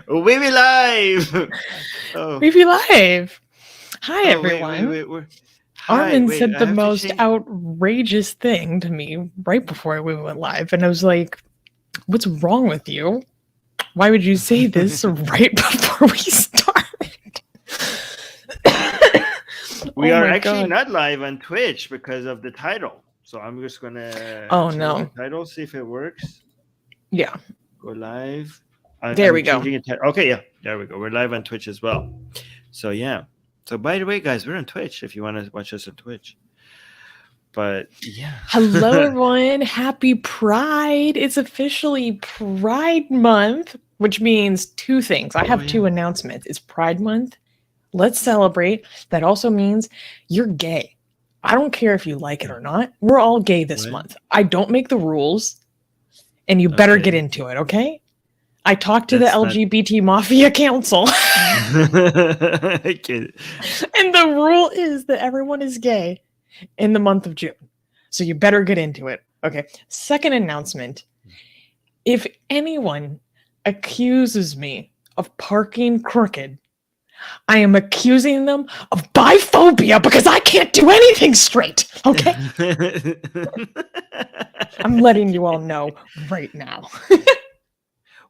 We be live. Oh. We be live. Hi, everyone. Wait. Armin said the most outrageous thing to me right before we went live, and I was like, "What's wrong with you? Why would you say this right before we start?" We are actually not live on Twitch because of the title. So I'm just gonna change the title, see if it works. Yeah. Go live. There we go. Okay, yeah, there we go. We're live on Twitch as well. So yeah. So by the way, guys, we're on Twitch if you want to watch us on Twitch. But yeah. Hello, everyone. Happy Pride. It's officially Pride Month, which means two things. I have two announcements. It's Pride Month. Let's celebrate. That also means you're gay. I don't care if you like it or not. We're all gay this month. I don't make the rules, and you better get into it, okay? I talked to the LGBT Mafia Council. And the rule is that everyone is gay in the month of June. So you better get into it. Okay. Second announcement. If anyone accuses me of parking crooked, I am accusing them of biphobia because I can't do anything straight. Okay. I'm letting you all know right now.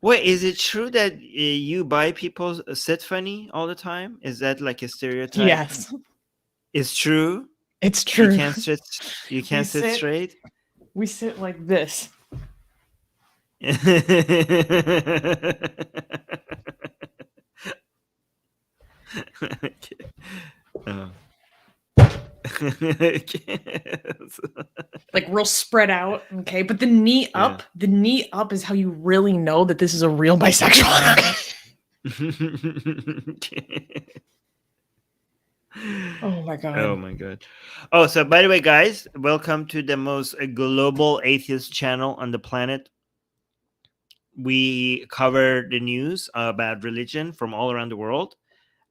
Wait, is it true that you bi people sit funny all the time? Is that like a stereotype? Yes. It's true? It's true. You can't sit straight? We sit like this. Like real spread out, okay? But the knee up is how you really know that this is a real bisexual. Oh my god. Oh, so by the way, guys, welcome to the most global atheist channel on the planet. We cover the news about religion from all around the world.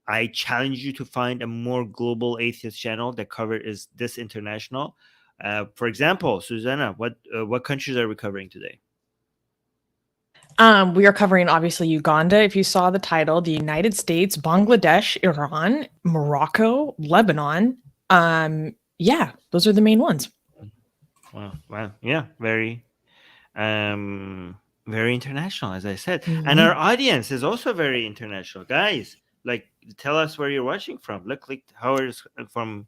I challenge you to find a more global atheist channel that covers this international. For example, Susanna, what countries are we covering today? We are covering obviously Uganda, if you saw the title, the United States, Bangladesh, Iran, Morocco, Lebanon. Yeah, those are the main ones. Wow. Yeah, very international, as I said. Mm-hmm. And our audience is also very international. Guys, like, tell us where you're watching from. Look, like Howard is from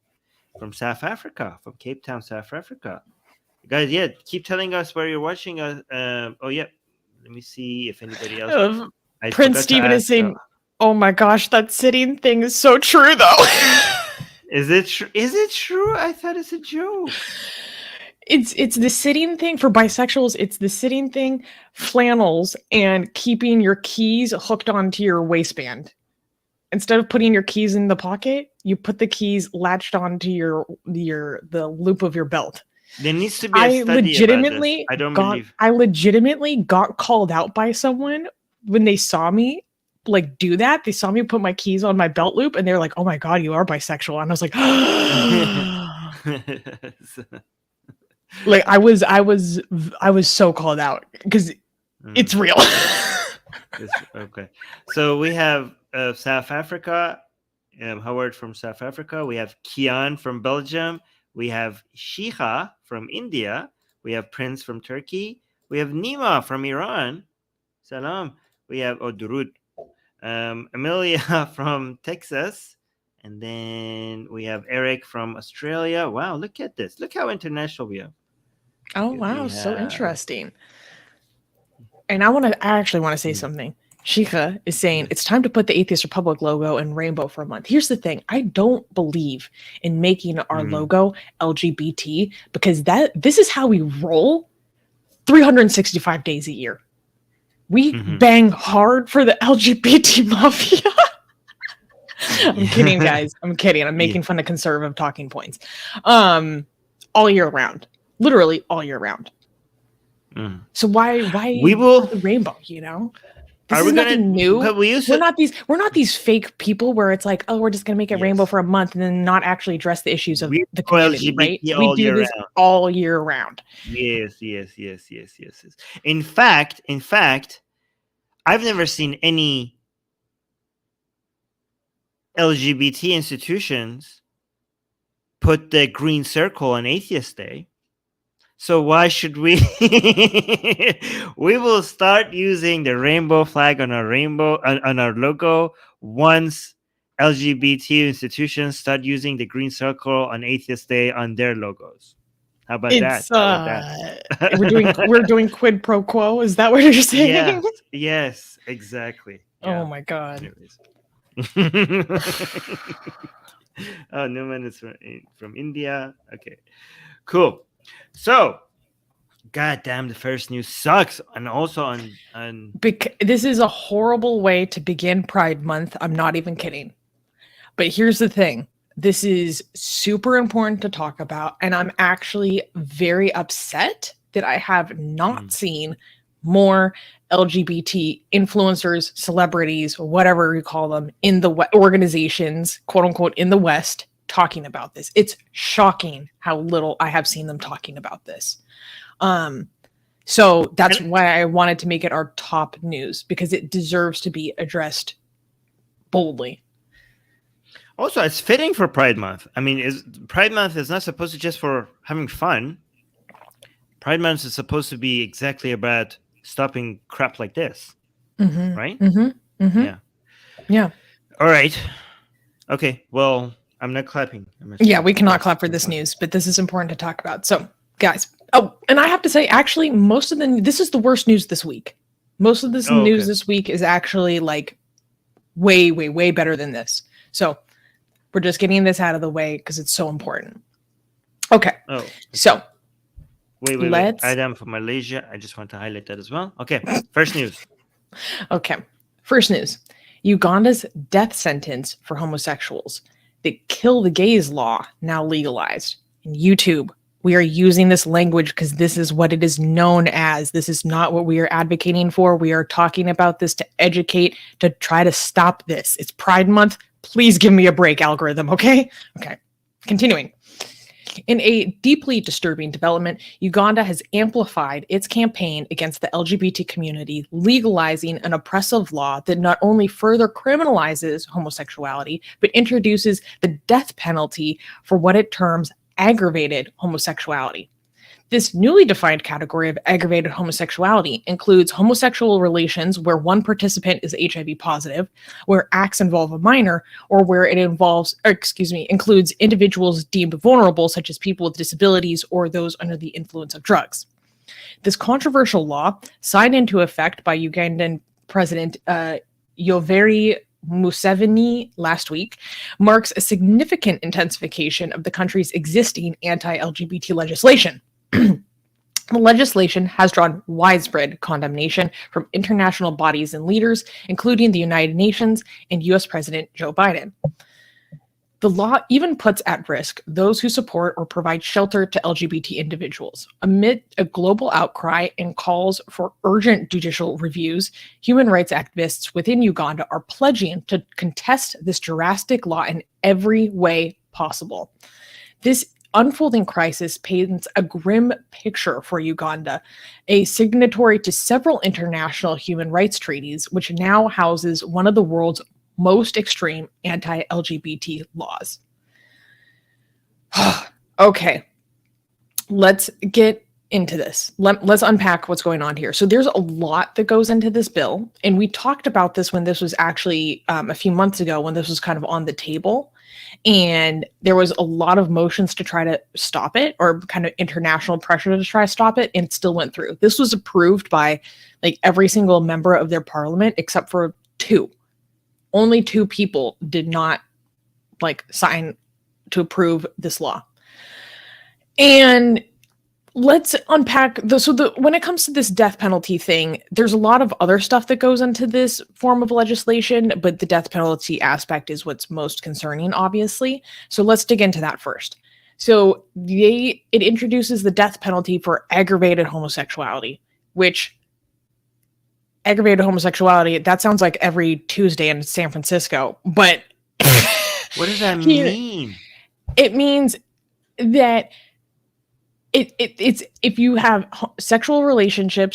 South Africa, from Cape Town, South Africa. Guys, yeah, keep telling us where you're watching us. Let me see if anybody else. Prince Stephen is saying, "Oh my gosh, that sitting thing is so true, though." Is it true? I thought it's a joke. It's the sitting thing for bisexuals. It's the sitting thing, flannels, and keeping your keys hooked onto your waistband. Instead of putting your keys in the pocket, you put the keys latched onto the loop of your belt. There needs to be a study about this. I legitimately got called out by someone when they saw me like do that. They saw me put my keys on my belt loop, and they're like, "Oh my god, you are bisexual." And I was like, like I was so called out because it's real. Okay, so we have South Africa, Howard from South Africa. We have Kian from Belgium. We have Shia from India. We have Prince from Turkey. We have Nima from Iran. Salam. We have Durud. Amelia from Texas. And then we have Eric from Australia. Wow, look at this. Look how international we are. Oh, wow. So interesting. And I actually want to say something. Shika is saying it's time to put the Atheist Republic logo and rainbow for a month. Here's the thing. I don't believe in making our logo LGBT because this is how we roll 365 days a year. We bang hard for the LGBT mafia. I'm kidding, guys. I'm kidding. I'm making fun of conservative talking points. All year round. Literally all year round. So why we will the rainbow, you know? This is nothing new. We're not these fake people where it's like, oh, we're just gonna make it rainbow for a month and then not actually address the issues of the community, right? We do this all year round. Yes. In fact, I've never seen any LGBT institutions put the green circle on Atheist Day. So why should we? We will start using the rainbow flag on our on our logo once LGBT institutions start using the green circle on Atheist Day on their logos. How about that? We're doing quid pro quo. Is that what you're saying? Yes, exactly. Yeah. Oh my God. Oh, Newman is from India. Okay, cool. So, goddamn, the first news sucks, and also on. This is a horrible way to begin Pride Month. I'm not even kidding. But here's the thing: this is super important to talk about, and I'm actually very upset that I have not seen more LGBT influencers, celebrities, whatever you call them, in the organizations, quote unquote, in the West, talking about this. It's shocking how little I have seen them talking about this. So that's why I wanted to make it our top news, because it deserves to be addressed boldly. Also, it's fitting for Pride Month. I mean, Pride Month is not supposed to just for having fun. Pride Month is supposed to be exactly about stopping crap like this, right? Yeah. All right. Okay. Well, I'm not clapping. Yeah, we cannot clap for this news, but this is important to talk about. So, guys. Oh, and I have to say, actually, this is the worst news this week. Most of this news this week is actually like way, way, way better than this. So we're just getting this out of the way because it's so important. Okay. Oh. Okay. So. Wait. Adam from Malaysia. I just want to highlight that as well. Okay. First news. Okay. First news. Uganda's death sentence for homosexuals. The kill the gays law now legalized. In YouTube, we are using this language because this is what it is known as. This is not what we are advocating for. We are talking about this to educate, to try to stop this. It's Pride Month. Please give me a break, algorithm. Okay. Continuing. In a deeply disturbing development, Uganda has amplified its campaign against the LGBT community, legalizing an oppressive law that not only further criminalizes homosexuality, but introduces the death penalty for what it terms aggravated homosexuality. This newly defined category of aggravated homosexuality includes homosexual relations where one participant is HIV positive, where acts involve a minor, or where it includes individuals deemed vulnerable, such as people with disabilities or those under the influence of drugs. This controversial law, signed into effect by Ugandan President Yoweri Museveni last week, marks a significant intensification of the country's existing anti-LGBT legislation. The legislation has drawn widespread condemnation from international bodies and leaders, including the United Nations and U.S. President Joe Biden. The law even puts at risk those who support or provide shelter to LGBT individuals. Amid a global outcry and calls for urgent judicial reviews, human rights activists within Uganda are pledging to contest this drastic law in every way possible. This unfolding crisis paints a grim picture for Uganda, a signatory to several international human rights treaties, which now houses one of the world's most extreme anti-LGBT laws. Okay, let's get into this. Let's unpack what's going on here. So there's a lot that goes into this bill, and we talked about this when this was actually a few months ago, when this was kind of on the table. And there was a lot of motions to try to stop it, or kind of international pressure to try to stop it, and it still went through. This was approved by like every single member of their parliament except for two. Only two people did not like sign to approve this law. And let's unpack when it comes to this death penalty thing, there's a lot of other stuff that goes into this form of legislation, but the death penalty aspect is what's most concerning, obviously. So let's dig into that first. So it introduces the death penalty for aggravated homosexuality, which aggravated homosexuality, that sounds like every Tuesday in San Francisco. But what does that mean? It means that it's if you have homosexual relationship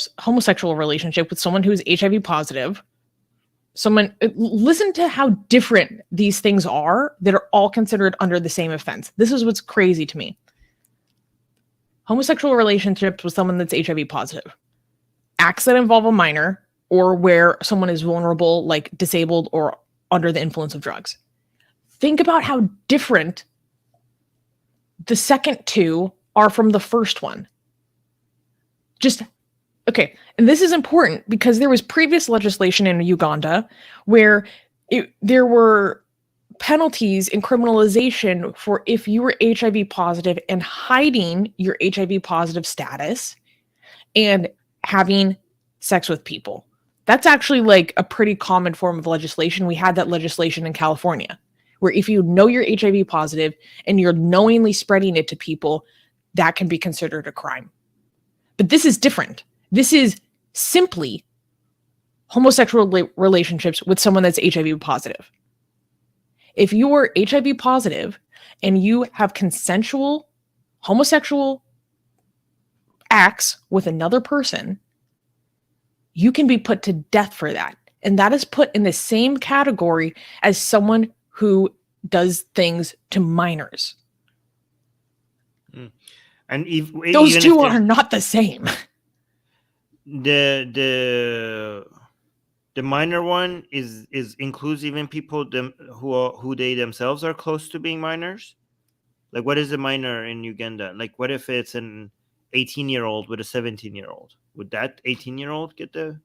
with someone who's HIV positive, listen to how different these things are that are all considered under the same offense. This is what's crazy to me. Homosexual relationships with someone that's HIV positive, acts that involve a minor, or where someone is vulnerable, like disabled or under the influence of drugs. Think about how different the second two are from the first one. Okay, and this is important because there was previous legislation in Uganda where there were penalties and criminalization for if you were HIV positive and hiding your HIV positive status and having sex with people. That's actually like a pretty common form of legislation. We had that legislation in California, where if you know you're HIV positive and you're knowingly spreading it to people, that can be considered a crime. But this is different. This is simply homosexual relationships with someone that's HIV positive. If you are HIV positive and you have consensual homosexual acts with another person, you can be put to death for that. And that is put in the same category as someone who does things to minors. And those two are not the same. The minor one is includes even people who they themselves are close to being minors. Like, what is a minor in Uganda? Like, what if it's an 18-year-old with a 17-year-old? Would that 18-year-old get the?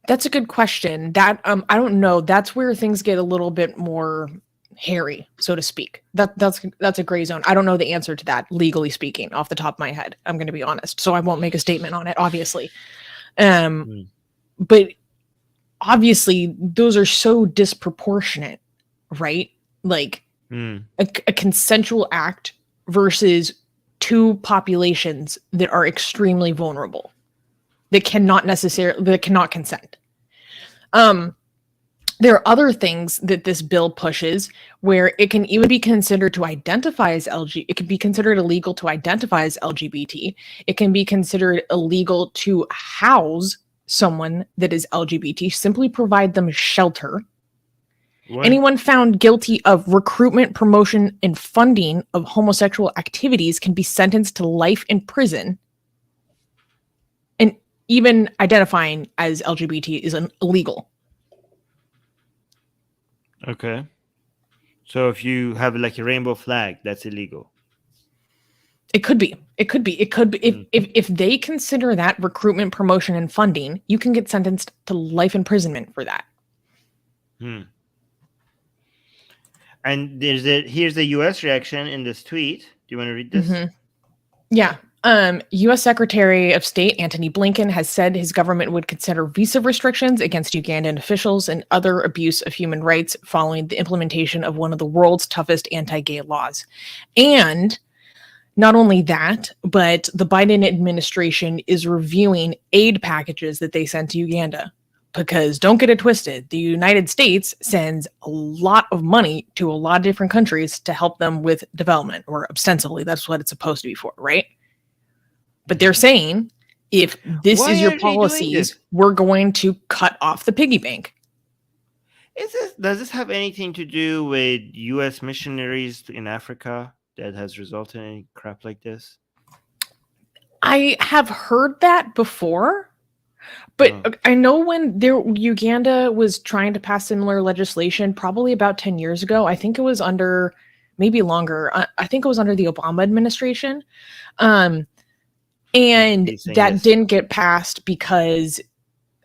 That's a good question. That I don't know. That's where things get a little bit more hairy, so to speak. That's a gray zone. I don't know the answer to that, legally speaking, off the top of my head. I'm going to be honest, so I won't make a statement on it, obviously. But obviously, those are so disproportionate, right? Like a consensual act versus two populations that are extremely vulnerable, that cannot consent. There are other things that this bill pushes where it can even be considered to identify as it can be considered illegal to identify as LGBT. It can be considered illegal to house someone that is LGBT, simply provide them shelter. What? Anyone found guilty of recruitment, promotion, and funding of homosexual activities can be sentenced to life in prison. And even identifying as LGBT is illegal. Okay. So if you have like a rainbow flag, that's illegal. It could be. If they consider that recruitment, promotion, and funding, you can get sentenced to life imprisonment for that. And here's the U.S. reaction in this tweet. Do you want to read this? Mm-hmm. Yeah. U.S. Secretary of State Antony Blinken has said his government would consider visa restrictions against Ugandan officials and other abuse of human rights following the implementation of one of the world's toughest anti-gay laws. And not only that, but the Biden administration is reviewing aid packages that they sent to Uganda. Because don't get it twisted, the United States sends a lot of money to a lot of different countries to help them with development, or ostensibly that's what it's supposed to be for, right? But they're saying, if this is your policies, we're going to cut off the piggy bank. Does this have anything to do with U.S. missionaries in Africa that has resulted in any crap like this? I have heard that before, but I know when Uganda was trying to pass similar legislation, probably about 10 years ago. I think it was under, maybe longer. I think it was under the Obama administration. And that didn't get passed because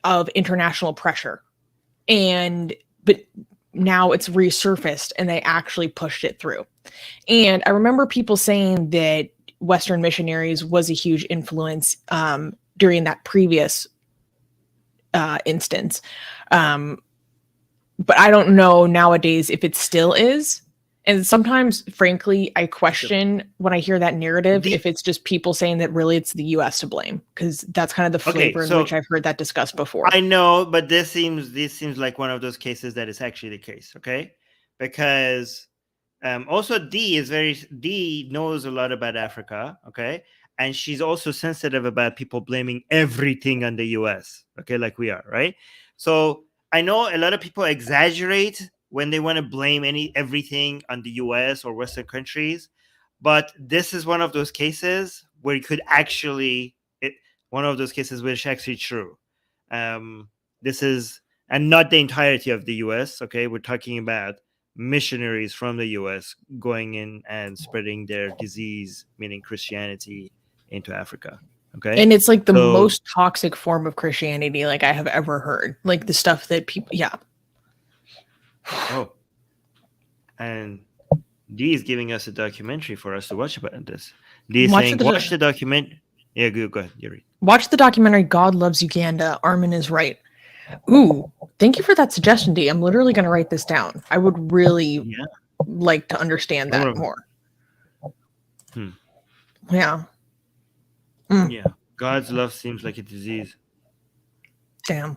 of international pressure. But now it's resurfaced and they actually pushed it through. And I remember people saying that Western missionaries was a huge influence during that previous instance. But I don't know nowadays if it still is. And sometimes, frankly, I question when I hear that narrative if it's just people saying that really it's the US to blame, because that's kind of the flavor in which I've heard that discussed before. I know, but this seems like one of those cases that is actually the case, okay? Because also D knows a lot about Africa, okay? And she's also sensitive about people blaming everything on the US, okay, like we are, right? So I know a lot of people exaggerate when they want to blame everything on the US or Western countries, but this is one of those cases where you could actually one of those cases where it's actually true. This is, and not the entirety of the US, okay? We're talking about missionaries from the US going in and spreading their disease, meaning Christianity, into Africa. Okay. And it's like the most toxic form of Christianity like I have ever heard. Like the stuff that people Oh. And D is giving us a documentary for us to watch about this. D is saying, watch the document. Yeah, go ahead. You read. Watch the documentary God Loves Uganda. Armin is right. Ooh, thank you for that suggestion, D. I'm literally going to write this down. I would really like to understand that more. Yeah. Yeah. God's love seems like a disease. Damn.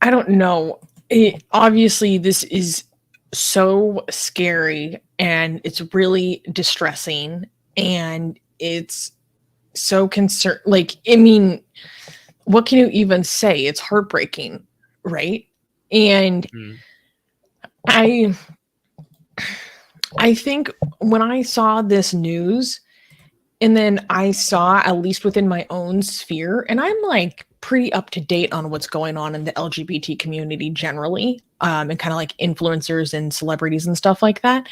I don't know. Obviously, this is so scary and it's really distressing and it's so concerned. Like, I mean, what can you even say? It's heartbreaking, right? And I think when I saw this news and then I saw, at least within my own sphere, and I'm like pretty up to date on what's going on in the LGBT community generally, and kind of like influencers and celebrities and stuff like that.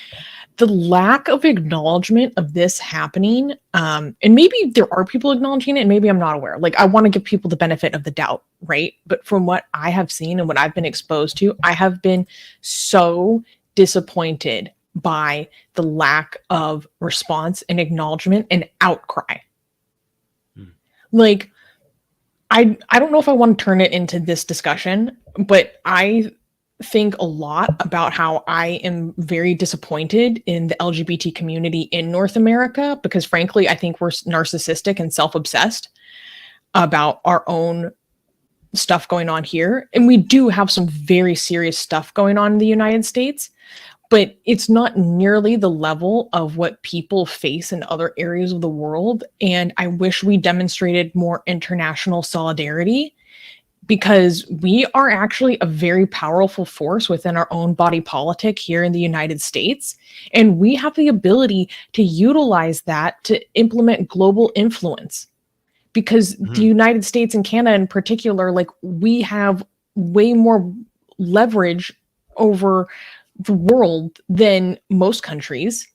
The lack of acknowledgement of this happening, and maybe there are people acknowledging it, and maybe I'm not aware. Like, I want to give people the benefit of the doubt, right? But from what I have seen and what I've been exposed to, I have been so disappointed by the lack of response and acknowledgement and outcry. Like, I don't know if I want to turn it into this discussion, but I think a lot about how I am very disappointed in the LGBT community in North America, because frankly, I think we're narcissistic and self-obsessed about our own stuff going on here. And we do have some very serious stuff going on in the United States, but it's not nearly the level of what people face in other areas of the world. And I wish we demonstrated more international solidarity, because we are actually a very powerful force within our own body politic here in the United States. And we have the ability to utilize that to implement global influence, because the United States and Canada in particular, like, we have way more leverage over the world than most countries.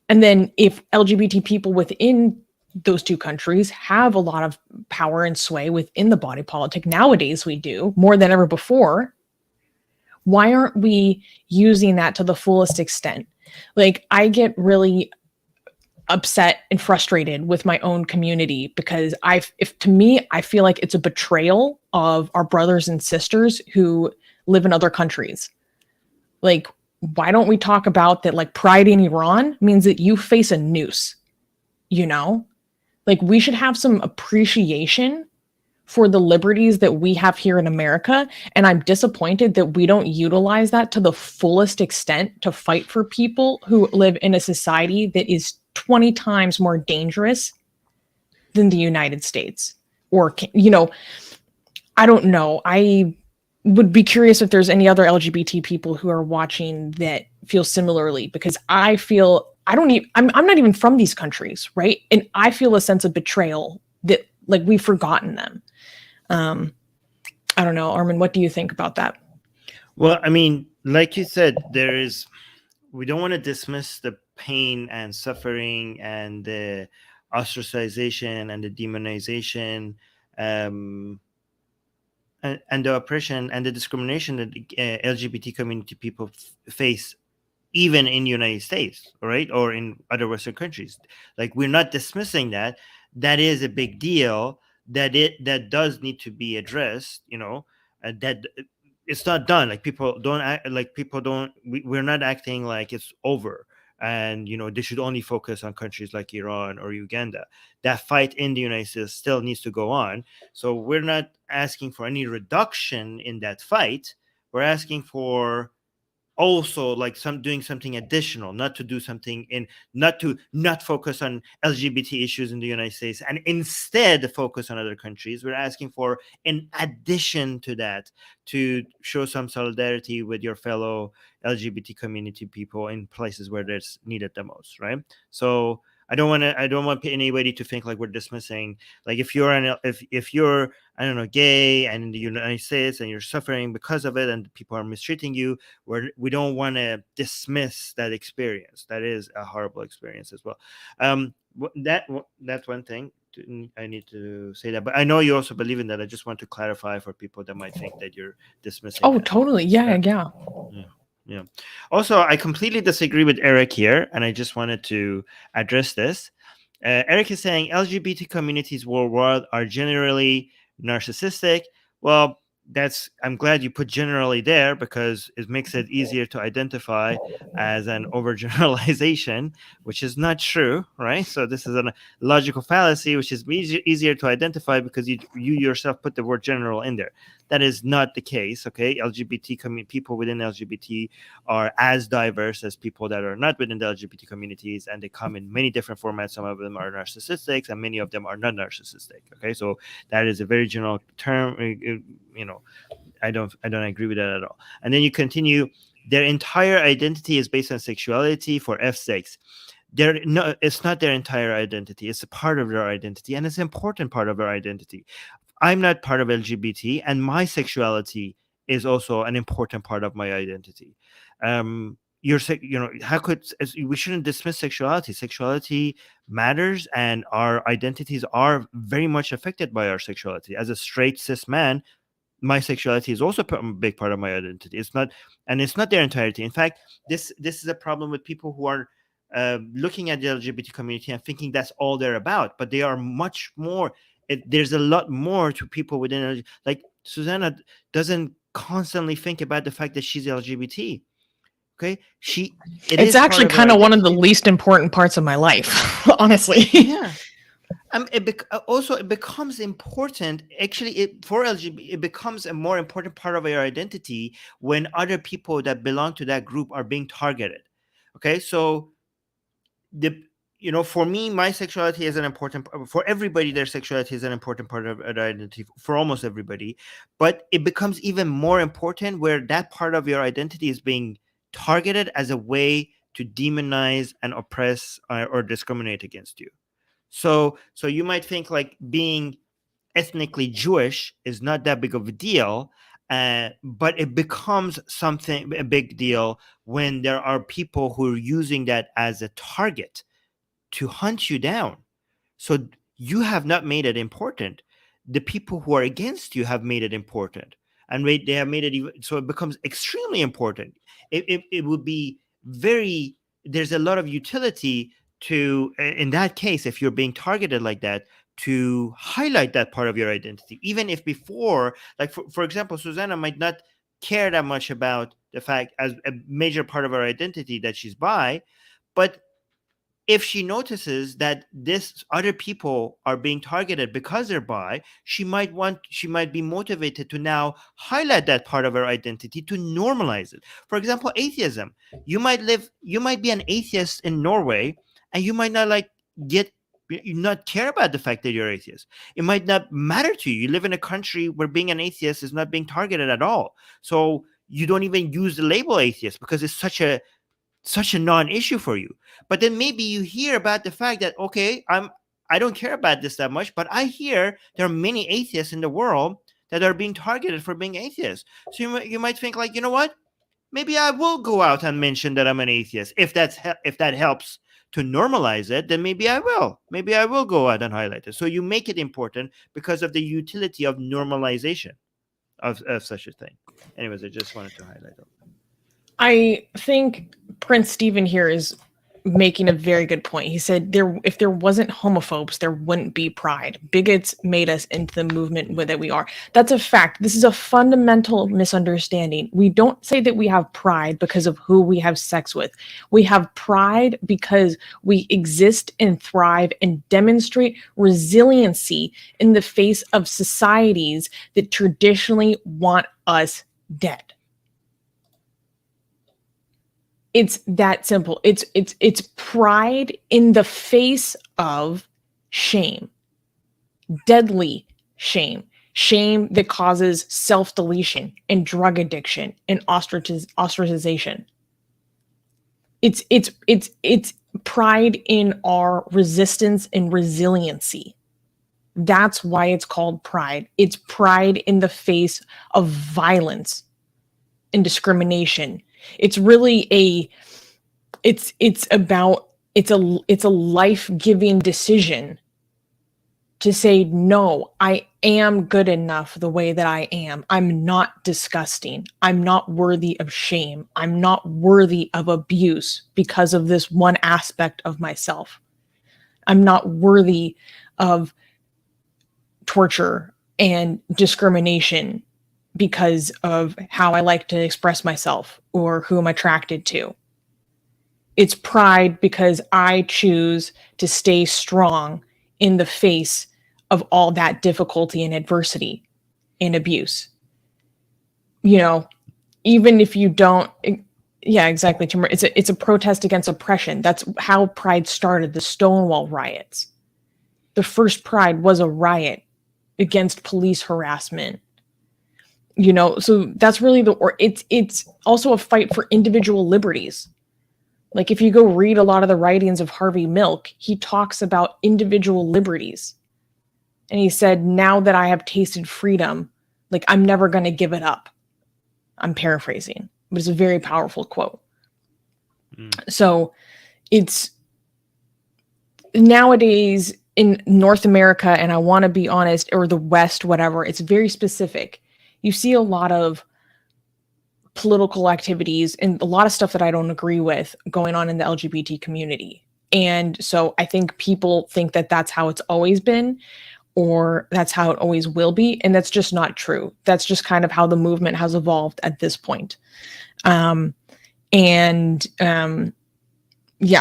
And then if LGBT people within those two countries have a lot of power and sway within the body politic, nowadays we do more than ever before, why aren't we using that to the fullest extent? Like, I get really upset and frustrated with my own community, because I feel like it's a betrayal of our brothers and sisters who live in other countries. Like, why don't we talk about that? Like, pride in Iran means that you face a noose, you know? Like, we should have some appreciation for the liberties that we have here in America. And I'm disappointed that we don't utilize that to the fullest extent to fight for people who live in a society that is 20 times more dangerous than the United States. Or, you know, I don't know. I would be curious if there's any other LGBT people who are watching that feel similarly, because I feel I'm not even from these countries, right? And I feel a sense of betrayal that, like, we've forgotten them. I don't know, Armin, what do you think about that? Well, I mean, like you said, we don't want to dismiss the pain and suffering and the ostracization and the demonization, and the oppression and the discrimination that LGBT community people face, even in the United States, right? Or in other Western countries. Like, we're not dismissing that. That is a big deal, that does need to be addressed, you know, that it's not done. Like people don't act, like people don't. We're not acting like it's over. And they should only focus on countries like Iran or Uganda. That fight in the United States still needs to go on. So we're not asking for any reduction in that fight. We're asking for also like doing something additional, not to do something not focus on LGBT issues in the United States and instead focus on other countries. We're asking for, in addition to that, to show some solidarity with your fellow LGBT community people in places where it's needed the most, right? So I don't want anybody to think like we're dismissing, like if you're I don't know, gay and in the United States and you're suffering because of it and people are mistreating you, we don't want to dismiss that experience. That is a horrible experience as well. That's one thing I need to say that. But I know you also believe in that. I just want to clarify for people that might think that you're dismissing. Oh, that. Totally. Yeah. Yeah. Also, I completely disagree with Eric here, and I just wanted to address this. Eric is saying LGBT communities worldwide are generally narcissistic. Well, I'm glad you put generally there because it makes it easier to identify as an overgeneralization, which is not true, right? So this is a logical fallacy, which is easier to identify because you yourself put the word general in there. That is not the case, okay? LGBT people within LGBT are as diverse as people that are not within the LGBT communities, and they come in many different formats. Some of them are narcissistic, and many of them are not narcissistic, okay? So that is a very general term. I don't agree with that at all. And then you continue, their entire identity is based on sexuality for F's sakes. It's not their entire identity. It's a part of their identity, and it's an important part of their identity. I'm not part of LGBT, and my sexuality is also an important part of my identity. We shouldn't dismiss sexuality. Sexuality matters, and our identities are very much affected by our sexuality. As a straight cis man, my sexuality is also a big part of my identity. It's not their entirety. In fact, this is a problem with people who are looking at the LGBT community and thinking that's all they're about, but they are much more. There's a lot more to people within. Like Susanna doesn't constantly think about the fact that she's LGBT. Okay, it's actually kind of one of the least important parts of my life, honestly. Yeah. It becomes important. Actually, for LGBT, it becomes a more important part of your identity when other people that belong to that group are being targeted. Okay, so for me, my sexuality is an important. For everybody, their sexuality is an important part of their identity. For almost everybody, but it becomes even more important where that part of your identity is being targeted as a way to demonize and oppress or discriminate against you. So you might think like being ethnically Jewish is not that big of a deal, but it becomes a big deal when there are people who are using that as a target to hunt you down. So you have not made it important. The people who are against you have made it important, and they have made it so it becomes extremely important. It would be there's a lot of utility to, in that case, if you're being targeted like that, to highlight that part of your identity, even if before, like for example, Susanna might not care that much about the fact as a major part of her identity that she's bi, but if she notices that this other people are being targeted because they're bi, she might be motivated to now highlight that part of her identity to normalize it. For example, atheism. You might be an atheist in Norway, and you might not not care about the fact that you're atheist. It might not matter to you. You live in a country where being an atheist is not being targeted at all. So you don't even use the label atheist because it's such a non-issue for you. But then maybe you hear about the fact that, okay, I don't care about this that much, but I hear there are many atheists in the world that are being targeted for being atheists. So you might think like, you know what? Maybe I will go out and mention that I'm an atheist. If that helps to normalize it, then maybe I will. Maybe I will go out and highlight it. So you make it important because of the utility of normalization of such a thing. Anyways, I just wanted to highlight that. I think Prince Stephen here is making a very good point. He said if there wasn't homophobes, there wouldn't be pride. Bigots made us into the movement that we are. That's a fact. This is a fundamental misunderstanding. We don't say that we have pride because of who we have sex with. We have pride because we exist and thrive and demonstrate resiliency in the face of societies that traditionally want us dead. It's that simple. It's pride in the face of shame, deadly shame that causes self-deletion and drug addiction and ostracization. It's pride in our resistance and resiliency. That's why it's called pride. It's pride in the face of violence and discrimination. It's really it's a life-giving decision to say, no, I am good enough the way that I am. I'm not disgusting. I'm not worthy of shame. I'm not worthy of abuse because of this one aspect of myself. I'm not worthy of torture and discrimination because of how I like to express myself or who I'm attracted to. It's pride because I choose to stay strong in the face of all that difficulty and adversity and abuse. You know, even if you don't, yeah, exactly, Timur. It's a protest against oppression. That's how Pride started, the Stonewall riots. The first Pride was a riot against police harassment. You know, so that's really it's also a fight for individual liberties. Like if you go read a lot of the writings of Harvey Milk, he talks about individual liberties. And he said, now that I have tasted freedom, like I'm never going to give it up. I'm paraphrasing, but it's a very powerful quote. So it's nowadays in North America, and I want to be honest, or the West, whatever, it's very specific. You see a lot of political activities and a lot of stuff that I don't agree with going on in the LGBT community. And so I think people think that that's how it's always been, or that's how it always will be. And that's just not true. That's just kind of how the movement has evolved at this point. Yeah,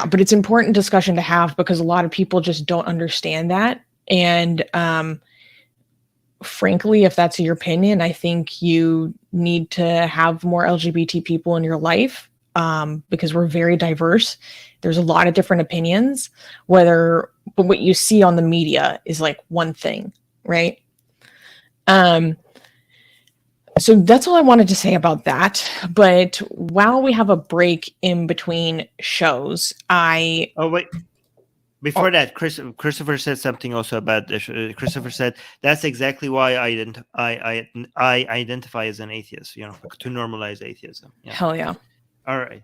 but it's important discussion to have because a lot of people just don't understand that. And frankly, if that's your opinion, I think you need to have more LGBT people in your life because we're very diverse. There's a lot of different opinions, but what you see on the media is like one thing, right? So that's all I wanted to say about that. But while we have a break in between shows, Before that, Christopher said something also about this. Christopher said that's exactly why I identify as an atheist. You know, to normalize atheism. Yeah. Hell yeah! All right.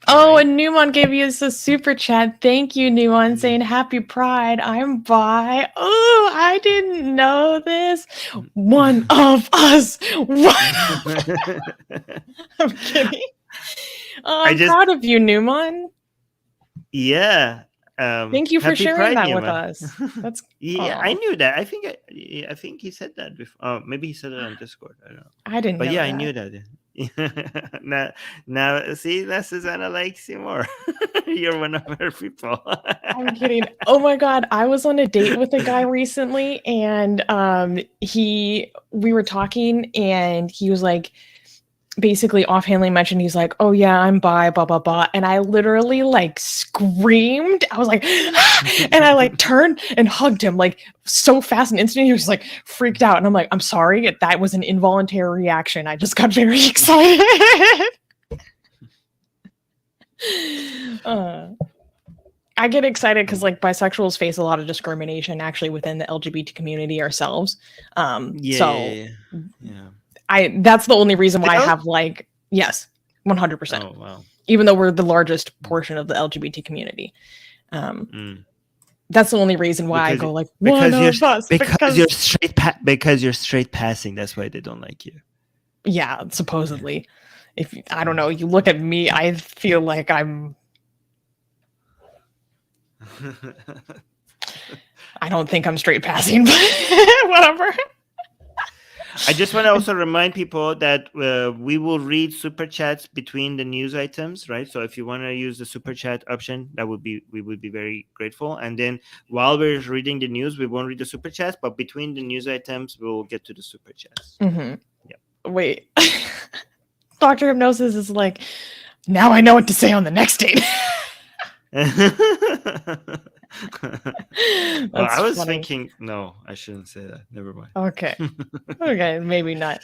Oh, and Newman gave us a super chat. Thank you, Newman, saying happy Pride. I'm bi. Oh, I didn't know this. One of us. I'm kidding. I'm proud of you, Newman. Yeah. Thank you for sharing that with us. That's yeah. I knew that. I think he said that before. Maybe he said it on Discord. I don't know. I didn't. But know yeah, that. I knew that. now, see, that Susanna likes you more. You're one of her people. I'm kidding. Oh my god, I was on a date with a guy recently, and we were talking, and he was like, basically offhandedly mentioned, he's like, oh yeah, I'm bi, blah blah blah, and I literally like screamed. I was like and I like turned and hugged him like so fast and instantly. He was like freaked out, and I'm like, I'm sorry, that was an involuntary reaction. I just got very excited. I get excited because like bisexuals face a lot of discrimination actually within the LGBT community ourselves. Yeah. That's the only reason why I have like, yes, 100%. Oh, wow. Even though we're the largest portion of the LGBT community. That's the only reason why I go like, because you're straight passing. That's why they don't like you. Yeah, supposedly. If I don't know, you look at me, I feel like I'm I don't think I'm straight passing, but whatever. I just want to also remind people that we will read super chats between the news items, right? So if you want to use the super chat option, we would be very grateful. And then while we're reading the news, we won't read the super chats, but between the news items, we'll get to the super chats. Mm-hmm. Yeah. Wait, Dr. Hypnosis is like, now I know what to say on the next date. Well, I was thinking, no, I shouldn't say that. Never mind. Okay. Okay, maybe not.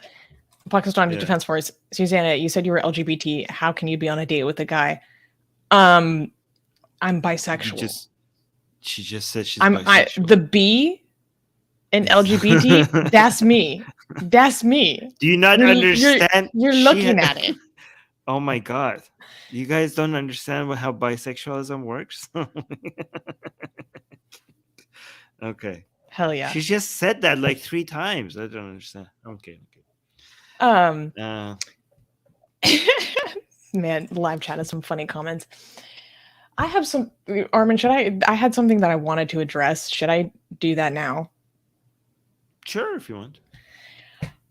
Pakistani Defense Force. Susanna, you said you were LGBT. How can you be on a date with a guy? I'm bisexual. She just said she's bisexual. The B in LGBT, that's me. That's me. Do you not understand? You're looking at it. Oh my God. You guys don't understand how bisexualism works? Okay. Hell yeah. She just said that like 3 times. I don't understand. Okay. Man, live chat has some funny comments. I have some, Armin, I had something that I wanted to address. Should I do that now? Sure, if you want.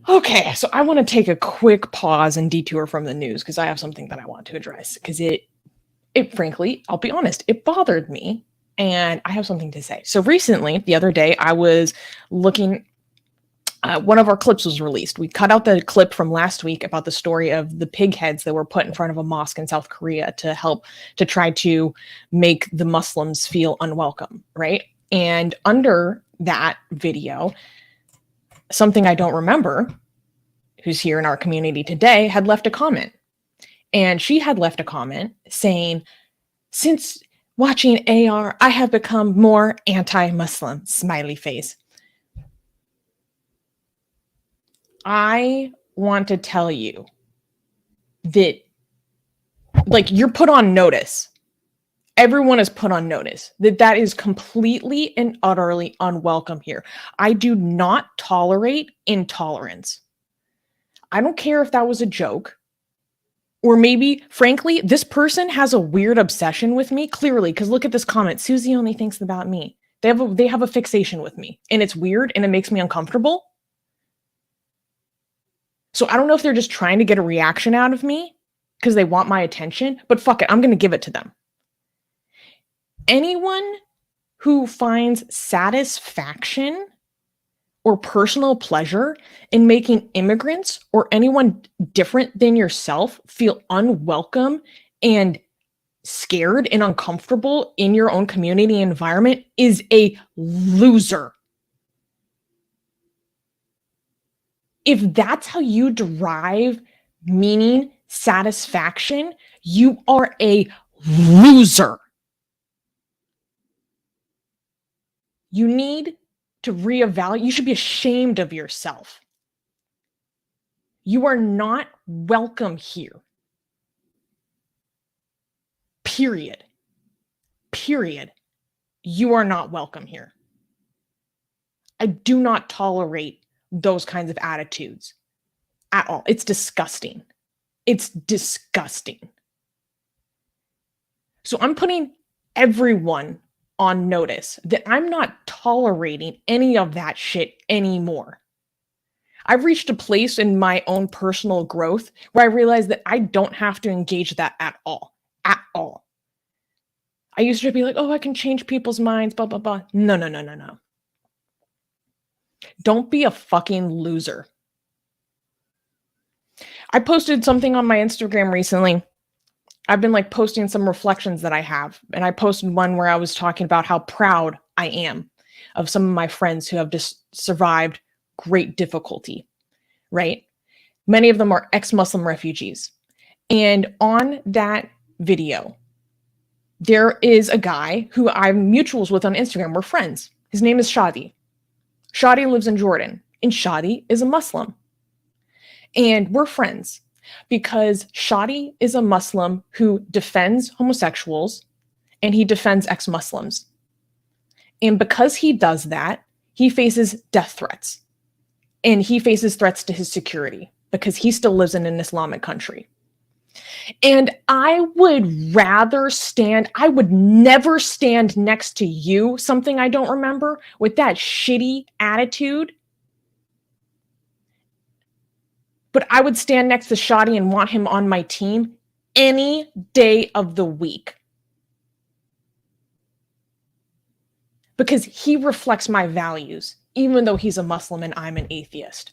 Okay, so I want to take a quick pause and detour from the news because I have something that I want to address because it frankly, I'll be honest, it bothered me and I have something to say. So recently, the other day, I was looking, one of our clips was released. We cut out the clip from last week about the story of the pig heads that were put in front of a mosque in South Korea to try to make the Muslims feel unwelcome, right? And under that video, something I don't remember, who's here in our community today, had left a comment. And she had left a comment saying, since watching AR, I have become more anti-Muslim, smiley face. I want to tell you that, like, you're put on notice. Everyone is put on notice that is completely and utterly unwelcome here. I do not tolerate intolerance. I don't care if that was a joke. Or maybe, frankly, this person has a weird obsession with me, clearly, because look at this comment. Susie only thinks about me. They have a fixation with me, and it's weird, and it makes me uncomfortable. So I don't know if they're just trying to get a reaction out of me because they want my attention, but fuck it, I'm going to give it to them. Anyone who finds satisfaction or personal pleasure in making immigrants or anyone different than yourself feel unwelcome and scared and uncomfortable in your own community environment is a loser. If that's how you derive meaning, satisfaction, you are a loser. You need to reevaluate. You should be ashamed of yourself. You are not welcome here. Period. Period. You are not welcome here. I do not tolerate those kinds of attitudes at all. It's disgusting. It's disgusting. So I'm putting everyone on notice that I'm not tolerating any of that shit anymore. I've reached a place in my own personal growth where I realize that I don't have to engage that at all. At all. I used to be like, oh, I can change people's minds, blah, blah, blah. No. Don't be a fucking loser. I posted something on my Instagram recently. I've been like posting some reflections that I have. And I posted one where I was talking about how proud I am of some of my friends who have just survived great difficulty, right? Many of them are ex-Muslim refugees. And on that video, there is a guy who I'm mutuals with on Instagram. We're friends. His name is Shadi. Shadi lives in Jordan, and Shadi is a Muslim. And we're friends because Shadi is a Muslim who defends homosexuals and he defends ex-Muslims. And because he does that, he faces death threats. And he faces threats to his security because he still lives in an Islamic country. And I would never stand next to you, something I don't remember, with that shitty attitude. But I would stand next to Shadi and want him on my team any day of the week. Because he reflects my values, even though he's a Muslim and I'm an atheist.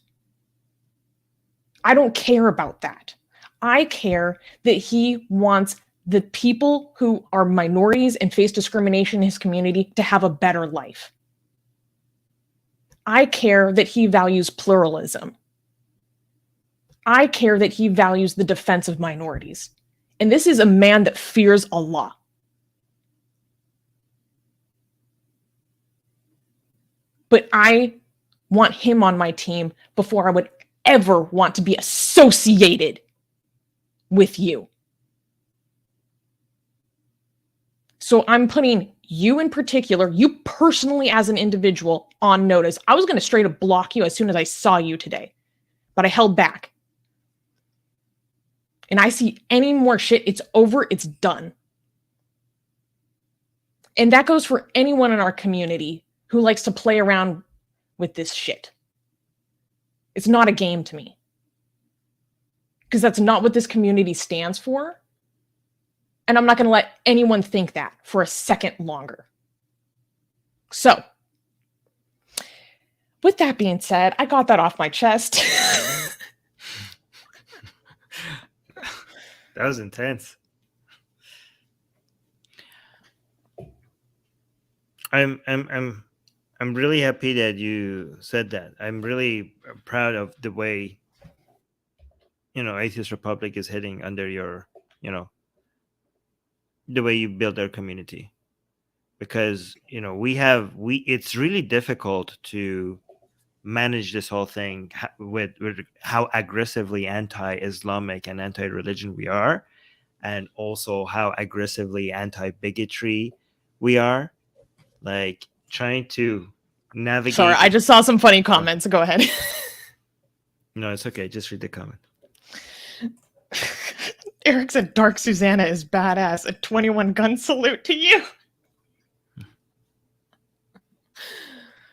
I don't care about that. I care that he wants the people who are minorities and face discrimination in his community to have a better life. I care that he values pluralism. I care that he values the defense of minorities. And this is a man that fears Allah. But I want him on my team before I would ever want to be associated with you. So I'm putting you in particular, you personally as an individual, on notice. I was going to straight up block you as soon as I saw you today, but I held back. And I see any more shit, it's over, it's done. And that goes for anyone in our community who likes to play around with this shit. It's not a game to me. Because that's not what this community stands for. And I'm not going to let anyone think that for a second longer. So, with that being said, I got that off my chest. That was intense. I'm really happy that you said that. I'm really proud of the way, Atheist Republic is heading under your, the way you build our community. Because, it's really difficult to manage this whole thing with how aggressively anti-Islamic and anti-religion we are, and also how aggressively anti-bigotry we are. Like, trying to navigate. Sorry, I just saw some funny comments. Go ahead. No, it's okay. Just read the comment. Eric said, Dark Susanna is badass. A 21 gun salute to you.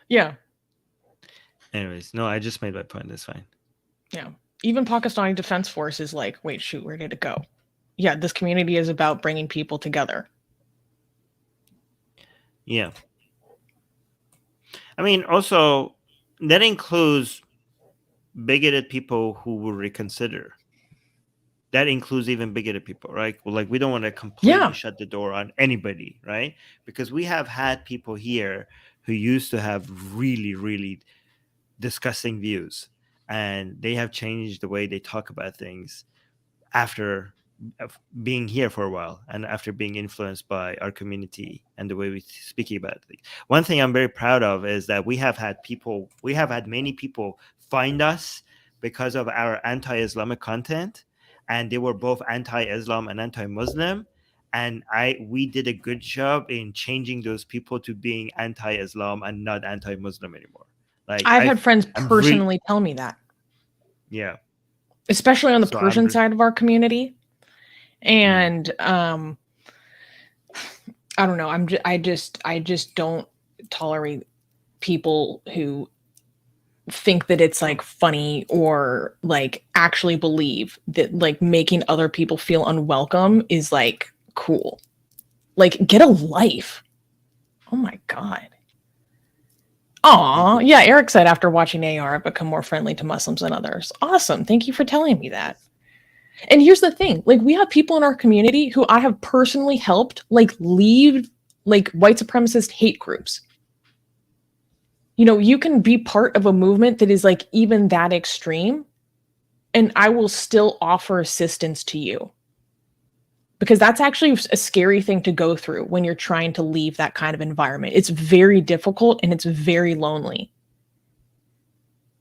Yeah. Anyways, no, I just made my point. That's fine. Yeah. Even Pakistani Defense Force is like, wait, shoot, where did it go? Yeah, this community is about bringing people together. Yeah. I mean, also, that includes bigoted people who will reconsider. That includes even bigoted people, right? Well, like, we don't want to completely shut the door on anybody, right? Because we have had people here who used to have really, really disgusting views, and they have changed the way they talk about things after being here for a while and after being influenced by our community and the way we speak about it. One thing I'm very proud of is that we have had many people find us because of our anti-Islamic content, and they were both anti-Islam and anti-Muslim, and we did a good job in changing those people to being anti-Islam and not anti-Muslim anymore. Like, I've had friends personally tell me that. Yeah. Especially on the Persian side of our community. And I don't know. I just don't tolerate people who think that it's like funny or like actually believe that like making other people feel unwelcome is like cool. Like, get a life. Oh my God. Aw, yeah, Eric said after watching AR, I've become more friendly to Muslims than others. Awesome. Thank you for telling me that. And here's the thing, like, we have people in our community who I have personally helped like leave like white supremacist hate groups. You can be part of a movement that is like even that extreme, and I will still offer assistance to you. Because that's actually a scary thing to go through when you're trying to leave that kind of environment. It's very difficult and it's very lonely.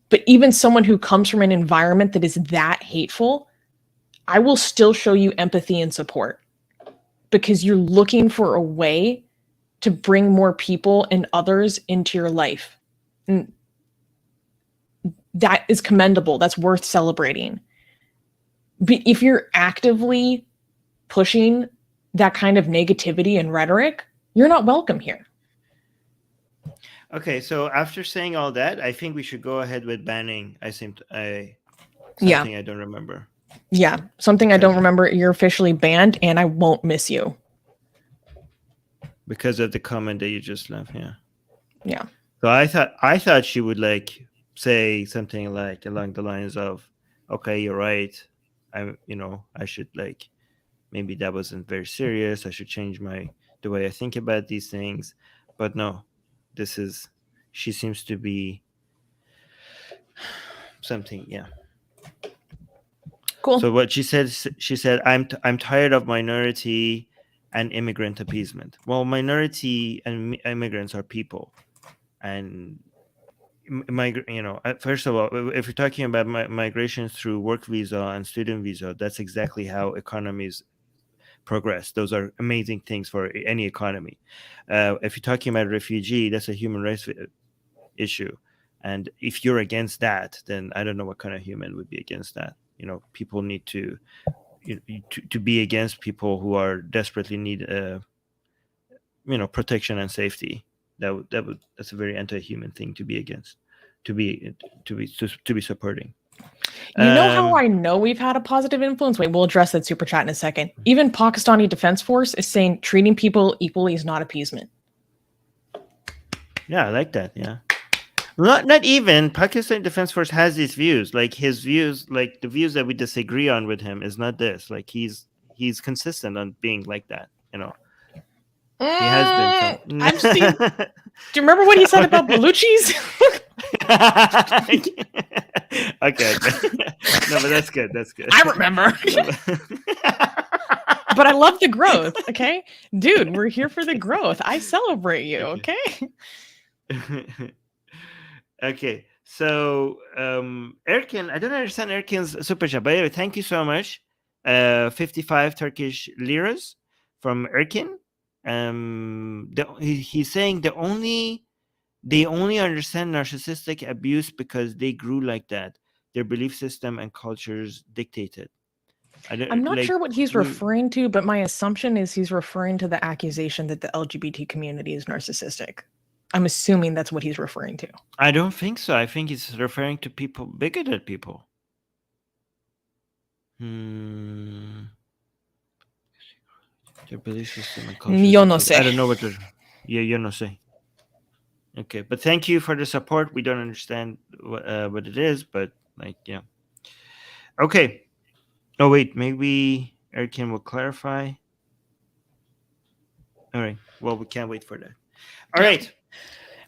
But even someone who comes from an environment that is that hateful, I will still show you empathy and support, because you're looking for a way to bring more people and others into your life. And that is commendable. That's worth celebrating. if you're actively pushing that kind of negativity and rhetoric, you're not welcome here. Okay, so after saying all that, I think we should go ahead with banning. Something I don't remember. Yeah, something I don't remember. You're officially banned, and I won't miss you because of the comment that you just left. Yeah. So I thought she would like say something like along the lines of, "Okay, you're right. I should like maybe that wasn't very serious. I should change the way I think about these things." But no, she seems to be something. Yeah. Cool. So what she said, I'm tired of minority and immigrant appeasement. Well, minority and immigrants are people, and first of all, if you're talking about migration through work visa and student visa, that's exactly how economies progress. Those are amazing things for any economy. If you're talking about refugee, that's a human rights issue, and if you're against that, then I don't know what kind of human would be against that. People need to be against people who are desperately need protection and safety. That's a very anti-human thing to be against, to be supporting. How I know we've had a positive influence? Wait, we'll address that super chat in a second. Even Pakistani Defense Force is saying treating people equally is not appeasement. Yeah, I like that. Yeah. Not even Pakistan Defense Force has these views. Like his views, like the views that we disagree on with him is not this. Like he's consistent on being like that. He has been. I've seen. Do you remember what he said about Baluchis? Okay. No, but that's good. That's good. I remember. But I love the growth. Okay, dude, we're here for the growth. I celebrate you. Okay. Okay, so Erkin, I don't understand Erkin's super chat. By the way, thank you so much. 55 Turkish liras from Erkin. He's saying they only understand narcissistic abuse because they grew like that. Their belief system and cultures dictated. I'm not sure what he's referring to, but my assumption is he's referring to the accusation that the LGBT community is narcissistic. I'm assuming that's what he's referring to. I don't think so. I think he's referring to bigoted people. Their belief system and culture. Yo no sé. I don't know what they're... Yeah, yo no sé. Okay, but thank you for the support. We don't understand what it is, but yeah. Okay. Oh, wait. Maybe Erkin will clarify. All right. Well, we can't wait for that. All right.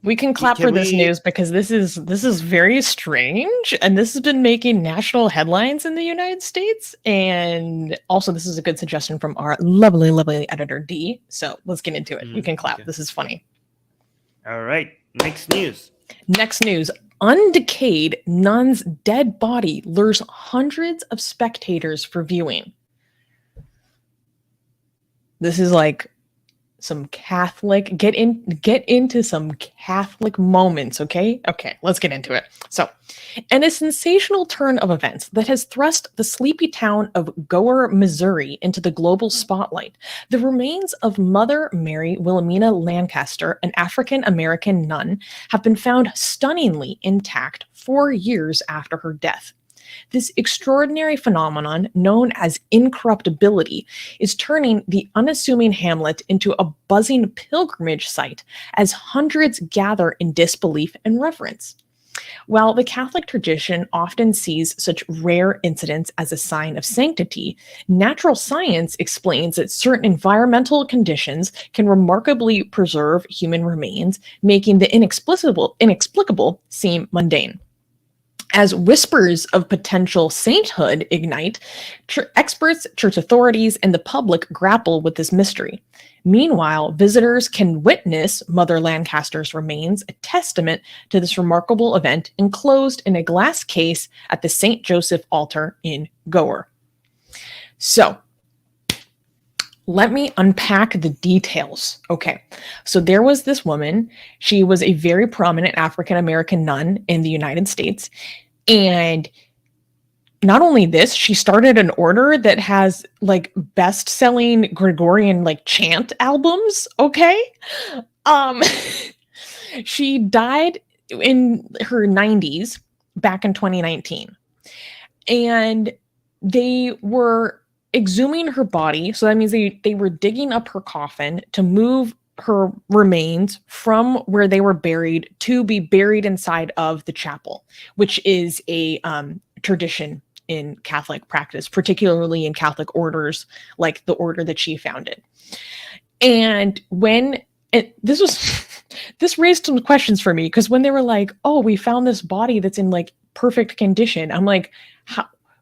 We can clap for this news because this is very strange, and this has been making national headlines in the United States. And also, this is a good suggestion from our lovely, lovely editor D. So let's get into it. We can clap. Okay. This is funny. All right. Next news. Undecayed Nun's dead body lures hundreds of spectators for viewing. This is like some Catholic, get into some Catholic moments, okay? Okay, let's get into it. So, in a sensational turn of events that has thrust the sleepy town of Gower, Missouri into the global spotlight, the remains of Mother Mary Wilhelmina Lancaster, an African-American nun, have been found stunningly intact 4 years after her death. This extraordinary phenomenon, known as incorruptibility, is turning the unassuming hamlet into a buzzing pilgrimage site as hundreds gather in disbelief and reverence. While the Catholic tradition often sees such rare incidents as a sign of sanctity, natural science explains that certain environmental conditions can remarkably preserve human remains, making the inexplicable seem mundane. As whispers of potential sainthood ignite, experts, church authorities, and the public grapple with this mystery. Meanwhile, visitors can witness Mother Lancaster's remains, a testament to this remarkable event, enclosed in a glass case at the St. Joseph altar in Gower. So, let me unpack the details. Okay, so there was this woman. She was a very prominent African-American nun in the United States. And not only this, she started an order that has like best-selling Gregorian like chant albums. Okay. She died in her 90s back in 2019. And they were exhuming her body. So that means they were digging up her coffin to move her remains from where they were buried to be buried inside of the chapel, which is a tradition in Catholic practice, particularly in Catholic orders like the order that she founded. And when this raised some questions for me, because when they were like, oh, we found this body that's in like perfect condition, I'm like,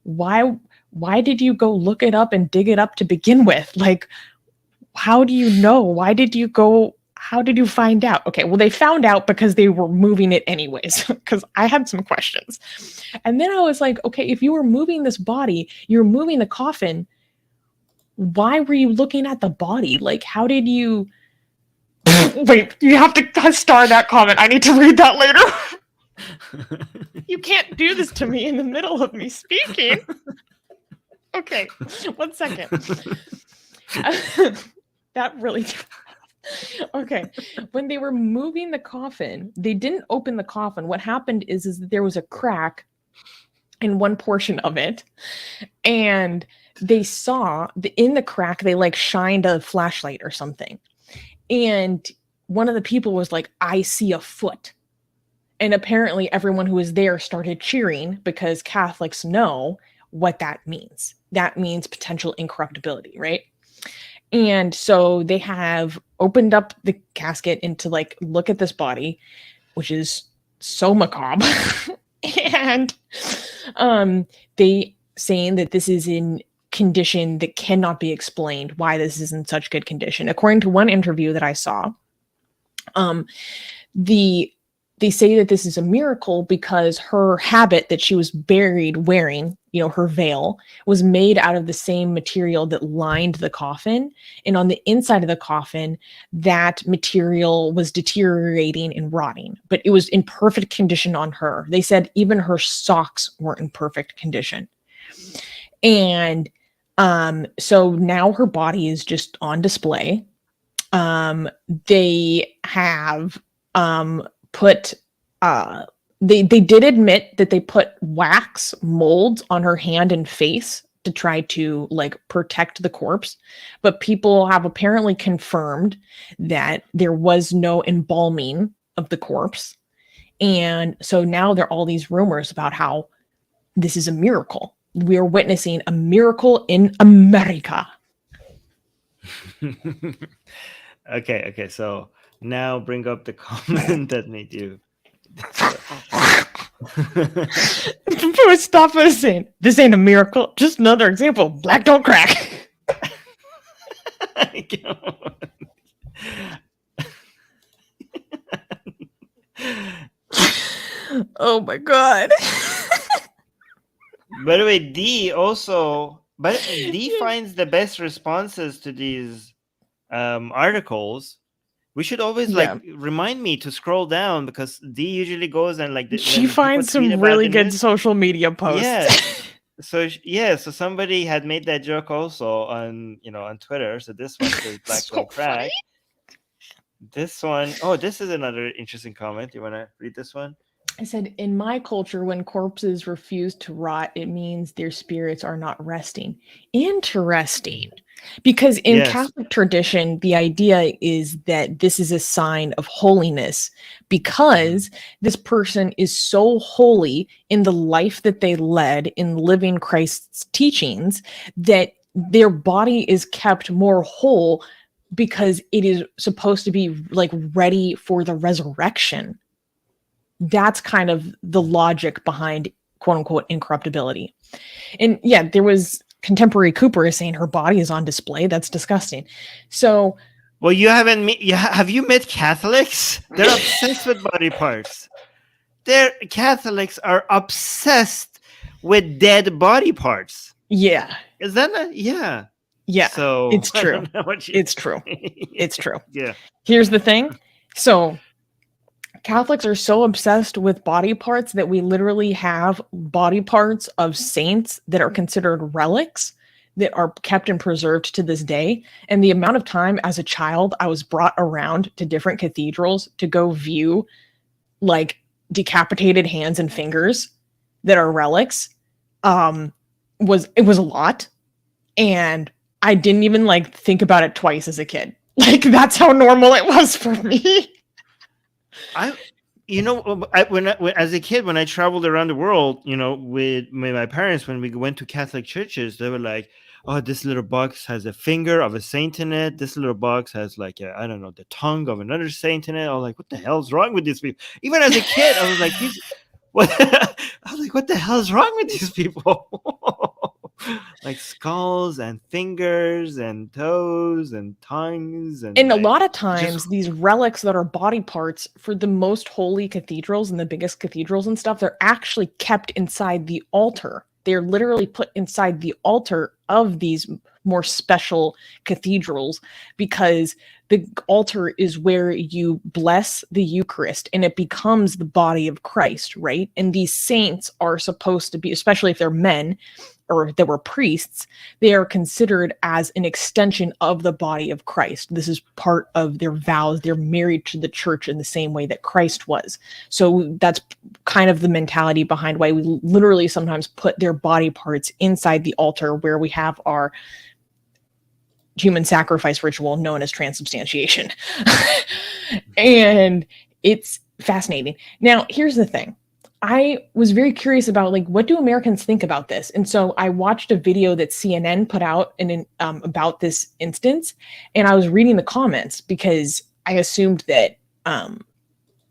why did you go look it up and dig it up to begin with? Like, how do you know? How did you find out? Okay, well, they found out because they were moving it anyways, because I had some questions. And then I was like, okay, if you were moving this body, you're moving the coffin, why were you looking at the body? Like, how did you... Wait, you have to star that comment. I need to read that later. You can't do this to me in the middle of me speaking. Okay, 1 second. That really... Okay, when they were moving the coffin, they didn't open the coffin. What happened is that there was a crack in one portion of it, and they saw in the crack, they like shined a flashlight or something. And one of the people was like, I see a foot. And apparently everyone who was there started cheering because Catholics know what that means. That means potential incorruptibility, right? And so they have opened up the casket and to like look at this body, which is so macabre. And they saying that this is in condition that cannot be explained, why this is in such good condition. According to one interview that I saw, they say that this is a miracle because her habit that she was buried wearing, her veil, was made out of the same material that lined the coffin. And on the inside of the coffin, that material was deteriorating and rotting, but it was in perfect condition on her. They said even her socks weren't in perfect condition. And so now her body is just on display. They have put they did admit that they put wax molds on her hand and face to try to like protect the corpse, but people have apparently confirmed that there was no embalming of the corpse. And so now there are all these rumors about how this is a miracle. We are witnessing a miracle in America. Okay. So now bring up the comment that made you. Stop listening. This ain't a miracle. Just another example. Black don't crack. Oh my god. By the way, D finds the best responses to these articles. We should always remind me to scroll down because D usually goes and like she finds some really good social media posts. Yeah. So somebody had made that joke also on Twitter. So this one says black don't crack. This one, this is another interesting comment. You want to read this one? I said, in my culture, when corpses refuse to rot, it means their spirits are not resting. Interesting. Because in Catholic tradition, the idea is that this is a sign of holiness because this person is so holy in the life that they led in living Christ's teachings that their body is kept more whole because it is supposed to be like ready for the resurrection. That's kind of the logic behind quote unquote incorruptibility. And yeah, there was contemporary Cooper is saying her body is on display. That's disgusting. So, well, have you met Catholics? They're obsessed with body parts. Catholics are obsessed with dead body parts. Yeah. Is that yeah. Yeah. So it's true. It's true. It's true. Yeah. Here's the thing. So Catholics are so obsessed with body parts that we literally have body parts of saints that are considered relics that are kept and preserved to this day. And the amount of time as a child I was brought around to different cathedrals to go view like decapitated hands and fingers that are relics was a lot. And I didn't even like think about it twice as a kid. Like that's how normal it was for me. As a kid, when I traveled around the world, with my parents, when we went to Catholic churches, they were like, "Oh, this little box has a finger of a saint in it. This little box has like I don't know, the tongue of another saint in it." I was like, "What the hell's wrong with these people?" Even as a kid, I was like, "What?" I was like, "What the hell's wrong with these people?" Like skulls and fingers and toes and tongues and a lot of times these relics that are body parts for the most holy cathedrals and the biggest cathedrals and stuff, they're actually kept inside the altar. They're literally put inside the altar of these more special cathedrals because the altar is where you bless the Eucharist and it becomes the body of Christ, right? And these saints are supposed to be, especially if they're men or if they were priests, they are considered as an extension of the body of Christ. This is part of their vows. They're married to the church in the same way that Christ was. So that's kind of the mentality behind why we literally sometimes put their body parts inside the altar where we have our human sacrifice ritual known as transubstantiation. And it's fascinating. Now, here's the thing. I was very curious about what do Americans think about this? And so I watched a video that CNN put out about this instance, and I was reading the comments because I assumed that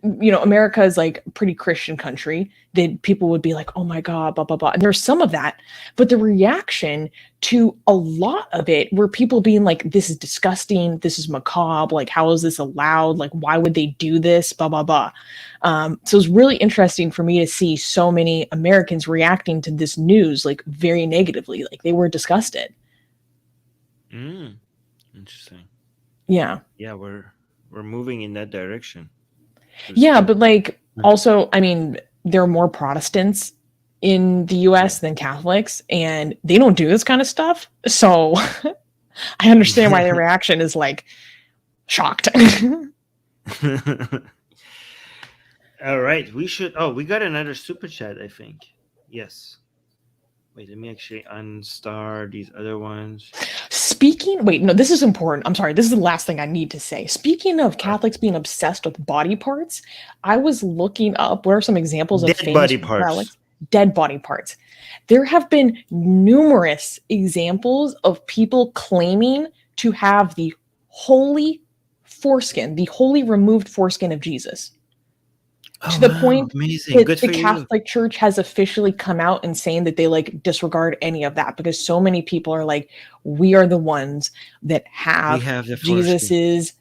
America is like a pretty Christian country, that people would be like, oh my God, blah, blah, blah. And there's some of that, but the reaction to a lot of it were people being like, this is disgusting. This is macabre. Like, how is this allowed? Like, why would they do this? Blah, blah, blah. So it's really interesting for me to see so many Americans reacting to this news, like very negatively, like they were disgusted. Interesting. Yeah. Yeah. We're moving in that direction. Yeah, but also, I mean, there are more Protestants in the US than Catholics, and they don't do this kind of stuff. So I understand why their reaction is shocked. All right. We got another super chat, I think. Yes. Wait, let me actually unstar these other ones. This is important. I'm sorry. This is the last thing I need to say. Speaking of Catholics being obsessed with body parts, I was looking up what are some examples of dead body parts. Catholics, dead body parts. There have been numerous examples of people claiming to have the holy foreskin, the holy removed foreskin of Jesus. To the point that the Catholic Church has officially come out and saying that they disregard any of that because so many people are like, we are the ones that have Jesus's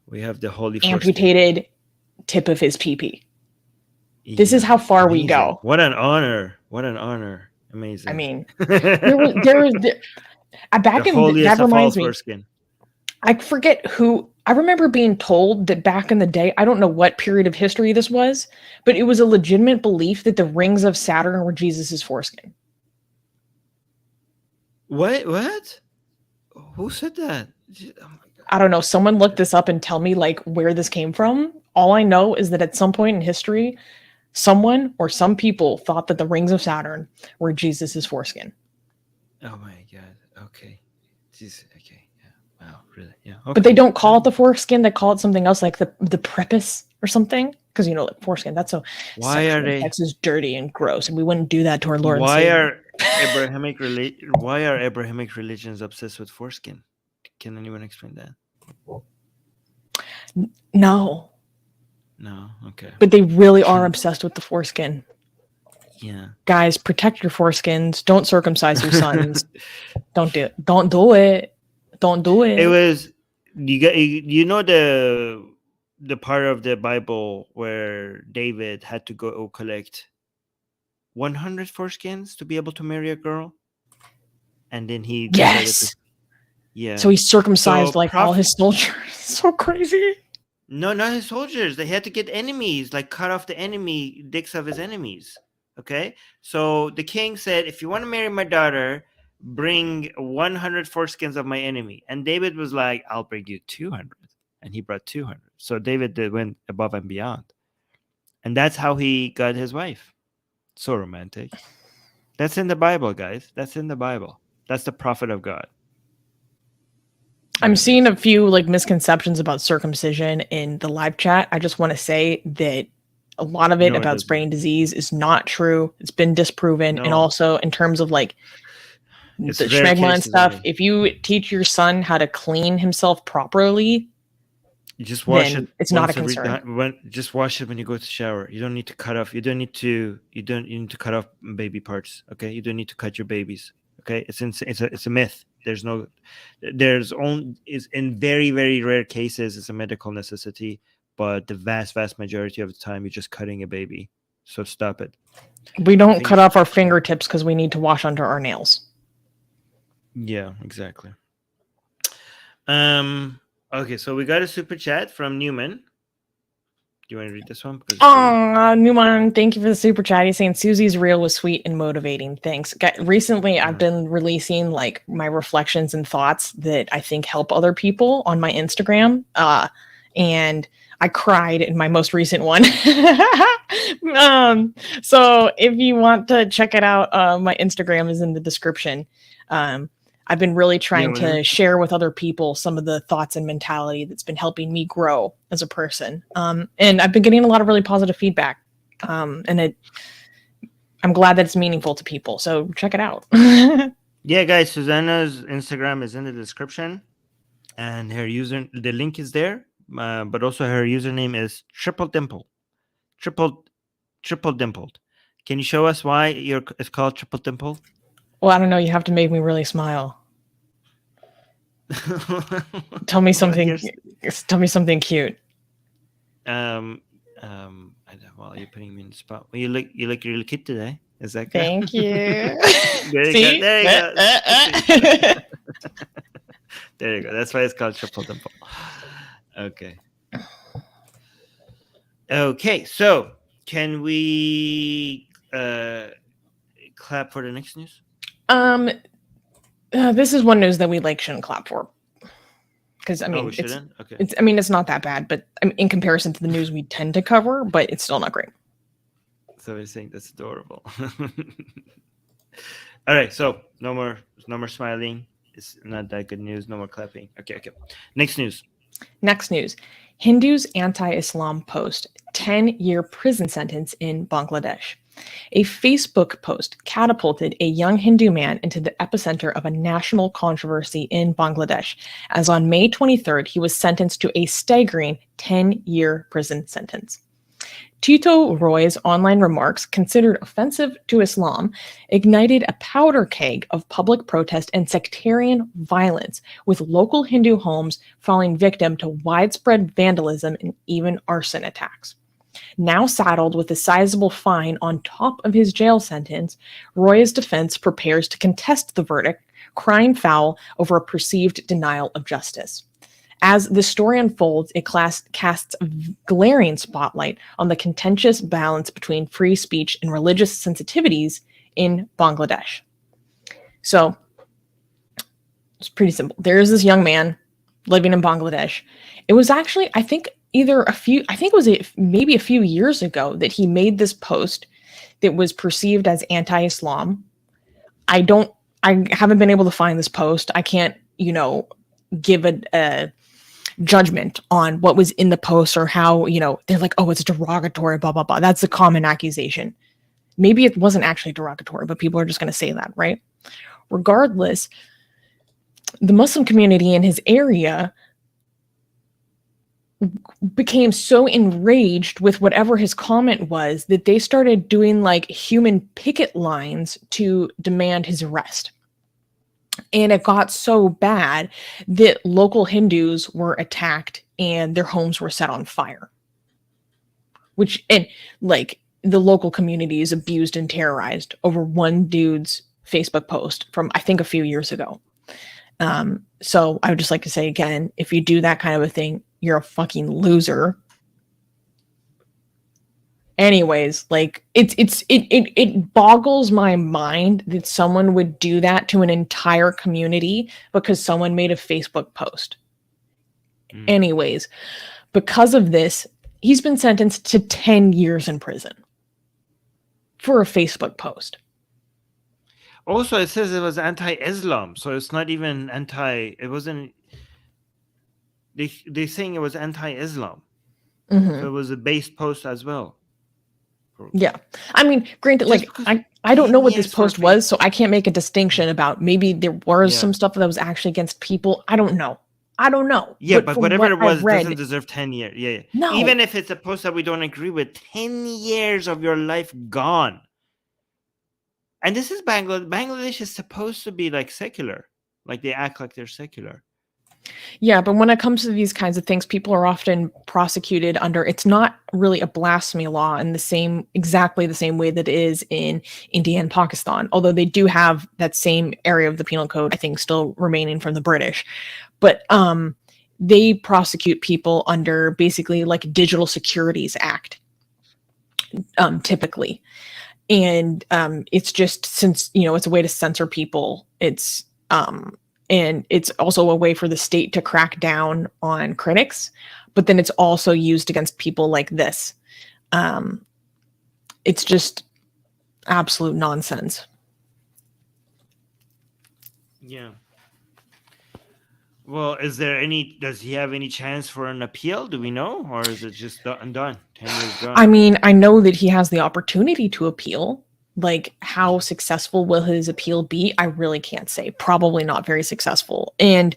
we have the holy amputated tip of his pee-pee. Yeah, this is how far we go. What an honor. Amazing. I mean, there was back in that reminds me. Foreskin. I forget who. I remember being told that back in the day, I don't know what period of history this was, but it was a legitimate belief that the rings of Saturn were Jesus's foreskin. What? Who said that? Oh my God. I don't know. Someone look this up and tell me where this came from. All I know is that at some point in history, someone or some people thought that the rings of Saturn were Jesus's foreskin. Oh my God. Okay. Jeez. Okay. Wow, really? Yeah. Okay. But they don't call it the foreskin. They call it something else, like the prepuce or something. Because foreskin. That's so. Why are they? Sex is dirty and gross, and we wouldn't do that to our Lord. Why are Abrahamic religions obsessed with foreskin? Can anyone explain that? No. Okay. But they really are obsessed with the foreskin. Yeah. Guys, protect your foreskins. Don't circumcise your sons. Don't do it. Don't do it. Don't do it. It was the part of the Bible where David had to go collect 100 foreskins to be able to marry a girl, and then he So he circumcised all his soldiers. So crazy. No, not his soldiers. They had to get enemies, like cut off the enemy dicks of his enemies. Okay, so the king said, "If you want to marry my daughter, bring 100 foreskins of my enemy." And David was like, "I'll bring you 200," and he brought 200. So David went above and beyond, and that's how he got his wife. So romantic. That's in the Bible, guys. That's in the Bible. That's the prophet of God. I'm seeing a few like misconceptions about circumcision in the live chat. I just want to say that a lot of it about spraying disease is not true. It's been disproven. And also in terms of like the schmegma and stuff, if you teach your son how to clean himself properly, you just wash it. It's not a concern. Just wash it when you go to shower. You don't need to cut off. You need to cut off baby parts. Okay, you don't need to cut your babies. Okay, it's a myth. It's in very, very rare cases it's a medical necessity, but the vast majority of the time you're just cutting a baby. So stop it. We don't cut off our fingertips because we need to wash under our nails. Yeah, exactly. Okay, so we got a super chat from Newman. Do you want to read this one? Newman, thank you for the super chat. He's saying Susie's reel was sweet and motivating. Thanks. Recently, I've been releasing like my reflections and thoughts that I think help other people on my Instagram. And I cried in my most recent one. So if you want to check it out, my Instagram is in the description. I've been really trying to share with other people some of the thoughts and mentality that's been helping me grow as a person. And I've been getting a lot of really positive feedback. And I'm glad that it's meaningful to people. So check it out. Yeah, guys, Susanna's Instagram is in the description. And the link is there. But also her username is triple dimpled. Can you show us why it's called triple dimpled? Well, I don't know. You have to make me really smile. Tell me something. Tell me something cute. Well, you're putting me in the spot. Well, you look really cute today. Is that good? Thank you. There you go. There you go. That's why it's called triple dimple. Okay. Okay. So, can we clap for the next news? This is one news that we shouldn't clap for, because I mean, okay. It's not that bad, but in comparison to the news we tend to cover, but it's still not great. So I think that's adorable. All right, so no more smiling. It's not that good news. No more clapping. Okay. Next news. Hindus anti-Islam post 10-year prison sentence in Bangladesh. A Facebook post catapulted a young Hindu man into the epicenter of a national controversy in Bangladesh, as on May 23rd, he was sentenced to a staggering 10-year prison sentence. Tito Roy's online remarks, considered offensive to Islam, ignited a powder keg of public protest and sectarian violence, with local Hindu homes falling victim to widespread vandalism and even arson attacks. Now saddled with a sizable fine on top of his jail sentence, Roy's defense prepares to contest the verdict, crying foul over a perceived denial of justice. As the story unfolds, it casts a glaring spotlight on the contentious balance between free speech and religious sensitivities in Bangladesh. So, it's pretty simple. There is this young man living in Bangladesh. It was actually, I think, maybe a few years ago that he made this post that was perceived as anti-Islam. I haven't been able to find this post. I can't, give a judgment on what was in the post or how, they're like, oh, it's derogatory, blah, blah, blah. That's the common accusation. Maybe it wasn't actually derogatory, but people are just going to say that, right? Regardless, the Muslim community in his area became so enraged with whatever his comment was that they started doing human picket lines to demand his arrest. And it got so bad that local Hindus were attacked and their homes were set on fire. The local community is abused and terrorized over one dude's Facebook post from, I think, a few years ago. So I would just like to say again, if you do that kind of a thing, you're a fucking loser. Anyways, like it boggles my mind that someone would do that to an entire community because someone made a Facebook post. Anyways, because of this, he's been sentenced to 10 years in prison for a Facebook post. Also, it says it was anti-Islam, so it's not even it wasn't, they're saying it was anti-Islam. Mm-hmm. So it was a based post as well. Yeah. I mean, granted, like, I don't know what this post was, so I can't make a distinction about maybe there was some stuff that was actually against people. I don't know. Yeah, but whatever it was, read, doesn't deserve 10 years. Yeah. No. Even if it's a post that we don't agree with, 10 years of your life gone. And this is Bangladesh. Bangladesh is supposed to be like secular. Like they act like they're secular. Yeah, but when it comes to these kinds of things, people are often prosecuted under, it's not really a blasphemy law in exactly the same way that it is in India and Pakistan, although they do have that same area of the penal code, I think, still remaining from the British. But they prosecute people under basically like Digital Securities Act, typically. And it's just, since, it's a way to censor people, and it's also a way for the state to crack down on critics, but then it's also used against people like this. It's just absolute nonsense. Yeah. Well, does he have any chance for an appeal? Do we know? Or is it just done? 10 years gone? I mean, I know that he has the opportunity to appeal. Like, how successful will his appeal be? I really can't say. Probably not very successful. And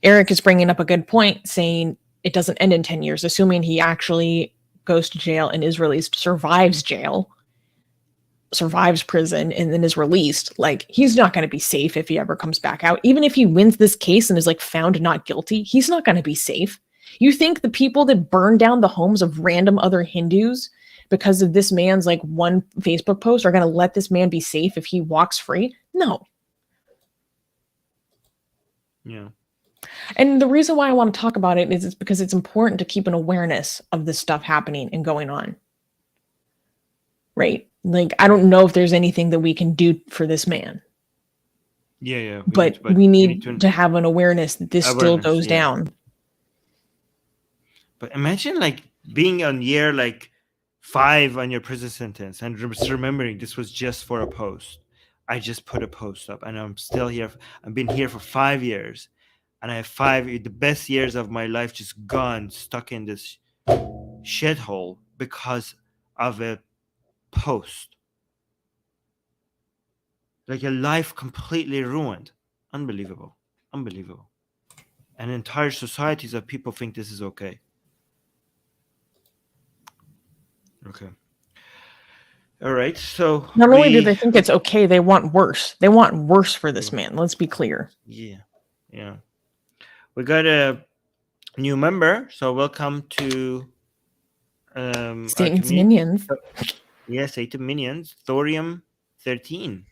Eric is bringing up a good point, saying it doesn't end in 10 years, assuming he actually goes to jail and is released, survives prison, and then is released. Like, he's not going to be safe if he ever comes back out. Even if he wins this case and is like found not guilty, he's not going to be safe. You think the people that burn down the homes of random other Hindus because of this man's like one Facebook post are going to let this man be safe if he walks free? No. Yeah. And the reason why I want to talk about it is it's because it's important to keep an awareness of this stuff happening and going on. Right? Like, I don't know if there's anything that we can do for this man. Yeah. But we need to have an awareness that this still goes down. But imagine like being on year like 5 on your prison sentence and remembering this was just for a post. I just put a post up and I'm still here. I've been here for 5 years and I have the best years of my life just gone, stuck in this shithole because of a post. Like a life completely ruined. Unbelievable. And entire societies of people think this is okay. Okay. All right. So not only do they think it's okay, they want worse. They want worse for this man. Let's be clear. Yeah. We got a new member. So welcome to Satan's Minions. Yes, Satan Minions. Thorium 13.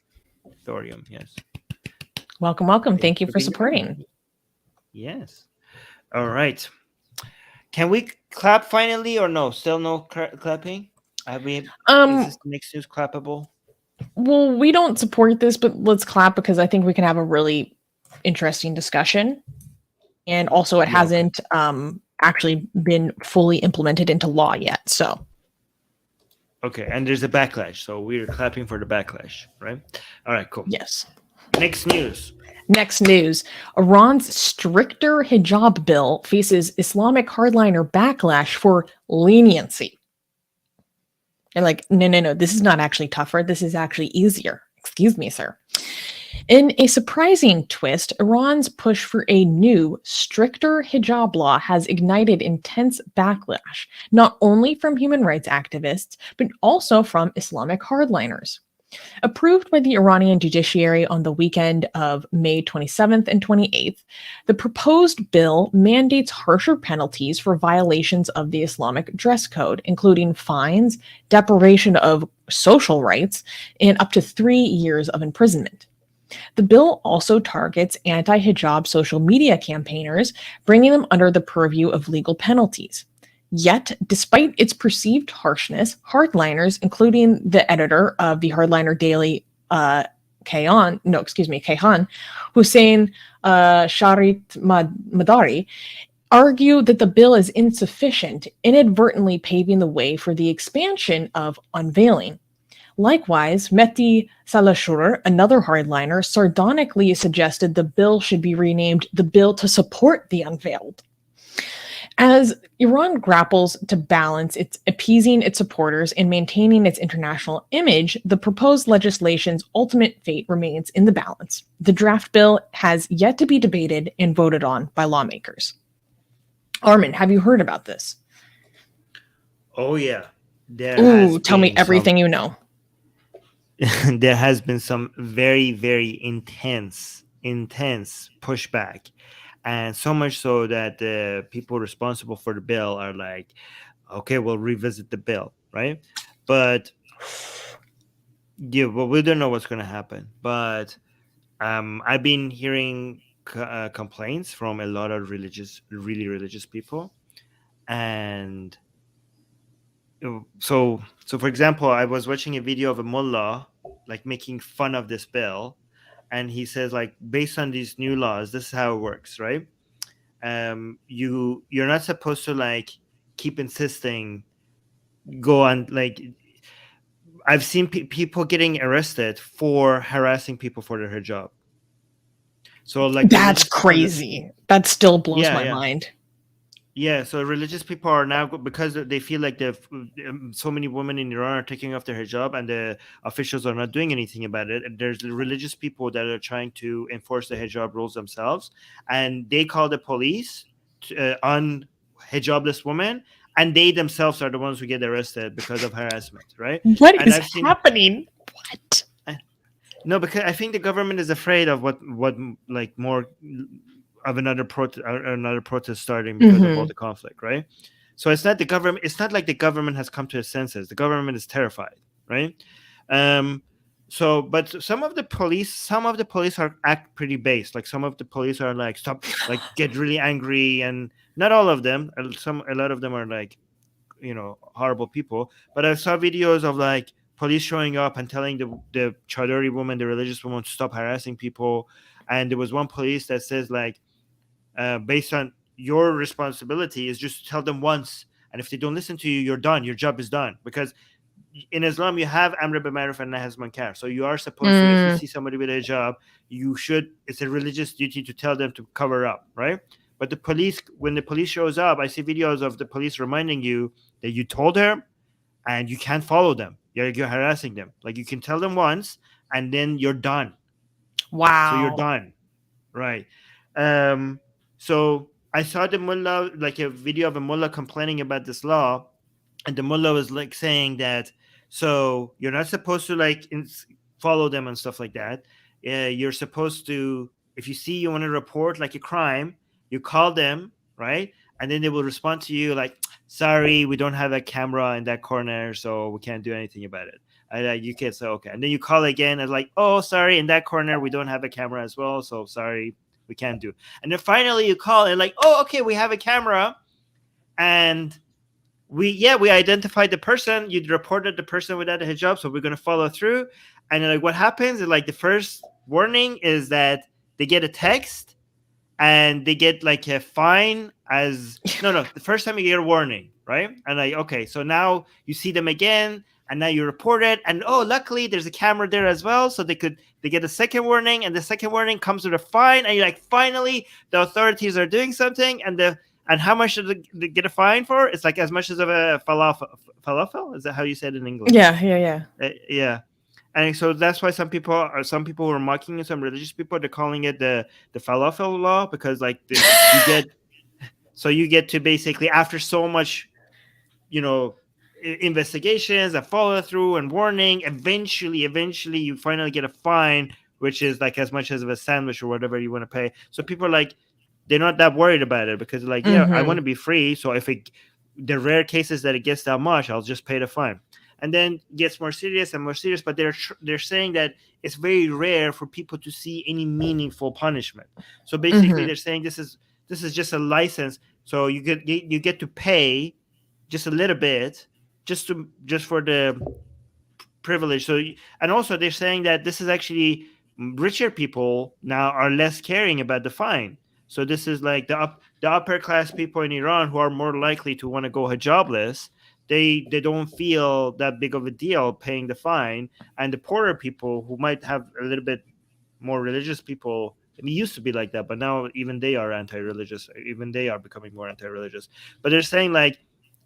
Thorium, yes. Welcome. Thank you for supporting. Yes. All right. Can we clap finally or no? Still no clapping? Is this next news clappable? Well, we don't support this, but let's clap because I think we can have a really interesting discussion. And also it hasn't actually been fully implemented into law yet. So okay, and there's a backlash. So we're clapping for the backlash, right? All right, cool. Yes. Next news. Iran's stricter hijab bill faces Islamic hardliner backlash for leniency. And like, no, this is not actually tougher. This is actually easier. Excuse me, sir. In a surprising twist, Iran's push for a new, stricter hijab law has ignited intense backlash, not only from human rights activists, but also from Islamic hardliners. Approved by the Iranian judiciary on the weekend of May 27th and 28th, the proposed bill mandates harsher penalties for violations of the Islamic dress code, including fines, deprivation of social rights, and up to 3 years of imprisonment. The bill also targets anti-hijab social media campaigners, bringing them under the purview of legal penalties. Yet, despite its perceived harshness, hardliners, including the editor of the Hardliner Daily, Kayhan, Hussein Sharit Madari, argue that the bill is insufficient, inadvertently paving the way for the expansion of unveiling. Likewise, Mehdi Salashur, another hardliner, sardonically suggested the bill should be renamed the Bill to Support the Unveiled. As Iran grapples to balance its appeasing its supporters and maintaining its international image, the proposed legislation's ultimate fate remains in the balance. The draft bill has yet to be debated and voted on by lawmakers. Armin, have you heard about this? Oh yeah. Tell me everything you know. There has been some very, very intense pushback, and so much so that the people responsible for the bill are like, okay, we'll revisit the bill, right? But yeah, well, we don't know what's going to happen. But I've been hearing complaints from a lot of really religious people, and so for example, I was watching a video of a mullah like making fun of this bill, and he says like, based on these new laws, this is how it works, right? You're not supposed to like keep insisting, go on, like I've seen people getting arrested for harassing people for their hijab. So like that's crazy. That still blows my mind. Yeah, so religious people are now, because they feel like so many women in Iran are taking off their hijab and the officials are not doing anything about it. And there's religious people that are trying to enforce the hijab rules themselves, and they call the police on hijabless women, and they themselves are the ones who get arrested because of harassment, right? What is happening? What? No, because I think the government is afraid of what like more of another protest starting because of all the conflict, right? So it's not the government. It's not like the government has come to its senses. The government is terrified, right? So, but some of the police act pretty base. Like some of the police are like, stop, like get really angry, and not all of them. A lot of them are like, horrible people. But I saw videos of like police showing up and telling the Chadori woman, the religious woman, to stop harassing people. And there was one police that says like, based on your responsibility is just to tell them once, and if they don't listen to you, you're done. Your job is done. Because in Islam, you have Amr bil Ma'ruf and Nahy anil Munkar. So you are supposed to, if you see somebody with a hijab, it's a religious duty to tell them to cover up, right? But the police, when the police shows up, I see videos of the police reminding you that you told her and you can't follow them. You're harassing them. Like you can tell them once and then you're done. Wow. So you're done. Right. So I saw the mullah, like a video of a mullah complaining about this law, and the mullah was like saying that, so you're not supposed to like follow them and stuff like that. You're supposed to, if you want to report like a crime, you call them, right? And then they will respond to you like, sorry, we don't have a camera in that corner, so we can't do anything about it. And you can say, okay. And then you call again and like, oh, sorry, in that corner, we don't have a camera as well, so sorry, we can't do. And then finally you call and like, oh, okay, we have a camera, and we identified the person. You reported the person without a hijab, so we're going to follow through. And then like what happens is like the first warning is that they get a text and they get like a fine as the first time you get a warning, right? And like, okay, so now you see them again, and now you report it, and luckily there's a camera there as well, so they get a second warning, and the second warning comes with a fine, and you're like, finally the authorities are doing something. And how much did they get a fine for? It's like as much as of a falafel. Is that how you said it in English? Yeah. Yeah. And so that's why some people were mocking it. Some religious people, they're calling it the falafel law, because like you get to basically, after so much, investigations and follow through and warning, eventually you finally get a fine, which is like as much as of a sandwich or whatever you want to pay. So people are like, they're not that worried about it, because like, I want to be free. So if the rare cases that it gets that much, I'll just pay the fine. and then gets more serious and more serious. But they're saying that it's very rare for people to see any meaningful punishment. So basically, they're saying this is just a license. So you get to pay just a little bit just for the privilege. So, and also they're saying that this is actually richer people now are less caring about the fine. So this is like the upper class people in Iran who are more likely to want to go hijabless. They don't feel that big of a deal paying the fine, and the poorer people who might have a little bit more religious people. It used to be like that, but now even they are anti-religious. Even they are becoming more anti-religious. But they're saying like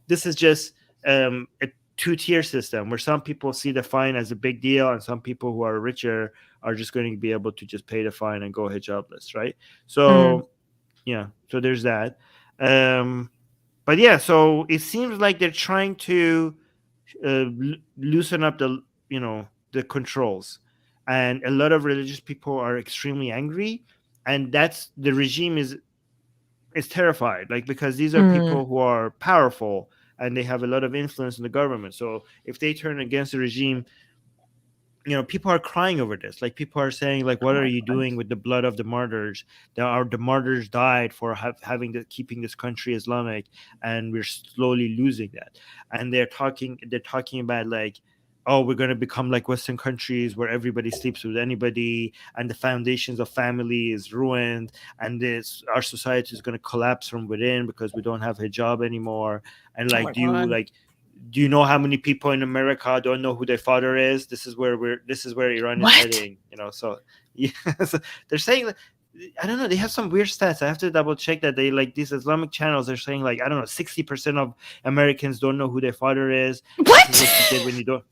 this is just a two-tier system where some people see the fine as a big deal, and some people who are richer are just going to be able to just pay the fine and go hijabless, right? So yeah, so there's that. But yeah, so it seems like they're trying to loosen up the controls, and a lot of religious people are extremely angry, and that's the regime is terrified, like, because these are people who are powerful and they have a lot of influence in the government. So if they turn against the regime, people are crying over this. Like, people are saying, like, what are you doing with the blood of the martyrs? The martyrs died for keeping this country Islamic, and we're slowly losing that. And they're talking about, like, oh, we're going to become like Western countries where everybody sleeps with anybody, and the foundations of family is ruined, and our society is going to collapse from within because we don't have hijab anymore. And like, do you know how many people in America don't know who their father is? This is where Iran is heading. So yeah, so they're saying, I don't know, they have some weird stats. I have to double check that. They, like, these Islamic channels, they're saying, like, I don't know, 60% of Americans don't know who their father is. What? This is what you get when you don't.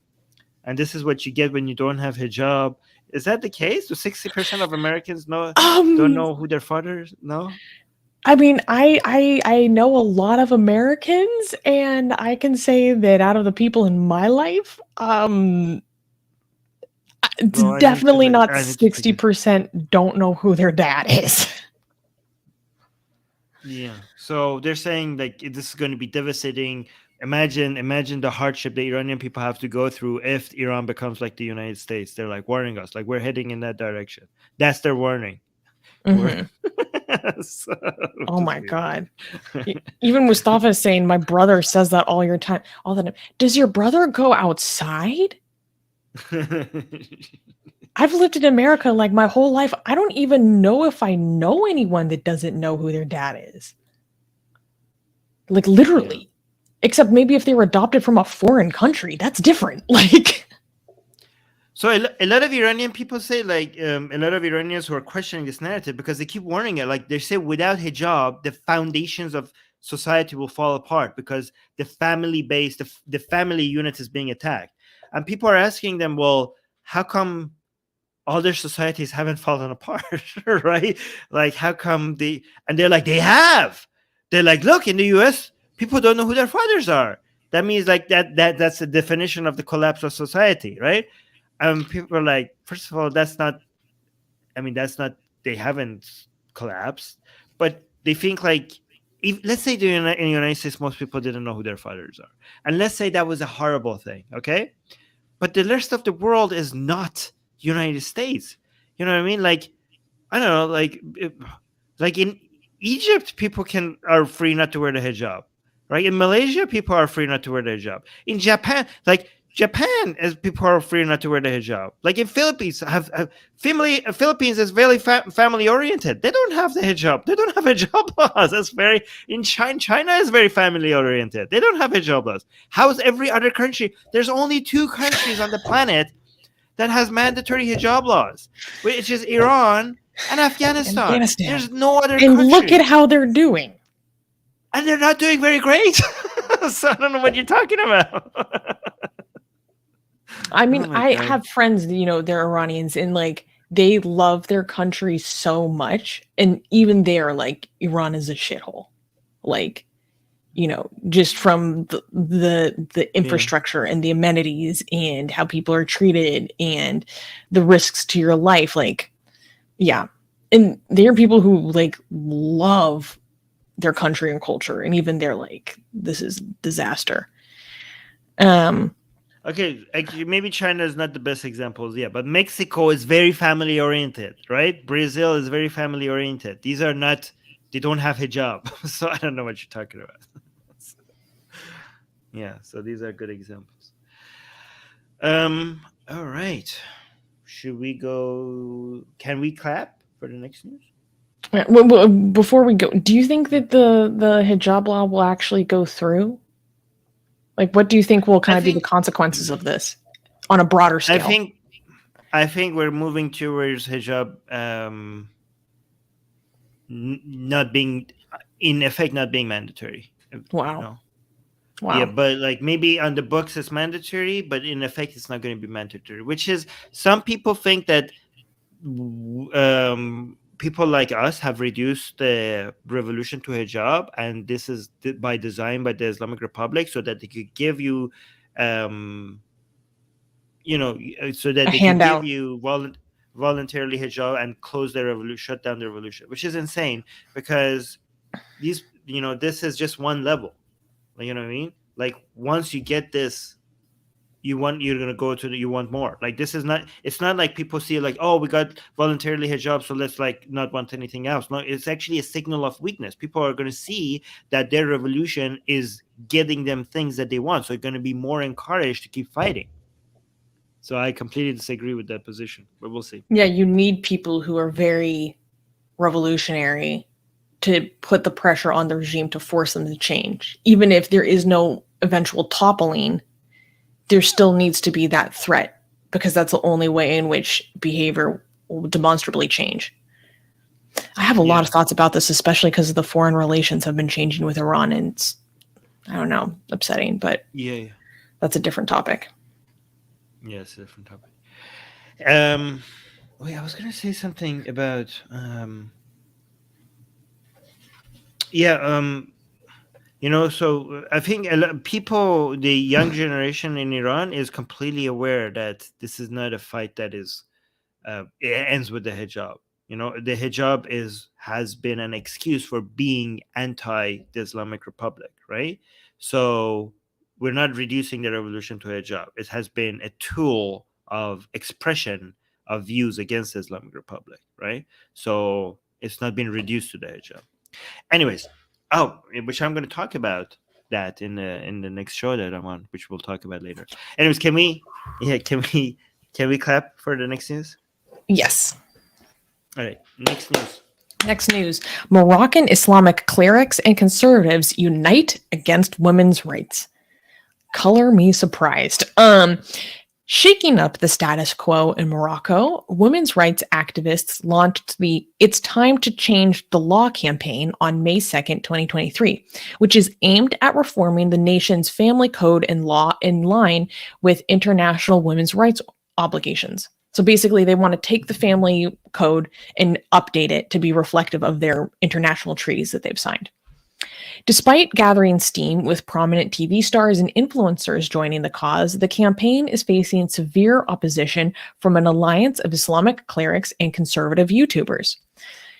And this is what you get when you don't have hijab. Is that the case? Do 60% of Americans don't know who their fathers know? I mean, I know a lot of Americans, and I can say that out of the people in my life, it's definitely not 60% don't know who their dad is. Yeah. So they're saying, like, this is going to be devastating. Imagine the hardship the Iranian people have to go through if Iran becomes like the United States. They're like warning us, like, we're heading in that direction. That's their warning. So, oh my God. Even Mustafa is saying, my brother says that all the time. Does your brother go outside? I've lived in America like my whole life. I don't even know if I know anyone that doesn't know who their dad is. Like, literally. Yeah. Except maybe if they were adopted from a foreign country, that's different. Like, so a lot of Iranian people say, like, a lot of Iranians who are questioning this narrative, because they keep warning it. Like, they say, without hijab, the foundations of society will fall apart because the family base, the family unit is being attacked. And people are asking them, well, how come other societies haven't fallen apart, right? Like, how come and they're like, they have. They're like, look, in the US, people don't know who their fathers are. That means, like, that's the definition of the collapse of society, right? People are like, first of all, that's not, they haven't collapsed, but they think, like, let's say in the United States, most people didn't know who their fathers are. And let's say that was a horrible thing, okay? But the rest of the world is not United States. You know what I mean? Like, I don't know, like in Egypt, people are free not to wear the hijab. Right? In Malaysia, people are free not to wear the hijab. In Japan, as people are free not to wear the hijab. Like, in Philippines, Philippines is very family oriented. They don't have the hijab. They don't have hijab laws. In China is very family oriented. They don't have hijab laws. How is every other country? There's only 2 countries on the planet that has mandatory hijab laws, which is Iran and Afghanistan. There's no other country. And look at how they're doing. And they're not doing very great. So I don't know what you're talking about. I mean, I have friends, they're Iranians, and, like, they love their country so much. And even they're like, Iran is a shithole. Like, just from the infrastructure and the amenities and how people are treated and the risks to your life. Like, yeah. And there are people who, like, love their country and culture, and even they're like, this is disaster. Okay, actually, maybe China is not the best examples, yeah, but Mexico is very family oriented, right? Brazil is very family oriented. These are not, they don't have hijab, so I don't know what you're talking about. Yeah, so these are good examples. All right. Should we go? Can we clap for the next news? Before we go, do you think that the hijab law will actually go through? Like, what do you think will kind of be the consequences of this on a broader scale? I think we're moving towards hijab not being, in effect, not being mandatory. Wow. You know? Wow. Yeah, but like maybe on the books it's mandatory, but in effect it's not going to be mandatory. Which is, some people think that people like us have reduced the revolution to hijab, and this is by design by the Islamic Republic, so that they could give you, so that they could give you voluntarily hijab and close the revolution, shut down the revolution, which is insane, because these, this is just one level. You know what I mean? Like, once you get this, you're gonna go to you want more. Like, this is not, it's not like people see like, oh, we got voluntarily hijab, so let's like not want anything else. No, it's actually a signal of weakness. People are gonna see that their revolution is getting them things that they want, so they're gonna be more encouraged to keep fighting. So I completely disagree with that position, but we'll see. Yeah, you need people who are very revolutionary to put the pressure on the regime to force them to change. Even if there is no eventual toppling, there still needs to be that threat, because that's the only way in which behavior will demonstrably change. I have a lot of thoughts about this, especially because the foreign relations have been changing with Iran, and it's, I don't know, upsetting, but that's a different topic. Yeah, it's a different topic. Wait, I was going to say something about so I think a lot people, the young generation in Iran, is completely aware that this is not a fight that is it ends with the hijab. The hijab has been an excuse for being anti the Islamic Republic, right? So we're not reducing the revolution to hijab. It has been a tool of expression of views against the Islamic Republic, right? So it's not been reduced to the hijab. Anyways, which I'm going to talk about that in the next show that I'm on, which we'll talk about later. Anyways, can we clap for the next news? Yes. All right, next news. Next news. Moroccan Islamic clerics and conservatives unite against women's rights. Color me surprised. Shaking up the status quo in Morocco, women's rights activists launched the It's Time to Change the Law campaign on May 2nd, 2023, which is aimed at reforming the nation's family code and law in line with international women's rights obligations. So basically, they want to take the family code and update it to be reflective of their international treaties that they've signed. Despite gathering steam with prominent TV stars and influencers joining the cause, the campaign is facing severe opposition from an alliance of Islamic clerics and conservative YouTubers.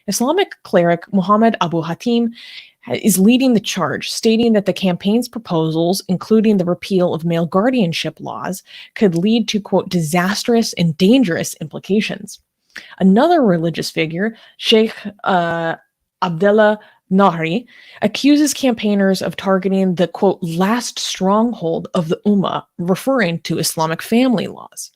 Islamic cleric Muhammad Abu Hatim is leading the charge, stating that the campaign's proposals, including the repeal of male guardianship laws, could lead to, quote, disastrous and dangerous implications. Another religious figure, Sheikh Abdullah Nahri, accuses campaigners of targeting the, quote, last stronghold of the Ummah, referring to Islamic family laws.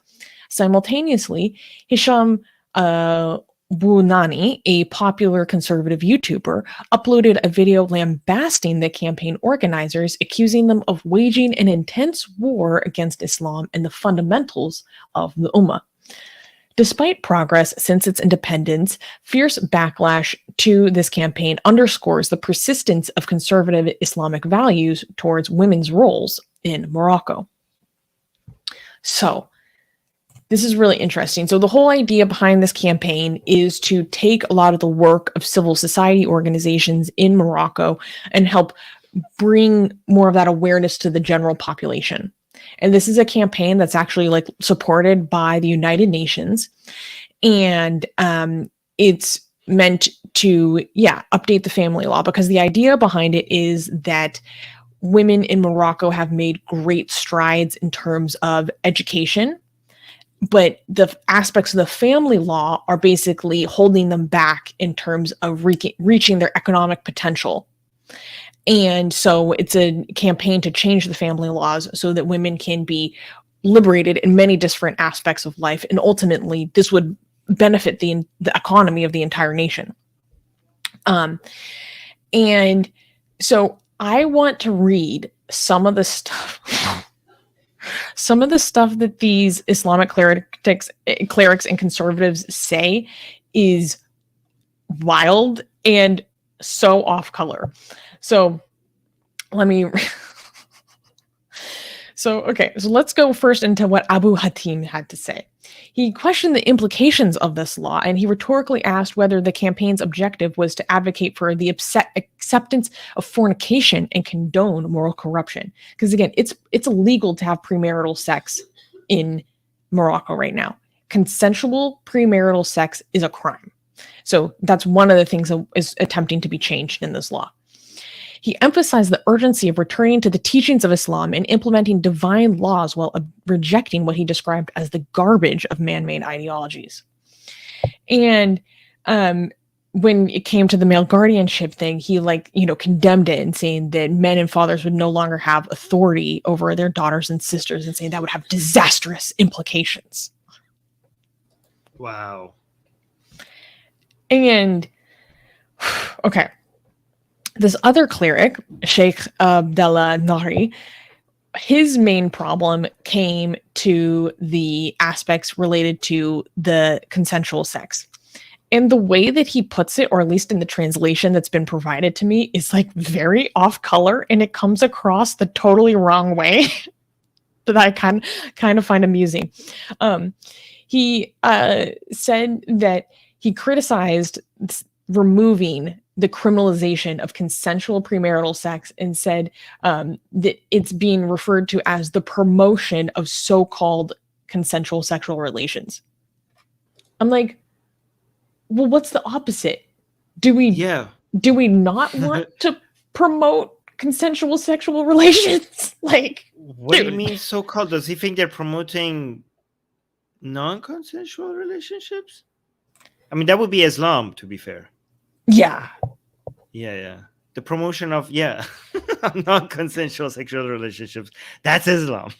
Simultaneously, Hisham Bounani, a popular conservative YouTuber, uploaded a video lambasting the campaign organizers, accusing them of waging an intense war against Islam and the fundamentals of the Ummah. Despite progress since its independence, fierce backlash to this campaign underscores the persistence of conservative Islamic values towards women's roles in Morocco. So, this is really interesting. So the whole idea behind this campaign is to take a lot of the work of civil society organizations in Morocco and help bring more of that awareness to the general population. And this is a campaign that's actually like supported by the United Nations. And it's meant to, update the family law, because the idea behind it is that women in Morocco have made great strides in terms of education, but the aspects of the family law are basically holding them back in terms of reaching their economic potential. And so it's a campaign to change the family laws so that women can be liberated in many different aspects of life. And ultimately, this would benefit the economy of the entire nation. And so I want to read some of the stuff that these Islamic clerics and conservatives say is wild and so off color. So let me so let's go first into what Abu Hatim had to say. He questioned the implications of this law, and he rhetorically asked whether the campaign's objective was to advocate for the acceptance of fornication and condone moral corruption. Because again, it's illegal to have premarital sex in Morocco right now. Consensual premarital sex is a crime. So that's one of the things that is attempting to be changed in this law. He emphasized the urgency of returning to the teachings of Islam and implementing divine laws while rejecting what he described as the garbage of man-made ideologies. And when it came to the male guardianship thing, he condemned it and saying that men and fathers would no longer have authority over their daughters and sisters, and saying that would have disastrous implications. Wow. And okay. This other cleric, Sheikh Abdallah Nahri, his main problem came to the aspects related to the consensual sex. And the way that he puts it, or at least in the translation that's been provided to me, is like very off color, and it comes across the totally wrong way that I kind of find amusing. He said that he criticized removing the criminalization of consensual premarital sex and said that it's being referred to as the promotion of so-called consensual sexual relations. I'm like, well, what's the opposite? Do we not want to promote consensual sexual relations? Like, what do you mean so-called? Does he think they're promoting non-consensual relationships? I mean, that would be Islam, to be fair. Yeah. The promotion of non-consensual sexual relationships. That's Islam.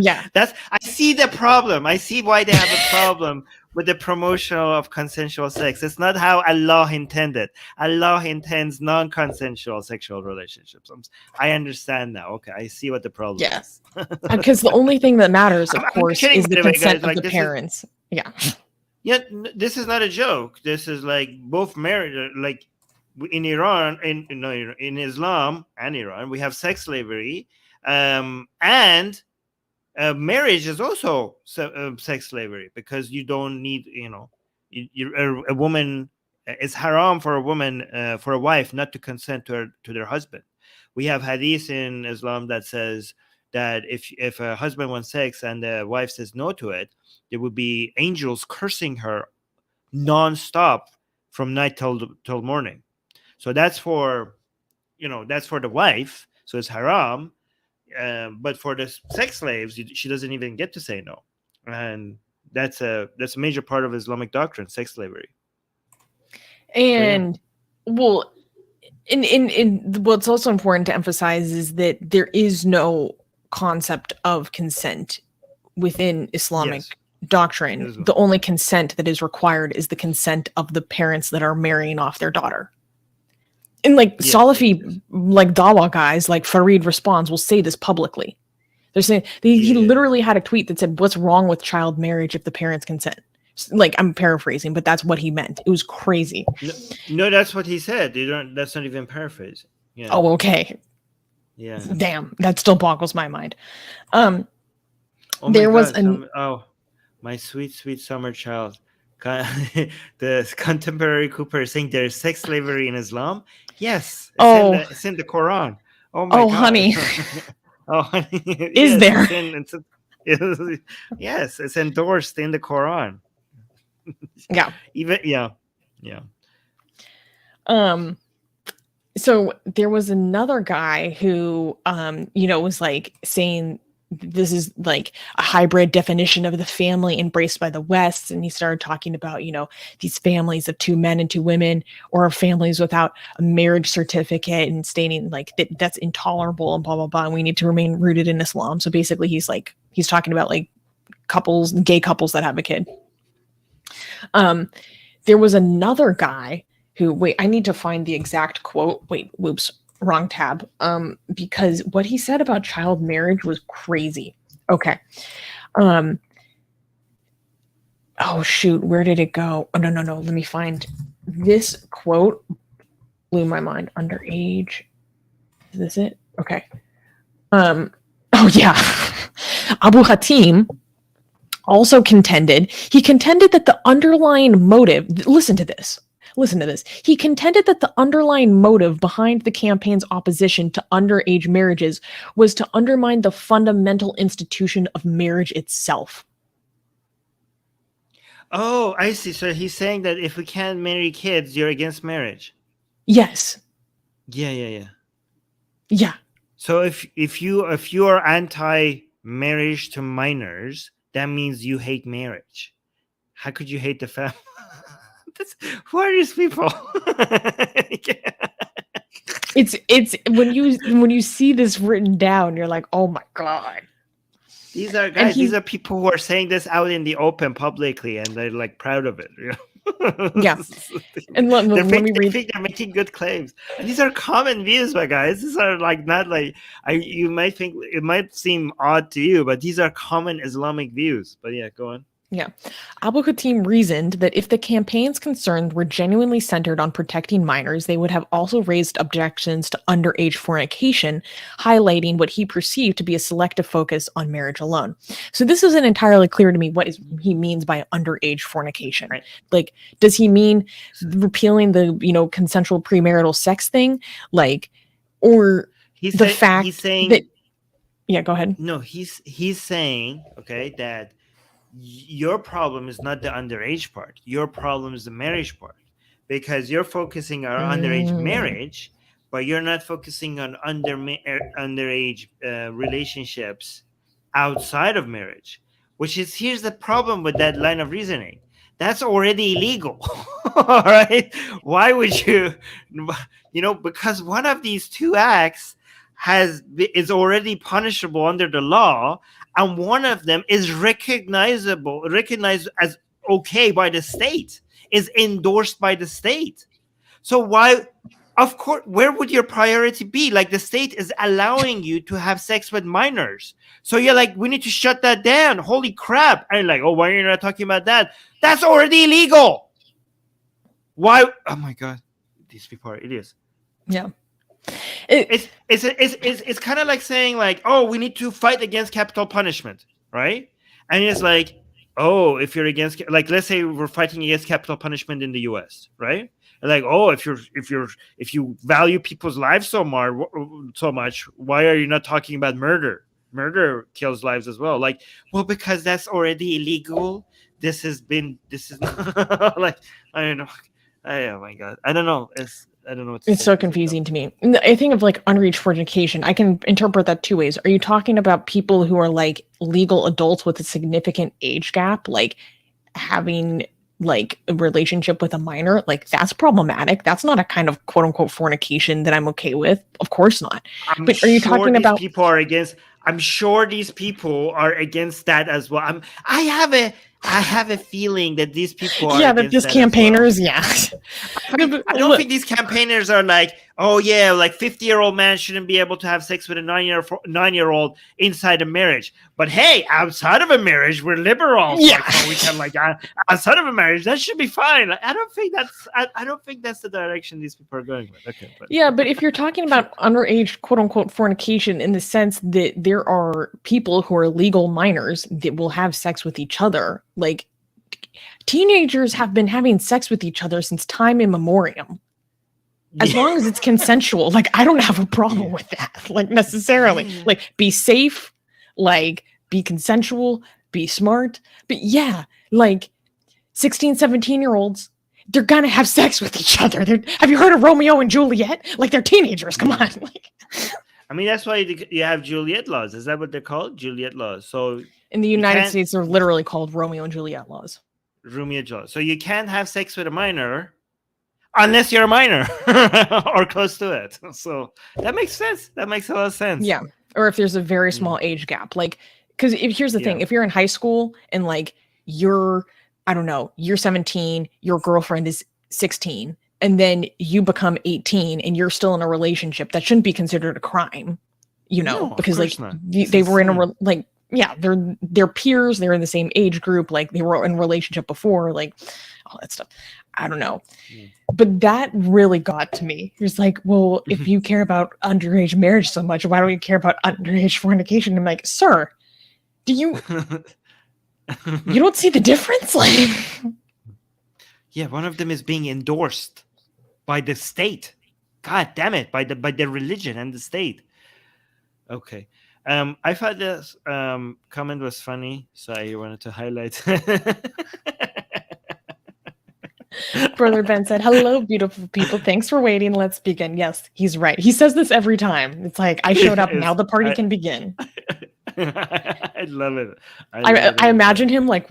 Yeah. I see the problem. I see why they have a problem with the promotion of consensual sex. It's not how Allah intended. Allah intends non-consensual sexual relationships. I understand now. Okay, I see what the problem is. Because the only thing that matters, of course, is the consent of the parents. Yeah, this is not a joke. This is like both married, like in Iran, in Islam and Iran, we have sex slavery, and marriage is also sex slavery, because you don't need, a woman. It's haram for a woman, for a wife, not to consent to their husband. We have hadith in Islam that says that if a husband wants sex and the wife says no to it, there would be angels cursing her non-stop from night till morning. So that's for the wife. So it's haram. But for the sex slaves, she doesn't even get to say no. And that's a major part of Islamic doctrine, sex slavery. And well, in what's also important to emphasize is that there is no concept of consent within Islamic doctrine. The only consent that is required is the consent of the parents that are marrying off their daughter. And Salafi, Dawa guys like Farid Responds will say this publicly. They're saying he literally had a tweet that said, "What's wrong with child marriage if the parents consent?" I'm paraphrasing, but that's what he meant. It was crazy. No, that's what he said. That's not even paraphrasing. Yeah. Oh, okay. Yeah. Damn, that still boggles my mind. My sweet summer child. The contemporary Cooper saying there's sex slavery in Islam. Yes. It's in the Quran. Oh my God. Honey. Oh, honey. Is there? Yes, it's endorsed in the Quran. Yeah. Even. Yeah. So there was another guy who, was like saying this is like a hybrid definition of the family embraced by the West. And he started talking about, these families of 2 men and 2 women, or families without a marriage certificate, and stating like that's intolerable and blah, blah, blah. And we need to remain rooted in Islam. So basically he's talking about like gay couples that have a kid. There was another guy who, I need to find the exact quote. Whoops. Wrong tab. Because what he said about child marriage was crazy. Okay. Oh shoot, where did it go? Oh no. Let me find this quote. Blew my mind. Underage. Is this it? Okay. Oh yeah. Abu Hatim also contended that the underlying motive, listen to this. He contended that the underlying motive behind the campaign's opposition to underage marriages was to undermine the fundamental institution of marriage itself. Oh, I see. So he's saying that if we can't marry kids, you're against marriage. Yes. Yeah. Yeah. So if you are anti-marriage to minors, that means you hate marriage. How could you hate the family? Who are these people? It's when you see this written down, you're like, oh my god. These are guys. These are people who are saying this out in the open publicly, and they're like proud of it. Yeah. And let me read. They think they're making good claims. And these are common views, my guys. These are like not like you might think it might seem odd to you, but these are common Islamic views. But yeah, go on. Yeah. Abu Hatim reasoned that if the campaign's concerns were genuinely centered on protecting minors, they would have also raised objections to underage fornication, highlighting what he perceived to be a selective focus on marriage alone. So this isn't entirely clear to me what he means by underage fornication. Right. Like, does he mean repealing the, consensual premarital sex thing? Like, or he's saying that... Yeah, go ahead. No, he's saying, okay, that your problem is not the underage part. Your problem is the marriage part, because you're focusing on underage marriage, but you're not focusing on underage relationships outside of marriage, here's the problem with that line of reasoning. That's already illegal. All right. Why would you, because one of these 2 acts is already punishable under the law, and one of them is recognized as okay by the state, is endorsed by the state. So why, of course, where would your priority be? Like, the state is allowing you to have sex with minors. So you're like, we need to shut that down. Holy crap. And like, oh, why are you not talking about that? That's already illegal. Why? Oh my God. These people are idiots. Yeah. It's kind of like saying like, oh, we need to fight against capital punishment, right? And it's like, oh, if you're against, like, let's say we're fighting against capital punishment in the U.S., right? And like, oh, if you value people's lives so much, why are you not talking about murder? Murder kills lives as well. Like, well, because that's already illegal. This is not like, I don't know. Oh my God, I don't know. I don't know. It's so confusing to me. I think of like underage fornication. I can interpret that 2 ways. Are you talking about people who are like legal adults with a significant age gap, like having like a relationship with a minor? Like, that's problematic. That's not a kind of quote unquote fornication that I'm okay with. Of course not. But are you talking about people are against? I'm sure these people are against that as well. I have a feeling that these people are that these campaigners, I don't think these campaigners are like, oh yeah, like 50-year-old man shouldn't be able to have sex with a 9-year-old inside a marriage. But hey, outside of a marriage, we're liberal. Yeah. Like, we can like outside of a marriage, that should be fine. I don't think that's the direction these people are going with. Okay. But if you're talking about underage quote unquote fornication in the sense that there are people who are legal minors that will have sex with each other, like, teenagers have been having sex with each other since time immemorial. As long as it's consensual, like, I don't have a problem with that, like, necessarily. Like, be safe, like, be consensual, be smart. But yeah, like 16, 17-year-olds they're gonna have sex with each other. Have you heard of Romeo and Juliet? Like, they're teenagers. Come on. Like, I mean, that's why you have Juliet laws. Is that what they're called? Juliet laws. So in the United States, they're literally called Romeo and Juliet laws. Romeo and Juliet. So you can't have sex with a minor unless you're a minor or close to it. So that makes sense. That makes a lot of sense. Yeah. Or if there's a very small age gap. Like, because here's the thing. If you're in high school and like you're 17, your girlfriend is 16, and then you become 18 and you're still in a relationship, that shouldn't be considered a crime, because like they were in they're peers, they're in the same age group, like they were in a relationship before, like all that stuff. I don't know. But that really got to me. It's like, well, if you care about underage marriage so much, why don't you care about underage fornication? I'm like, sir, do you you don't see the difference? Like, yeah, one of them is being endorsed by the state. God damn it, by the religion and the state. Okay. I thought this comment was funny, so I wanted to highlight. Brother Ben said, "Hello, beautiful people. Thanks for waiting. Let's begin." Yes, he's right. He says this every time. It's like, I showed up. Now the party can begin. I love it. I imagine him like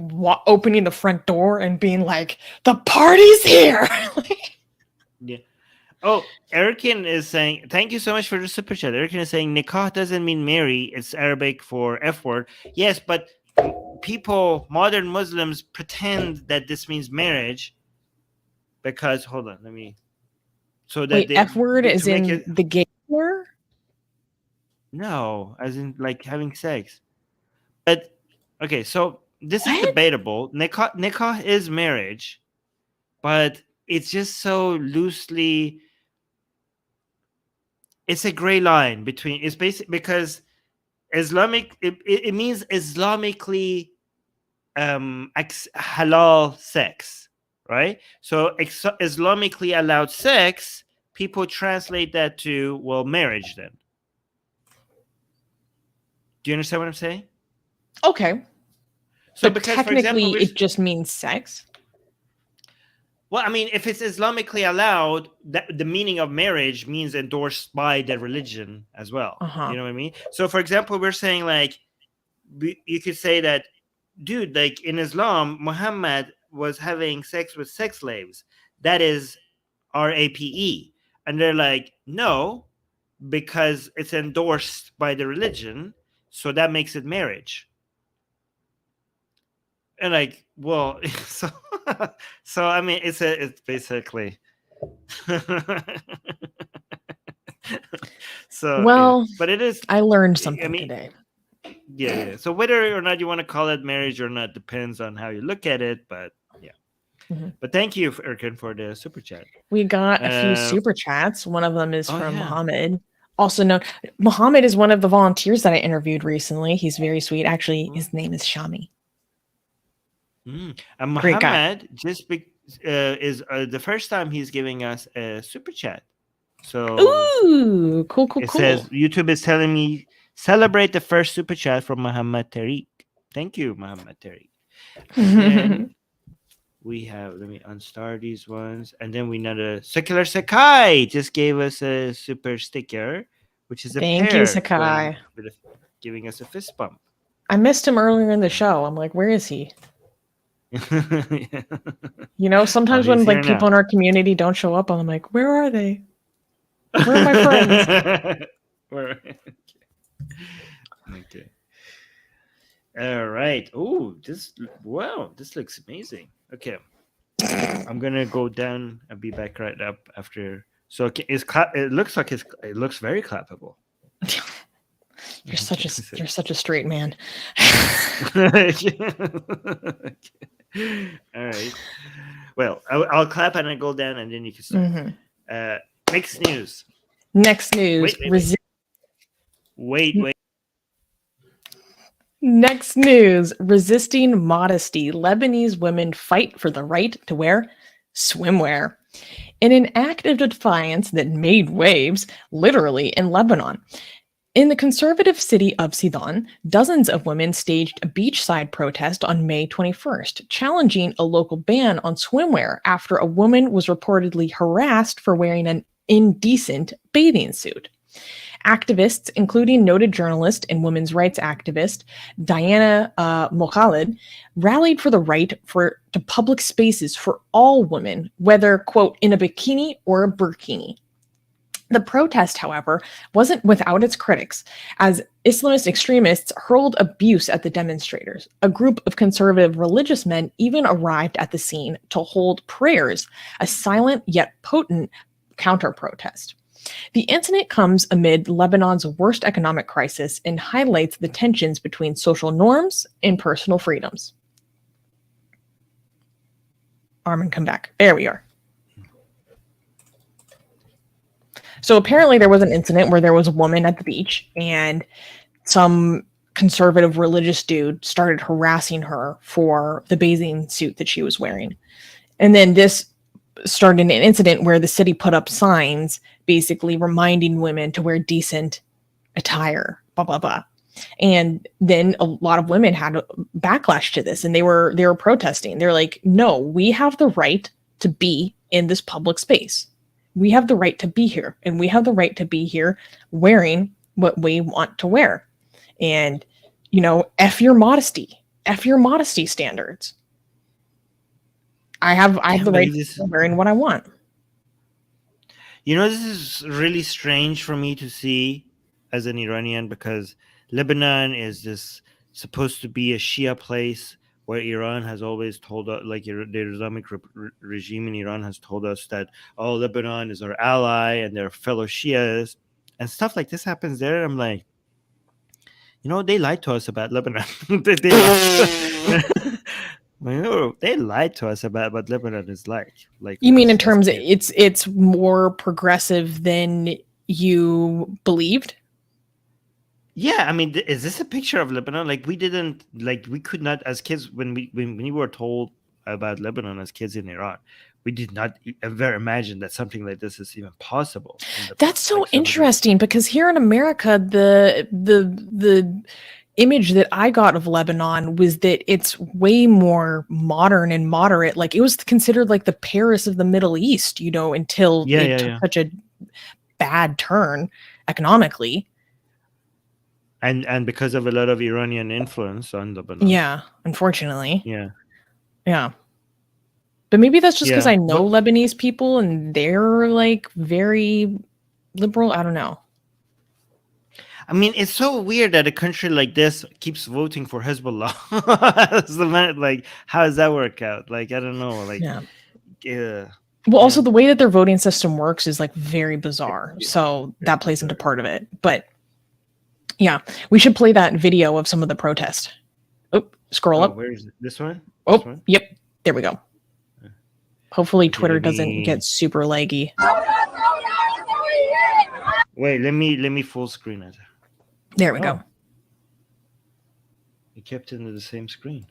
opening the front door and being like, "The party's here." Yeah. Oh, Erican is saying, thank you so much for the super chat. Erican is saying, nikah doesn't mean marry. It's Arabic for F word. Yes, but modern Muslims pretend that this means marriage because, hold on, let me. So that F word is in the gay word? No, as in like having sex. But, okay, so this is debatable. Nikah is marriage, but it's just so loosely. It's a gray line between. It's basically because Islamic. It means Islamically halal sex, right? So Islamically allowed sex. People translate that to marriage. Then, do you understand what I'm saying? Okay. So, but because, technically, for example, it just means sex. Well, I mean, if it's Islamically allowed, the meaning of marriage means endorsed by the religion as well. You know what I mean? So, for example, we're saying like, you could say that, dude, like in Islam, Muhammad was having sex with sex slaves. That is RAPE. And they're like, no, because it's endorsed by the religion. So that makes it marriage. And like, well, so I mean, it's basically. So well, yeah. But it is. I learned something today. Yeah. So whether or not you want to call it marriage or not depends on how you look at it. But yeah. Mm-hmm. But thank you, Erkan, for the super chat. We got a few super chats. One of them is from Muhammad. Also known, Muhammad is one of the volunteers that I interviewed recently. He's very sweet. Actually, his name is Shami. And Muhammad is the first time he's giving us a super chat. So ooh, cool. It says YouTube is telling me celebrate the first super chat from Muhammad Tariq. Thank you, Muhammad Tariq. And then we have, let me unstar these ones, and then we know the Secular Sakai just gave us a super sticker, which is a thank you, Sakai, giving us a fist bump. I missed him earlier in the show. I'm like, where is he? Yeah. Sometimes when like people in our community don't show up, I'm like, where are they? Where are my friends? Okay. All right. Oh, this looks amazing. Okay. I'm gonna go down and be back right up after. So it looks like it looks very clappable. You're such a straight man. Okay. All right. Well, I'll clap and I go down, and then you can start. Mm-hmm. Next news. Wait. Next news. Resisting modesty. Lebanese women fight for the right to wear swimwear. In an act of defiance that made waves, literally, in Lebanon. In the conservative city of Sidon, dozens of women staged a beachside protest on May 21st, challenging a local ban on swimwear after a woman was reportedly harassed for wearing an indecent bathing suit. Activists, including noted journalist and women's rights activist Diana Mokhaled, rallied for the right to public spaces for all women, whether, quote, in a bikini or a burkini. The protest, however, wasn't without its critics, as Islamist extremists hurled abuse at the demonstrators. A group of conservative religious men even arrived at the scene to hold prayers, a silent yet potent counter-protest. The incident comes amid Lebanon's worst economic crisis and highlights the tensions between social norms and personal freedoms. Armin, come back. There we are. So apparently there was an incident where there was a woman at the beach and some conservative religious dude started harassing her for the bathing suit that she was wearing. And then this started an incident where the city put up signs basically reminding women to wear decent attire, blah, blah, blah. And then a lot of women had a backlash to this and they were protesting. They're like, no, we have the right to be in this public space. We have the right to be here, and we have the right to be here wearing what we want to wear. And, F your modesty standards. I have the right to wearing what I want. This is really strange for me to see as an Iranian, because Lebanon is just supposed to be a Shia place where Iran has always told us, like the Islamic regime in Iran has told us that, oh, Lebanon is our ally and they're fellow Shias, and stuff like this happens there. I'm like, they lied to us about Lebanon. They lied to us about what Lebanon is like. You mean in terms of it's more progressive than you believed? Yeah, I mean, is this a picture of Lebanon? We could not, as kids, when we were told about Lebanon as kids in Iran, we did not ever imagine that something like this is even possible. That's so interesting, because here in America, the image that I got of Lebanon was that it's way more modern and moderate. Like, it was considered like the Paris of the Middle East, until it took such a bad turn economically. And because of a lot of Iranian influence on Lebanon. Yeah, unfortunately. Yeah. But maybe that's just because I know Lebanese people and they're very liberal. I don't know. I mean, it's so weird that a country like this keeps voting for Hezbollah. How does that work out? I don't know. Well, also the way that their voting system works is very bizarre. So that plays into part of it. But yeah, we should play that video of some of the protest. Oh, scroll up. Where is it? This one? This one? Yep. There we go. Hopefully Twitter doesn't get super laggy. Wait, let me full screen it. There we go. It kept into the same screen.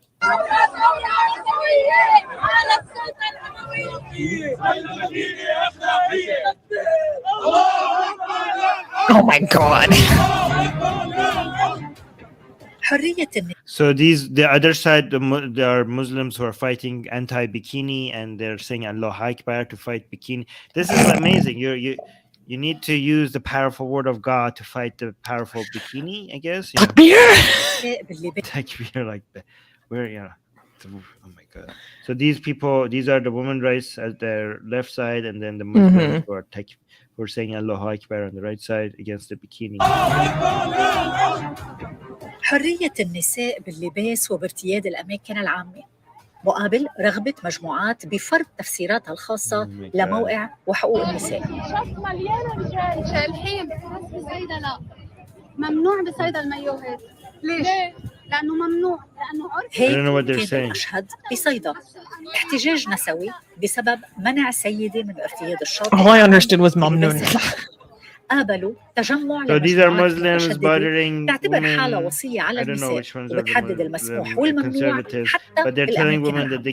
Oh my God. So the other side, there are Muslims who are fighting anti-bikini, and they're saying Allah Akbar to fight bikini. This is amazing. You need to use the powerful word of God to fight the powerful bikini, I guess. Takbir, like that. Oh my God. So these are the women rights at their left side, and then the Muslims who are saying Allah Akbar on the right side against the bikini. حرية النساء باللباس وبارتياد الأماكن العامة مقابل رغبة مجموعات بفرض تفسيراتها الخاصة لموقع وحقوق النساء. الحين بس بصيدلة ممنوع بصيدل المايوهات. ليش؟ لأنه ممنوع، لأنه هيك كان المشهد بصيدا احتجاج نسوي بسبب منع السيدة من ارتياد الشاطئ. All I understood was ممنون. قابلوا تجمع لمجموعات تعتبر حالة وصية على النساء وبتحدد المسموح والممنوع حتى الأماكن العامة.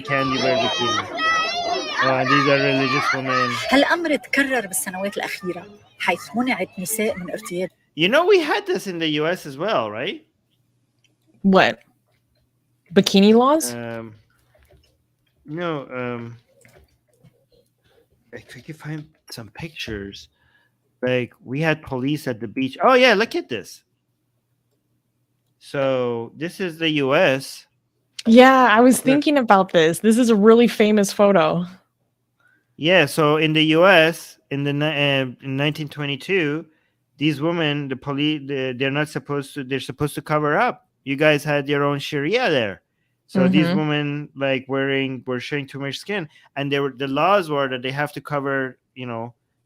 These are religious women. هالأمر تكرر بالسنوات الأخيرة حيث منعت نساء من ارتياد. You know, we had this in the U.S. as well, right? What? Bikini laws? No. I think you find some pictures. Like we had police at the beach. Oh yeah, look at this. So this is the U.S. Yeah, I was thinking about this. This is a really famous photo. Yeah, so in the U.S. in 1922, these women, the police, they're not supposed to. They're supposed to cover up. You guys had your own Sharia there, so these women were showing too much skin, and the laws were that they have to cover.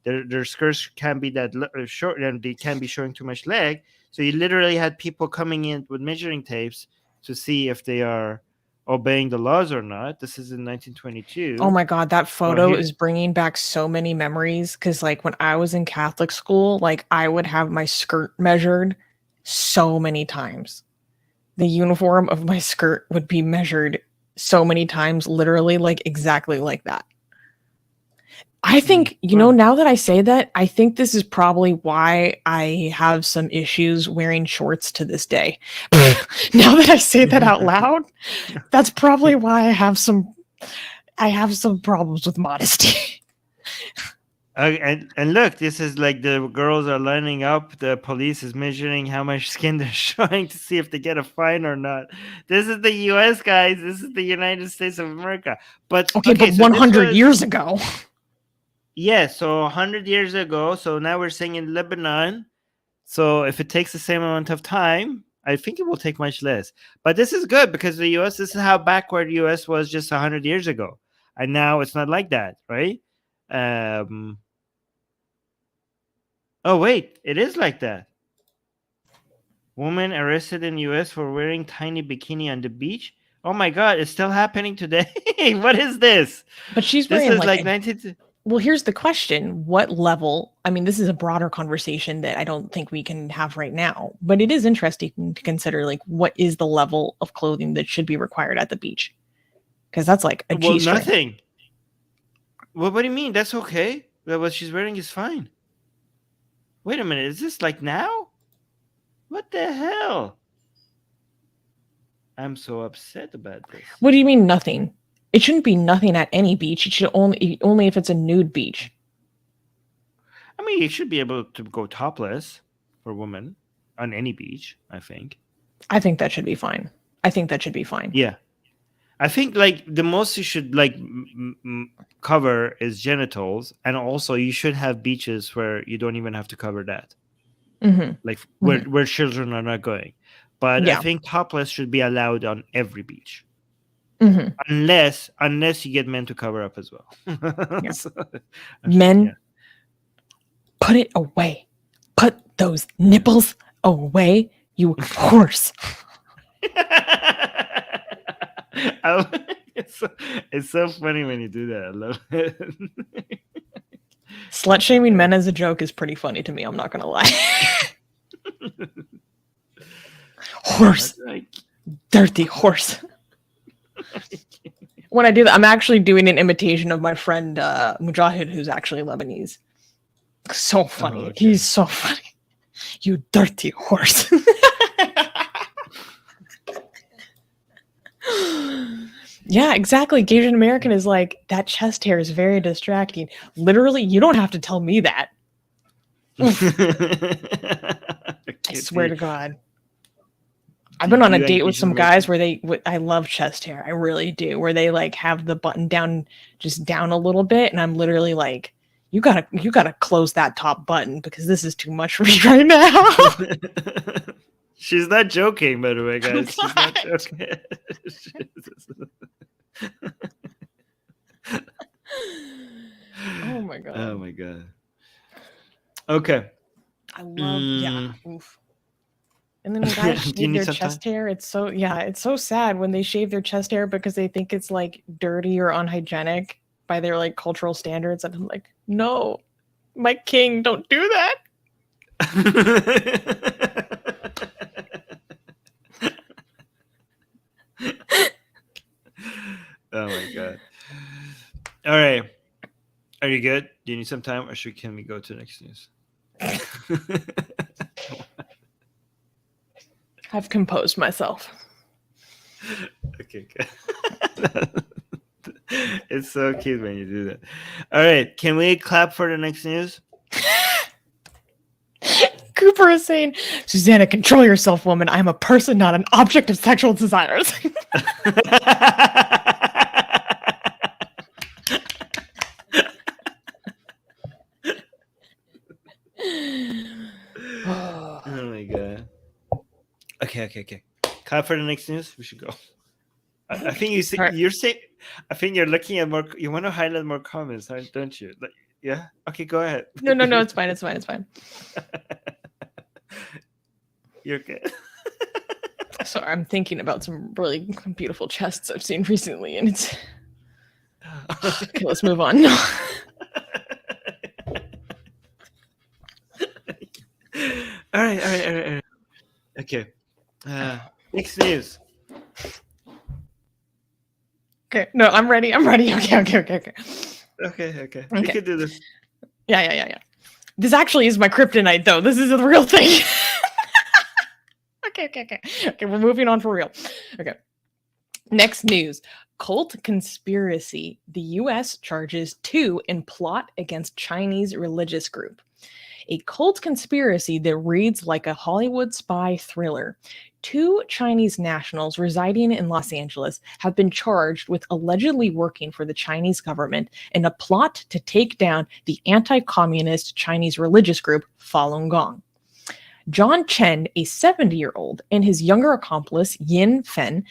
Their skirts can't be that short, and they can't be showing too much leg. So you literally had people coming in with measuring tapes to see if they are obeying the laws or not. This is in 1922. Oh my God, that photo is bringing back so many memories. Because like when I was in Catholic school, like I would have my skirt measured so many times. The uniform of my skirt would be measured so many times, literally like exactly like that. I think, now that I say that, I think this is probably why I have some issues wearing shorts to this day. Now that I say that out loud, that's probably why I have some problems with modesty. And look, this is like the girls are lining up. The police is measuring how much skin they're showing to see if they get a fine or not. This is the U.S., guys. This is the United States of America. But but 100 years ago. Yeah, so 100 years ago. So now we're saying in Lebanon. So if it takes the same amount of time, I think it will take much less. But this is good because the U.S., this is how backward the U.S. was just 100 years ago. And now it's not like that, right? Oh, wait, it is like that. Woman arrested in U.S. for wearing tiny bikini on the beach. Oh my God, it's still happening today. What is this? But she's this wearing is like 19... Well, here's the question. What level? I mean, this is a broader conversation that I don't think we can have right now, but it is interesting to consider, like, what is the level of clothing that should be required at the beach? Because that's like a G-string. Nothing. Well, what do you mean? That's okay. What she's wearing is fine. Wait a minute. Is this like now? What the hell? I'm so upset about this. What do you mean nothing? It shouldn't be nothing at any beach. It should only if it's a nude beach. I mean, you should be able to go topless for women on any beach, I think. I think that should be fine. Yeah. I think like the most you should like cover is genitals, and also you should have beaches where you don't even have to cover that. Like where children are not going. But I think topless should be allowed on every beach. Unless you get men to cover up as well. Men, put it away. Put those nipples away, you horse. It's so funny when you do that. I love it. Slut shaming men as a joke is pretty funny to me. I'm not gonna lie. Horse, dirty horse. When I do that, I'm actually doing an imitation of my friend Mujahid, who's actually Lebanese. So funny. Oh, okay. He's so funny. You dirty horse. Yeah, exactly. Asian American is like, that chest hair is very distracting. Literally, you don't have to tell me that. I swear to God. I've been on a date with some guys where I love chest hair. I really do. Where they like have the button down, just down a little bit. And I'm literally like, you gotta close that top button because this is too much for me right now. She's not joking, by the way, guys. She's not joking. Oh my God. Oh my God. Okay. I love oof. And then when guys shave their chest hair, it's so sad when they shave their chest hair because they think it's like dirty or unhygienic by their like cultural standards. And I'm like, no, my king, don't do that. Oh my God. All right. Are you good? Do you need some time or can we go to the next news? I've composed myself. Okay, good. It's so cute when you do that. All right, can we clap for the next news? Cooper is saying, Susanna, control yourself, woman. I am a person, not an object of sexual desires. Oh my god. Okay. Clap for the next news. We should go. I think you see, Right. you're saying. I think you're looking at more. You want to highlight more comments, don't you? Like, yeah. Okay, go ahead. No, it's fine. You're good. So I'm thinking about some really beautiful chests I've seen recently, and it's okay. Let's move on. All right. Okay. Next news. Okay, no, I'm ready. Okay. Okay. You Okay. can do this. Yeah. This actually is my kryptonite, though. This is the real thing. Okay, we're moving on for real. Okay. Next news. Cult conspiracy. The U.S. charges 2 in plot against Chinese religious group. A cult conspiracy that reads like a Hollywood spy thriller. 2 Chinese nationals residing in Los Angeles have been charged with allegedly working for the Chinese government in a plot to take down the anti-communist Chinese religious group Falun Gong. John Chen, a 70-year-old, and his younger accomplice Lin Fen,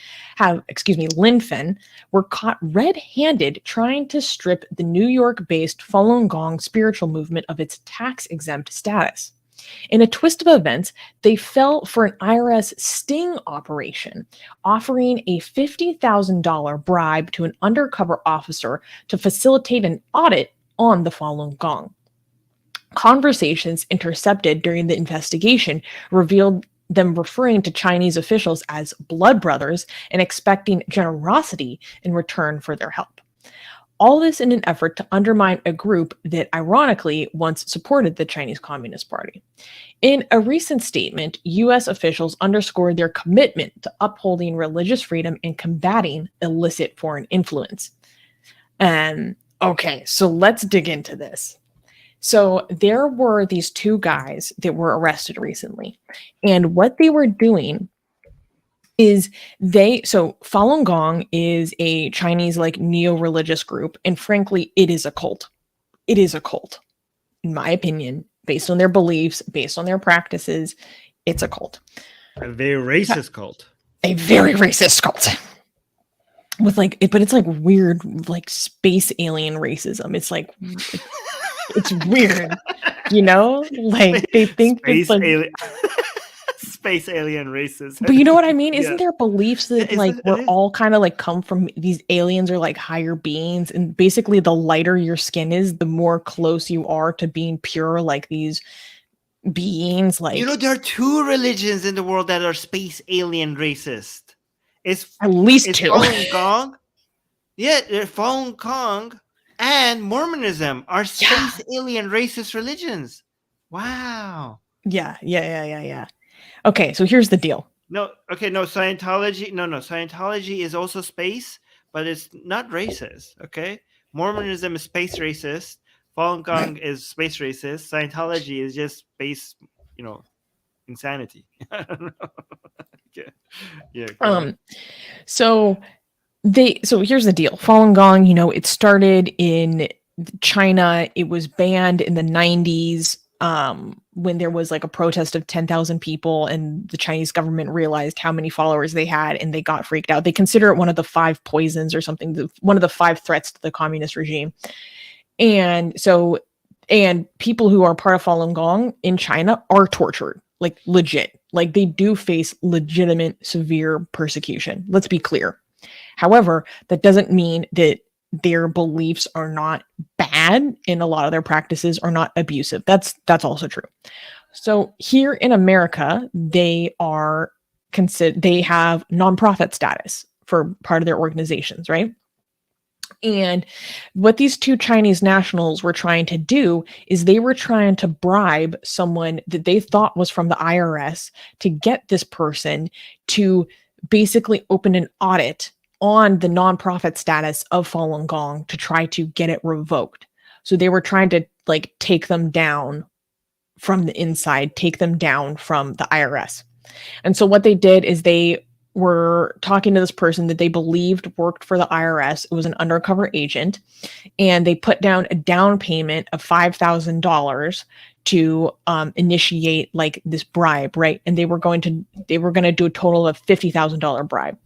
were caught red-handed trying to strip the New York-based Falun Gong spiritual movement of its tax-exempt status. In a twist of events, they fell for an IRS sting operation, offering a $50,000 bribe to an undercover officer to facilitate an audit on the Falun Gong. Conversations intercepted during the investigation revealed them referring to Chinese officials as blood brothers and expecting generosity in return for their help. All this in an effort to undermine a group that ironically once supported the Chinese Communist Party. In a recent statement, U.S. officials underscored their commitment to upholding religious freedom and combating illicit foreign influence. Okay, so let's dig into this. So there were these 2 guys that were arrested recently, and what they were doing is Falun Gong is a Chinese neo-religious group, and frankly, it is a cult. It is a cult, in my opinion, based on their beliefs, based on their practices. It's a cult. A very racist cult. A very racist cult. With but it's weird, space alien racism. It's it's weird, they think space alien. Space alien racism. But you know what I mean? Isn't Yeah. there beliefs that we're all kind of come from these aliens or higher beings, and basically the lighter your skin is, the more close you are to being pure, these beings. There are 2 religions in the world that are space alien racist. It's at least 2. Falun Gong. Yeah, Falun Gong and Mormonism are space alien racist religions. Wow. Yeah. Okay, so here's the deal. Scientology. No, Scientology is also space, but it's not racist. Okay, Mormonism is space racist. Falun Gong is space racist. Scientology is just space, insanity. I don't know. Yeah. So here's the deal. Falun Gong, it started in China. It was banned in the 90s. When there was a protest of 10,000 people, and the Chinese government realized how many followers they had, and they got freaked out. They consider it one of the 5 poisons or something, one of the 5 threats to the communist regime. And people who are part of Falun Gong in China are tortured, legit. They do face legitimate severe persecution. Let's be clear. However, that doesn't mean that their beliefs are not bad, and a lot of their practices are not abusive. That's also true. So here in America, they have nonprofit status for part of their organizations, right? And what these two Chinese nationals were trying to do is they were trying to bribe someone that they thought was from the IRS to get this person to basically open an audit on the nonprofit status of Falun Gong to try to get it revoked. So they were trying to like take them down from the inside, take them down from the IRS. And so what they did is they were talking to this person that they believed worked for the IRS. It was an undercover agent. And they put down a down payment of $5,000 to initiate like this bribe, right? And they were going to do a total of $50,000 bribe.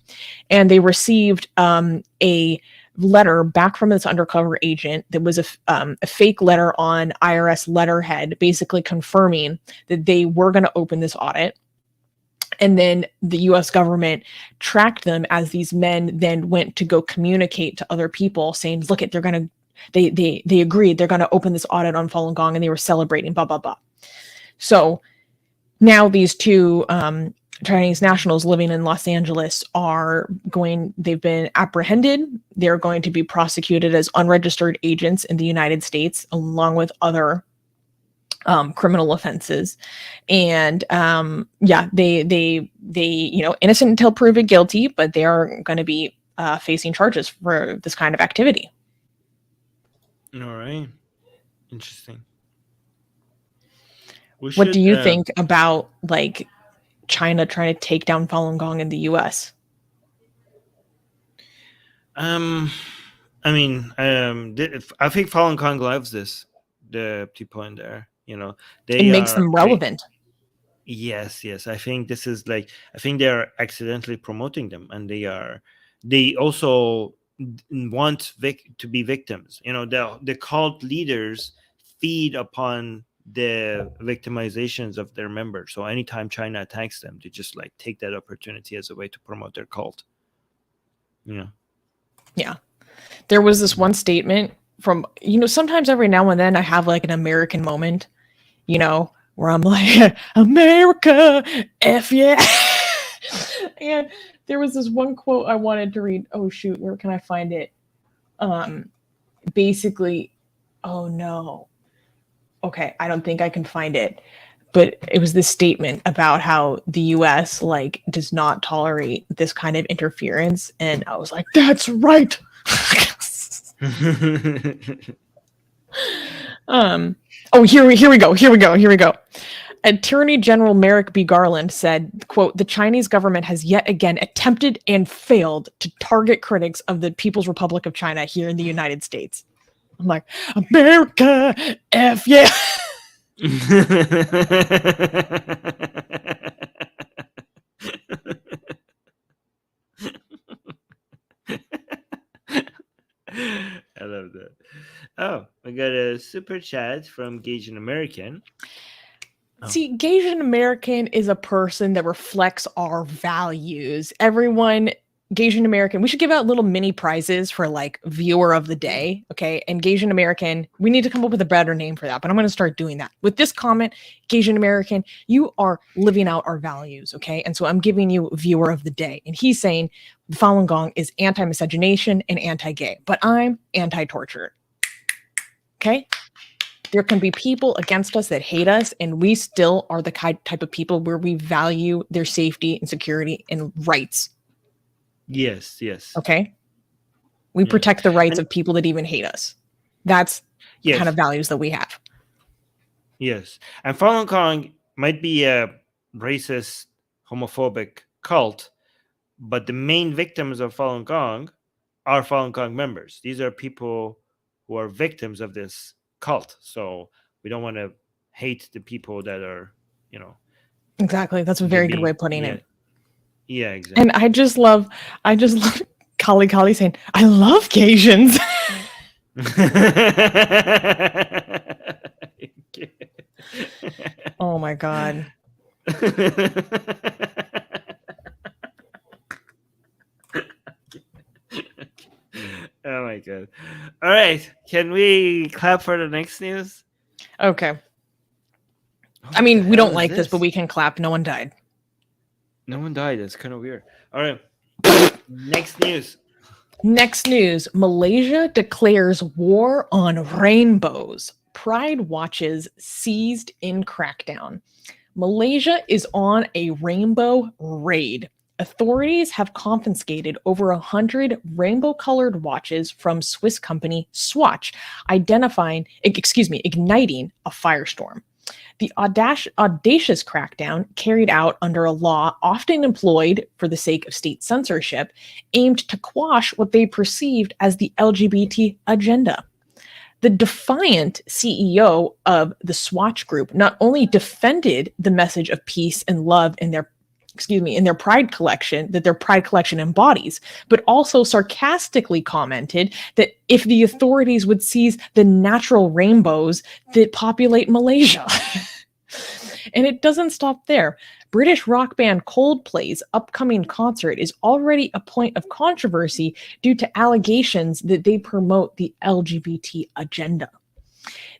And they received a letter back from this undercover agent that was a fake letter on IRS letterhead, basically confirming that they were going to open this audit. And then the US government tracked them as these men then went to go communicate to other people saying, look, they agreed they're going to open this audit on Falun Gong, and they were celebrating, blah, blah, blah. So now these two Chinese nationals living in Los Angeles they've been apprehended. They're going to be prosecuted as unregistered agents in the United States, along with other criminal offenses. And they innocent until proven guilty, but they are going to be facing charges for this kind of activity. All right. Interesting. What do you think about like China trying to take down Falun Gong in the US? I think Falun Gong loves this. The people in there, it makes them relevant. Yes. I think this is I think they are accidentally promoting them, and they also want to be victims. The cult leaders feed upon the victimizations of their members. So anytime China attacks them, they just take that opportunity as a way to promote their cult. Yeah. There was this one statement from, sometimes every now and then I have an American moment, where I'm like, America, F yeah. And there was this one quote I wanted to read. Oh shoot, where can I find it? Basically, oh no. Okay, I don't think I can find it. But it was this statement about how the US does not tolerate this kind of interference. And I was like, that's right. Here we go. Attorney General Merrick B. Garland said, quote, the Chinese government has yet again attempted and failed to target critics of the People's Republic of China here in the United States. I'm like, America, F yeah. I love that. Oh, we got a super chat from Gagin American. See, Gagin American is a person that reflects our values. Everyone, Gagin American, we should give out little mini prizes for viewer of the day. Okay. And Gagin American, we need to come up with a better name for that, but I'm going to start doing that. With this comment, Gagin American, you are living out our values. Okay. And so I'm giving you viewer of the day. And he's saying Falun Gong is anti-miscegenation and anti-gay, but I'm anti-torture. Okay. There can be people against us that hate us, and we still are the type of people where we value their safety and security and rights. Yes. Okay. We protect the rights of people that even hate us. That's the kind of values that we have. Yes. And Falun Gong might be a racist, homophobic cult, but the main victims of Falun Gong are Falun Gong members. These are people who are victims of this cult. So we don't want to hate the people that are, Exactly. That's a very good way of putting it. Yeah, exactly. And I just love Kali saying, I love Cajuns. Oh my God. Oh my God. All right. Can we clap for the next news? Okay. I mean, we don't like this, but we can clap. No one died. No one died. That's kind of weird. All right. Next news. Next news, Malaysia declares war on rainbows. Pride watches seized in crackdown. Malaysia is on a rainbow raid. Authorities have confiscated over 100 rainbow-colored watches from Swiss company Swatch, igniting a firestorm. The audacious crackdown, carried out under a law often employed for the sake of state censorship, aimed to quash what they perceived as the LGBT agenda. The defiant CEO of the Swatch Group not only defended the message of peace and love in their Pride collection that their Pride collection embodies, but also sarcastically commented that if the authorities would seize the natural rainbows that populate Malaysia. And it doesn't stop there. British rock band Coldplay's upcoming concert is already a point of controversy due to allegations that they promote the LGBT agenda.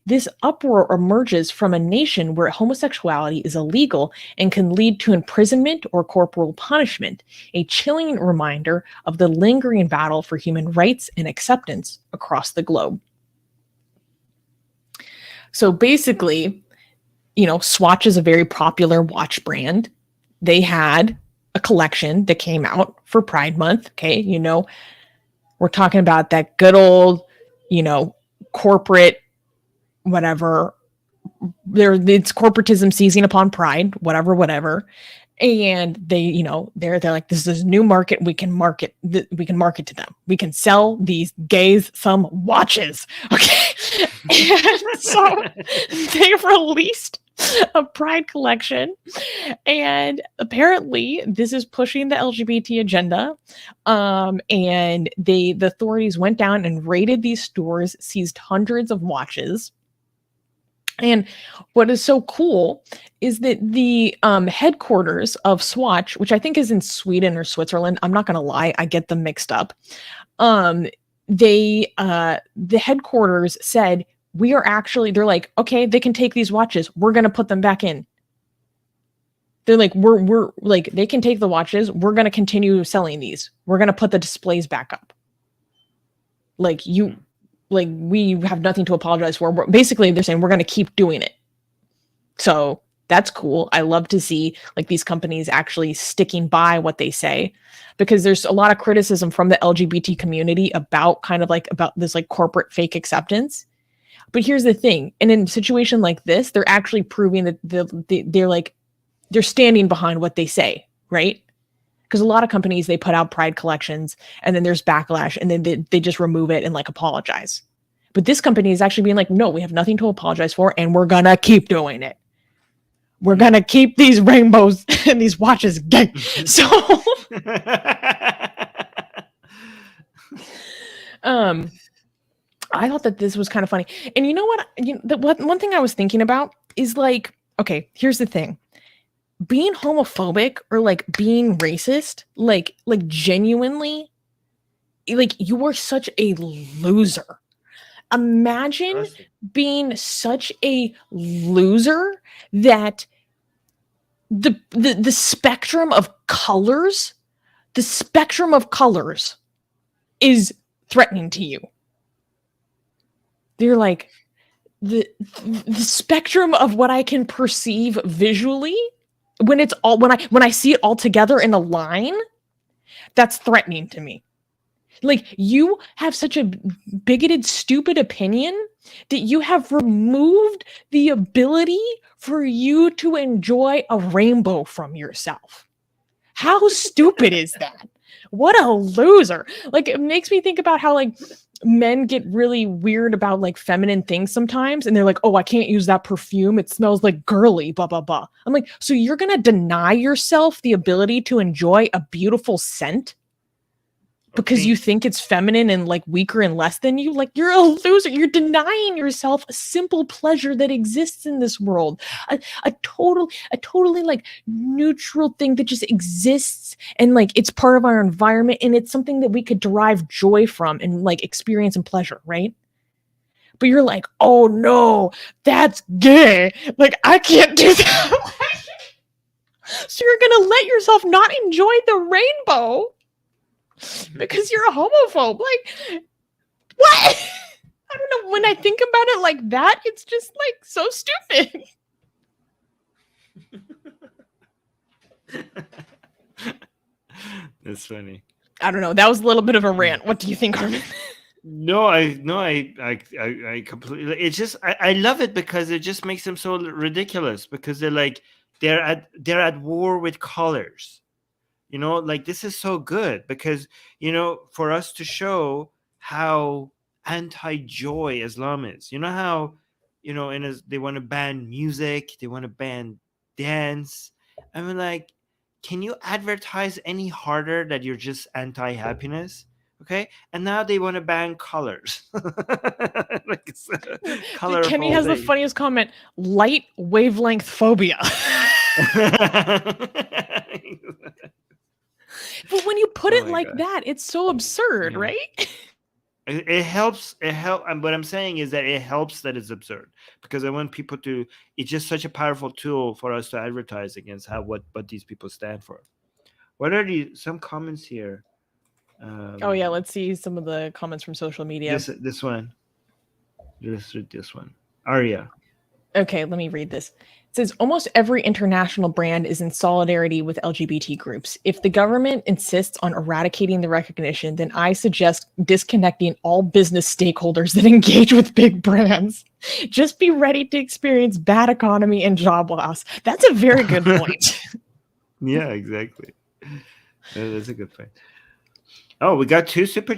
This uproar emerges from a nation where homosexuality is illegal and can lead to imprisonment or corporal punishment, a chilling reminder of the lingering battle for human rights and acceptance across the globe. So basically, Swatch is a very popular watch brand. They had a collection that came out for Pride Month. Okay, we're talking about that good old, corporate, whatever. It's corporatism seizing upon pride, whatever. And they, they're like, this is a new market. We can market to them. We can sell these gays some watches. Okay. And so they released a Pride collection, and apparently this is pushing the LGBT agenda. And the authorities went down and raided these stores, seized hundreds of watches. And what is so cool is that the headquarters of Swatch, which I think is in Sweden or Switzerland, I'm not going to lie, I get them mixed up. The headquarters said, they're like, okay, they can take these watches. We're going to put them back in. They're like, we're like, they can take the watches. We're going to continue selling these. We're going to put the displays back up. We have nothing to apologize for. Basically, they're saying we're going to keep doing it. So that's cool. I love to see these companies actually sticking by what they say, because there's a lot of criticism from the LGBT community about about this corporate fake acceptance. But here's the thing. And in a situation like this, they're actually proving that they're standing behind what they say, right? Because a lot of companies, they put out Pride collections and then there's backlash and then they just remove it and apologize. But this company is actually being like, no, we have nothing to apologize for and we're going to keep doing it. We're going to keep these rainbows and these watches gay. So, I thought that this was kind of funny. And you know what? One thing I was thinking about is okay, here's the thing. Being homophobic or being racist, genuinely, you are such a loser. Imagine being such a loser that the spectrum of colors, is threatening to you. They're like the spectrum of what I can perceive visually when I see it all together in a line, that's threatening to me. You have such a bigoted, stupid opinion that you have removed the ability for you to enjoy a rainbow from yourself. How stupid is that? What a loser. It makes me think about how men get really weird about feminine things sometimes. And they're like, oh, I can't use that perfume. It smells girly, blah, blah, blah. I'm like, so you're going to deny yourself the ability to enjoy a beautiful scent because you think it's feminine and weaker and less than you? You're a loser. You're denying yourself a simple pleasure that exists in this world. A totally neutral thing that just exists and it's part of our environment and it's something that we could derive joy from and experience and pleasure, right? But you're like, oh no, that's gay. I can't do that. So you're gonna let yourself not enjoy the rainbow Because you're a homophobe. Like, what? I don't know. When I think about it like that, it's just like so stupid. That's funny. I don't know. That was a little bit of a rant. What do you think, Armin? I completely. It's just I love it because it just makes them so ridiculous because they're at war with colors. You know, like this is so good because for us to show how anti-joy Islam is. You know how they want to ban music, they want to ban dance. I mean, like, can you advertise any harder that you're just anti-happiness? Okay, and now they want to ban colors. Like it's colorful Kenny has the thing. funniest comment: light wavelength phobia. But when you put it like that, it's so absurd, right? It helps. And what I'm saying is that it helps that it's absurd because I want people to. It's just such a powerful tool for us to advertise against what these people stand for. What are some comments here? Oh yeah, let's see some of the comments from social media. This one. Let's read this one. Arya. Okay, let me read this. It says almost every international brand is in solidarity with LGBT groups. If the government insists on eradicating the recognition, then I suggest disconnecting all business stakeholders that engage with big brands. Just be ready to experience bad economy and job loss. That's a very good point. Yeah, exactly. That's a good point. Oh, we got one super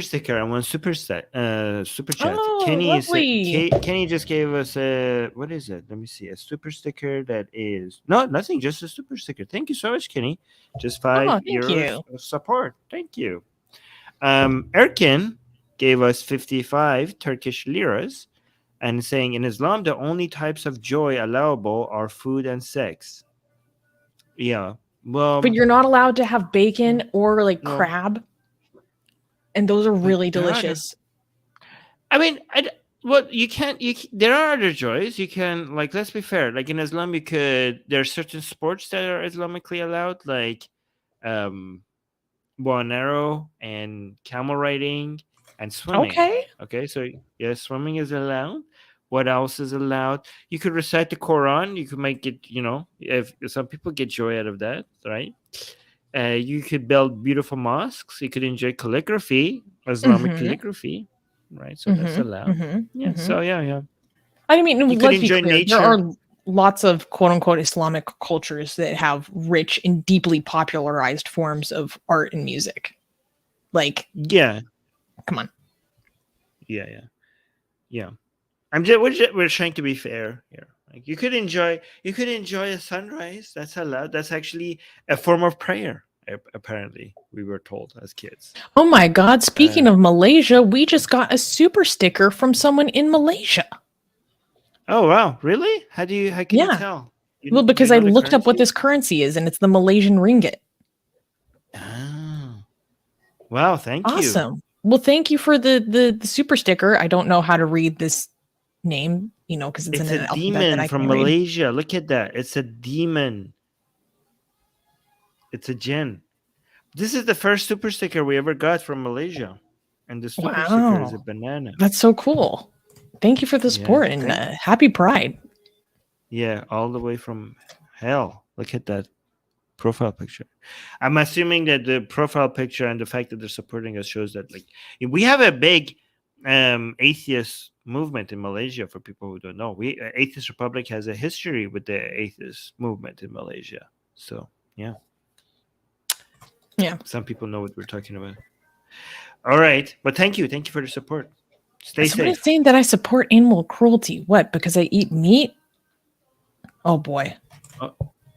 sticker and one super chat. Oh, Kenny just gave us what is it? Let me see. A super sticker that is nothing, just a super sticker. Thank you so much, Kenny. Just €5 of support. Thank you. Erkin gave us 55 Turkish liras and saying in Islam the only types of joy allowable are food and sex. Yeah. Well, but you're not allowed to have bacon or crab, and those are really delicious. I mean, you can't. There are other joys. You can, like, let's be fair. Like in Islam, there are certain sports that are Islamically allowed, like bow and arrow and camel riding and swimming. Okay. So yes, swimming is allowed. What else is allowed? You could recite the Quran. You could make it, if some people get joy out of that, right? You could build beautiful mosques. You could enjoy calligraphy, Islamic calligraphy, right? So that's allowed. So yeah. I mean, you could enjoy nature. There are lots of quote unquote Islamic cultures that have rich and deeply popularized forms of art and music. Like, yeah, come on. Yeah. We're trying to be fair here. Like you could enjoy a sunrise. That's allowed. That's actually a form of prayer. Apparently, we were told as kids. Oh my God! Speaking of Malaysia, we just got a super sticker from someone in Malaysia. Oh wow! Really? How can you tell? Well, because I looked up what this currency is, and it's the Malaysian ringgit. Oh, wow! Thank you. Awesome. Well, thank you for the super sticker. I don't know how to read this name, because it's a demon from Malaysia. Look at that. It's a demon. It's a jinn. This is the first super sticker we ever got from Malaysia. And the super sticker is a banana. That's so cool. Thank you for the support and happy Pride. Yeah, all the way from hell. Look at that profile picture. I'm assuming that the profile picture and the fact that they're supporting us shows that we have a big atheist movement in Malaysia. For people who don't know, Atheist Republic has a history with the atheist movement in Malaysia. So yeah. Some people know what we're talking about. All right, but thank you for the support. Stay safe. Somebody's saying that I support animal cruelty. What? Because I eat meat? Oh boy.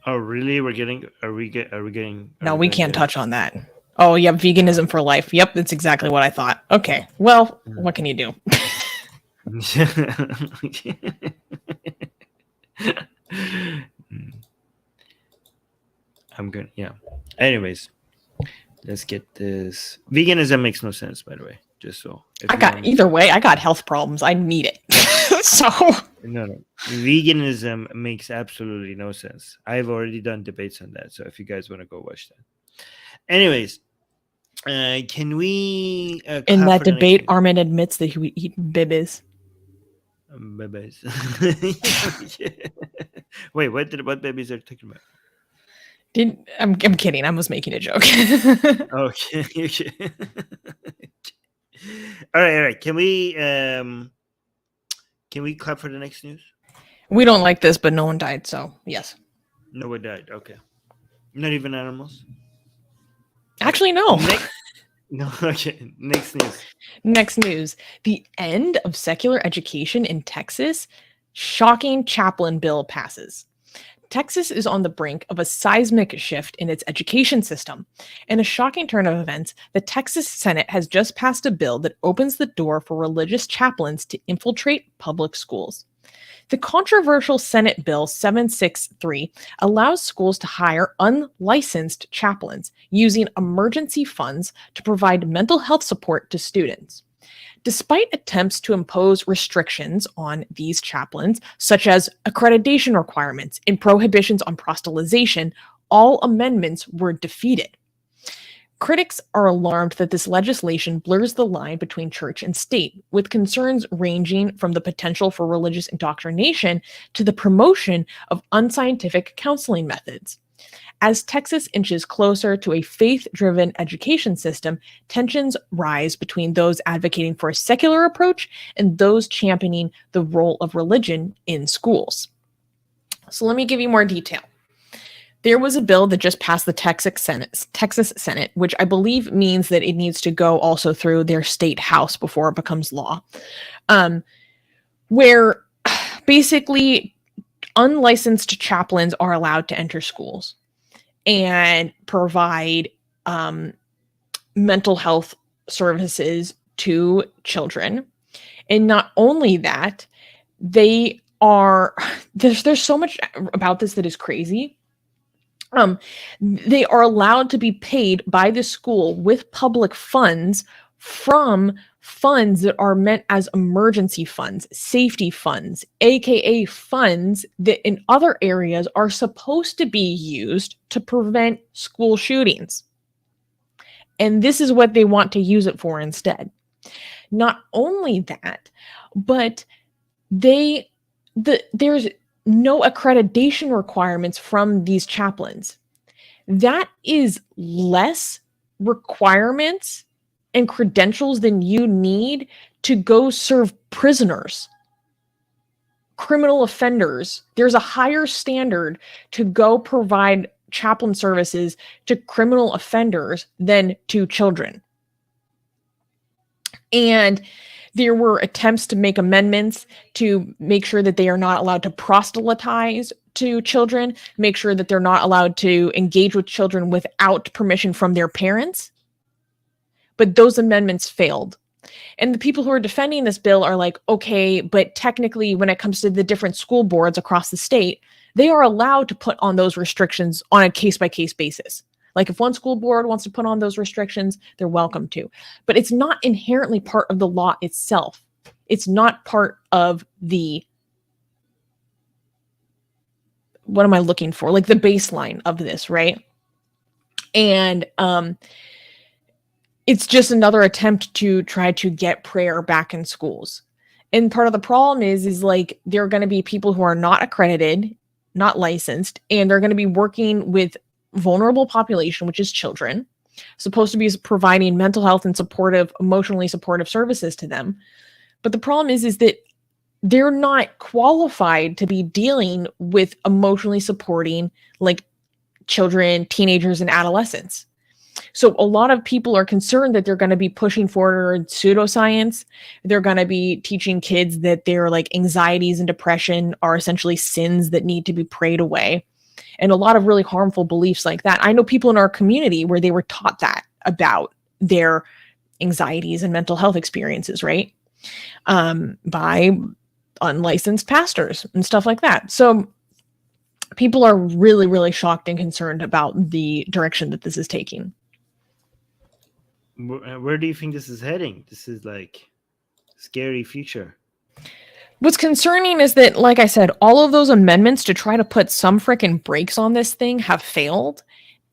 Oh really? Are we getting? No, we can't touch on that. Oh, yep, veganism for life. Yep, that's exactly what I thought. Okay, well, what can you do? I'm good. Yeah. Anyways, let's get this. Veganism makes no sense, by the way. Just so. Either way, I got health problems. I need it. So. No. Veganism makes absolutely no sense. I've already done debates on that. So if you guys want to go watch that. Anyways, Can we In clap that for the next debate, news? Armin admits that he would eat bibis. Babies. Wait, what babies are you talking about? I'm kidding. I was making a joke. Okay. All right. Can we clap for the next news? We don't like this, but no one died, so yes. No one died. Okay. Not even animals? Actually, no. No, okay. Next news. Next news. The end of secular education in Texas. Shocking chaplain bill passes. Texas is on the brink of a seismic shift in its education system. In a shocking turn of events, the Texas Senate has just passed a bill that opens the door for religious chaplains to infiltrate public schools. The controversial Senate Bill 763 allows schools to hire unlicensed chaplains using emergency funds to provide mental health support to students. Despite attempts to impose restrictions on these chaplains, such as accreditation requirements and prohibitions on proselytization, all amendments were defeated. Critics are alarmed that this legislation blurs the line between church and state, with concerns ranging from the potential for religious indoctrination to the promotion of unscientific counseling methods. As Texas inches closer to a faith-driven education system, tensions rise between those advocating for a secular approach and those championing the role of religion in schools. So let me give you more detail. There was a bill that just passed the Texas Senate, which I believe means that it needs to go also through their state house before it becomes law, where basically unlicensed chaplains are allowed to enter schools and provide mental health services to children. And not only that, there's so much about this that is crazy. They are allowed to be paid by the school with public funds from funds that are meant as emergency funds, safety funds, aka funds that in other areas are supposed to be used to prevent school shootings. And this is what they want to use it for instead. Not only that, but there's no accreditation requirements from these chaplains. That is less requirements and credentials than you need to go serve prisoners, criminal offenders. There's a higher standard to go provide chaplain services to criminal offenders than to children. And there were attempts to make amendments to make sure that they are not allowed to proselytize to children, make sure that they're not allowed to engage with children without permission from their parents. But those amendments failed. And the people who are defending this bill are like, okay, but technically when it comes to the different school boards across the state, they are allowed to put on those restrictions on a case-by-case basis. Like if one school board wants to put on those restrictions, they're welcome to. But it's not inherently part of the law itself. It's not part of the, what am I looking for? Like the baseline of this, right? And it's just another attempt to try to get prayer back in schools. And part of the problem is like there are going to be people who are not accredited, not licensed, and they're going to be working with vulnerable population, which is children, supposed to be providing mental health and emotionally supportive services to them. But the problem is that they're not qualified to be dealing with emotionally supporting like children, teenagers, and adolescents. So a lot of people are concerned that they're going to be pushing forward pseudoscience. They're going to be teaching kids that their like anxieties and depression are essentially sins that need to be prayed away. And a lot of really harmful beliefs like that. I know people in our community where they were taught that about their anxieties and mental health experiences, right? By unlicensed pastors and stuff like that. So people are really, really shocked and concerned about the direction that this is taking. Where do you think this is heading? This is like scary future. What's concerning is that, like I said, all of those amendments to try to put some frickin' brakes on this thing have failed.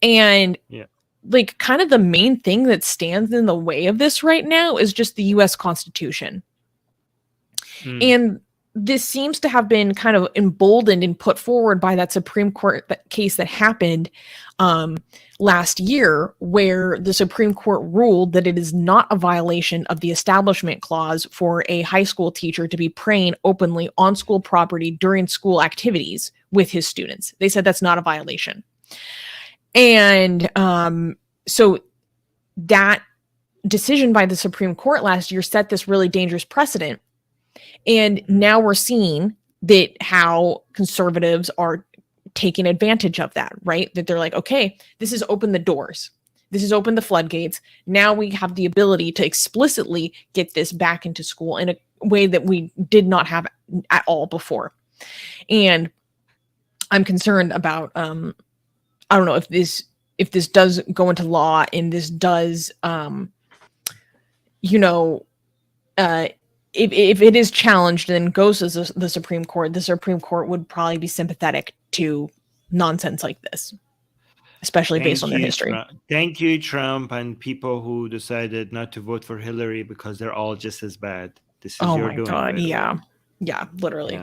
And like kind of the main thing that stands in the way of this right now is just the US Constitution. And this seems to have been kind of emboldened and put forward by that Supreme Court case that happened last year, where the Supreme Court ruled that it is not a violation of the Establishment Clause for a high school teacher to be praying openly on school property during school activities with his students. They said that's not a violation. And so that decision by the Supreme Court last year set this really dangerous precedent. And now we're seeing that how conservatives are taking advantage of that, right? That they're like, okay, this has opened the doors. This has opened the floodgates. Now we have the ability to explicitly get this back into school in a way that we did not have at all before. And I'm concerned about, I don't know if this does go into law and this does, if it is challenged and goes to the Supreme Court would probably be sympathetic to nonsense like this, especially based on their history. Thank you, Trump, and people who decided not to vote for Hillary because they're all just as bad. This is your doing. God, yeah, literally.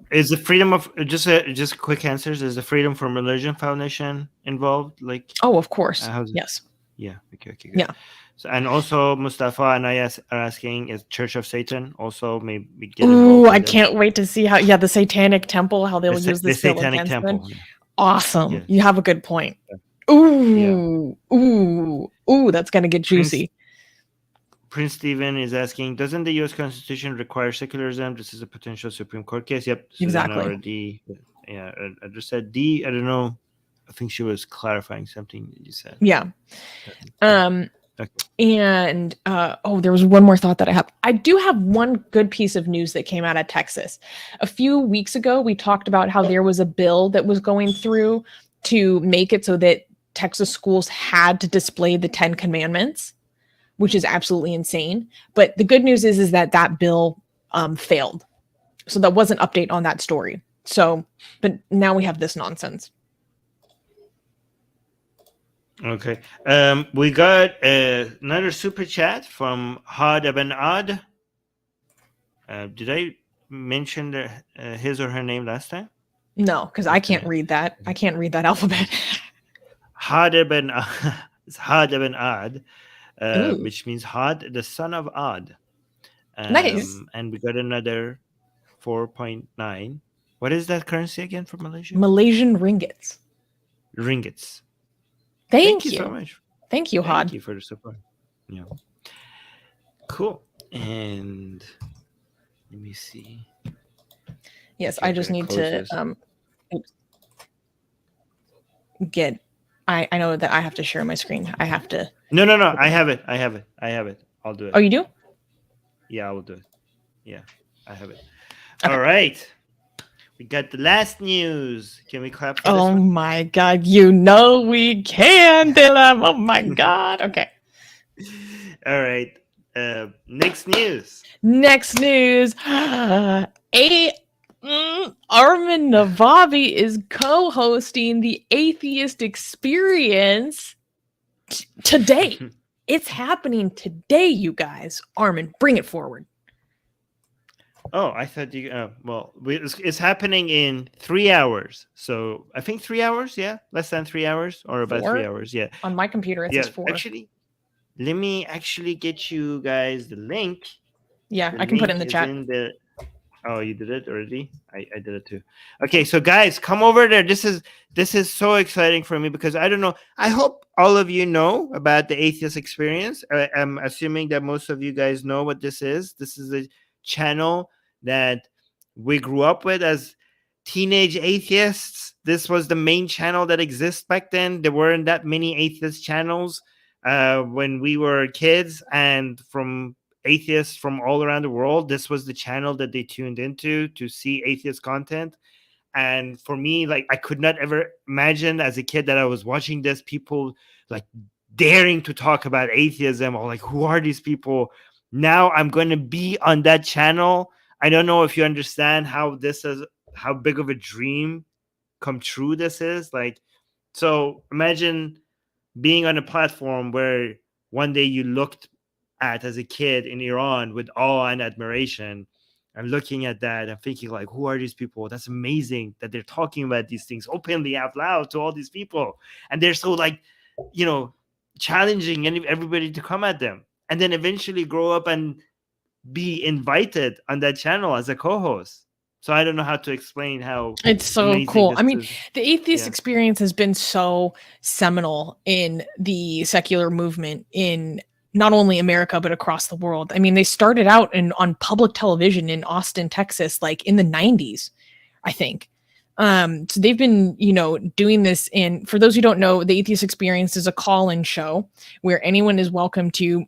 Is the freedom of just quick answers? Is the Freedom from Religion Foundation involved? Like, oh, of course, yes. Yeah. Okay. Good. Yeah. So, and also Mustafa and I are asking, is Church of Satan also maybe get involved? Ooh, I can't wait to see how. Yeah, the Satanic Temple, how they'll use this bill Satanic against Temple. them. Awesome. Yes. You have a good point. Ooh, that's gonna get juicy. Prince Stephen is asking, doesn't the U.S. Constitution require secularism? This is a potential Supreme Court case. Yep. Exactly. Already, yeah, I just said D. I don't know. I think she was clarifying something that you said. Yeah. Okay. And there was one more thought that I have. I do have one good piece of news that came out of Texas. A few weeks ago, we talked about how there was a bill that was going through to make it so that Texas schools had to display the 10 Commandments, which is absolutely insane. But the good news is that bill failed. So that was an update on that story. So, but now we have this nonsense. Okay. We got another super chat from Had Ibn Ad. Did I mention his or her name last time? No, because I can't read that. I can't read that alphabet. Had Ibn Ad, which means Had, the son of Ad. Nice. And we got another 4.9. What is that currency again for Malaysia? Malaysian ringgits. Ringgits. Thank you so much. Thank you, Had. Thank you for the support. Yeah. Cool. And let me see. Yes, I just need to get. I know that I have to share my screen. I have to. No. I have it. I'll do it. Oh, you do? Yeah, I will do it. Yeah, I have it. Okay. All right. We got the last news. Can we clap for this one? My God. You know we can, Dylan. Oh, my God. Okay. All right. Next news. Armin Navabi is co-hosting the Atheist Experience today. It's happening today, you guys. Armin, bring it forward. Oh, I thought you. It's happening in 3 hours. So I think 3 hours. Yeah, less than 3 hours, or about 3 hours. Yeah. On my computer, it says 4. Actually, let me get you guys the link. Yeah, I can put it in the chat. Oh, you did it already? I did it too. Okay, so guys, come over there. This is so exciting for me because I don't know. I hope all of you know about the Atheist Experience. I'm assuming that most of you guys know what this is. This is a channel that we grew up with as teenage atheists. This was the main channel that exists back then. There weren't that many atheist channels when we were kids, and from atheists from all around the world, this was the channel that they tuned into to see atheist content. And for me, like, I could not ever imagine as a kid that I was watching this, people like daring to talk about atheism, or like, who are these people? Now I'm going to be on that channel. I don't know if you understand how big of a dream come true this is. Like, So imagine being on a platform where one day you looked at as a kid in Iran with awe and admiration, and looking at that and thinking like, who are these people? That's amazing that they're talking about these things openly out loud to all these people. And they're so like, challenging everybody to come at them. And then eventually grow up and be invited on that channel as a co-host. So I don't know how to explain how it's so cool. I mean, the atheist experience has been so seminal in the secular movement in not only America, but across the world. I mean, they started out on public television in Austin, Texas, like in the 90s, I think. So they've been, doing this. And for those who don't know, the Atheist Experience is a call-in show where anyone is welcome to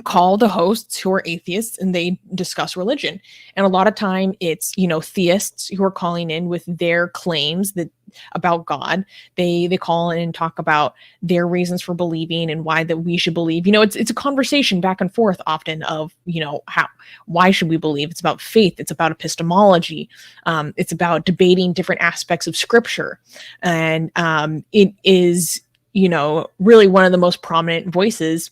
call the hosts who are atheists, and they discuss religion. And a lot of time it's, theists who are calling in with their claims about God. They call in and talk about their reasons for believing and why that we should believe. It's a conversation back and forth often of, why should we believe? It's about faith. It's about epistemology. It's about debating different aspects of scripture. And it is, really one of the most prominent voices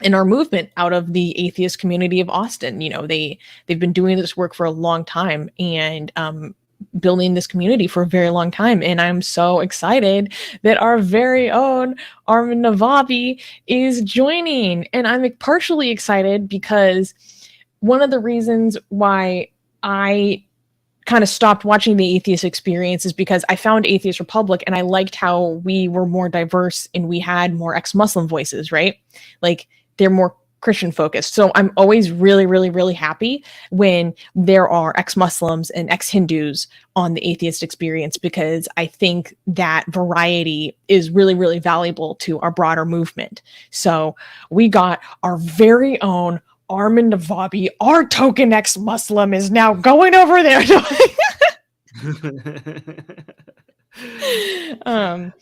in our movement out of the atheist community of Austin. They've been doing this work for a long time and building this community for a very long time. And I'm so excited that our very own Armin Navabi is joining. And I'm partially excited because one of the reasons why I kind of stopped watching the Atheist Experience is because I found Atheist Republic and I liked how we were more diverse and we had more ex-Muslim voices, right? Like, they're more Christian focused. So I'm always really, really, really happy when there are ex-Muslims and ex-Hindus on the Atheist Experience, because I think that variety is really, really valuable to our broader movement. So we got our very own Armin Navabi, our token ex-Muslim, is now going over there. I'm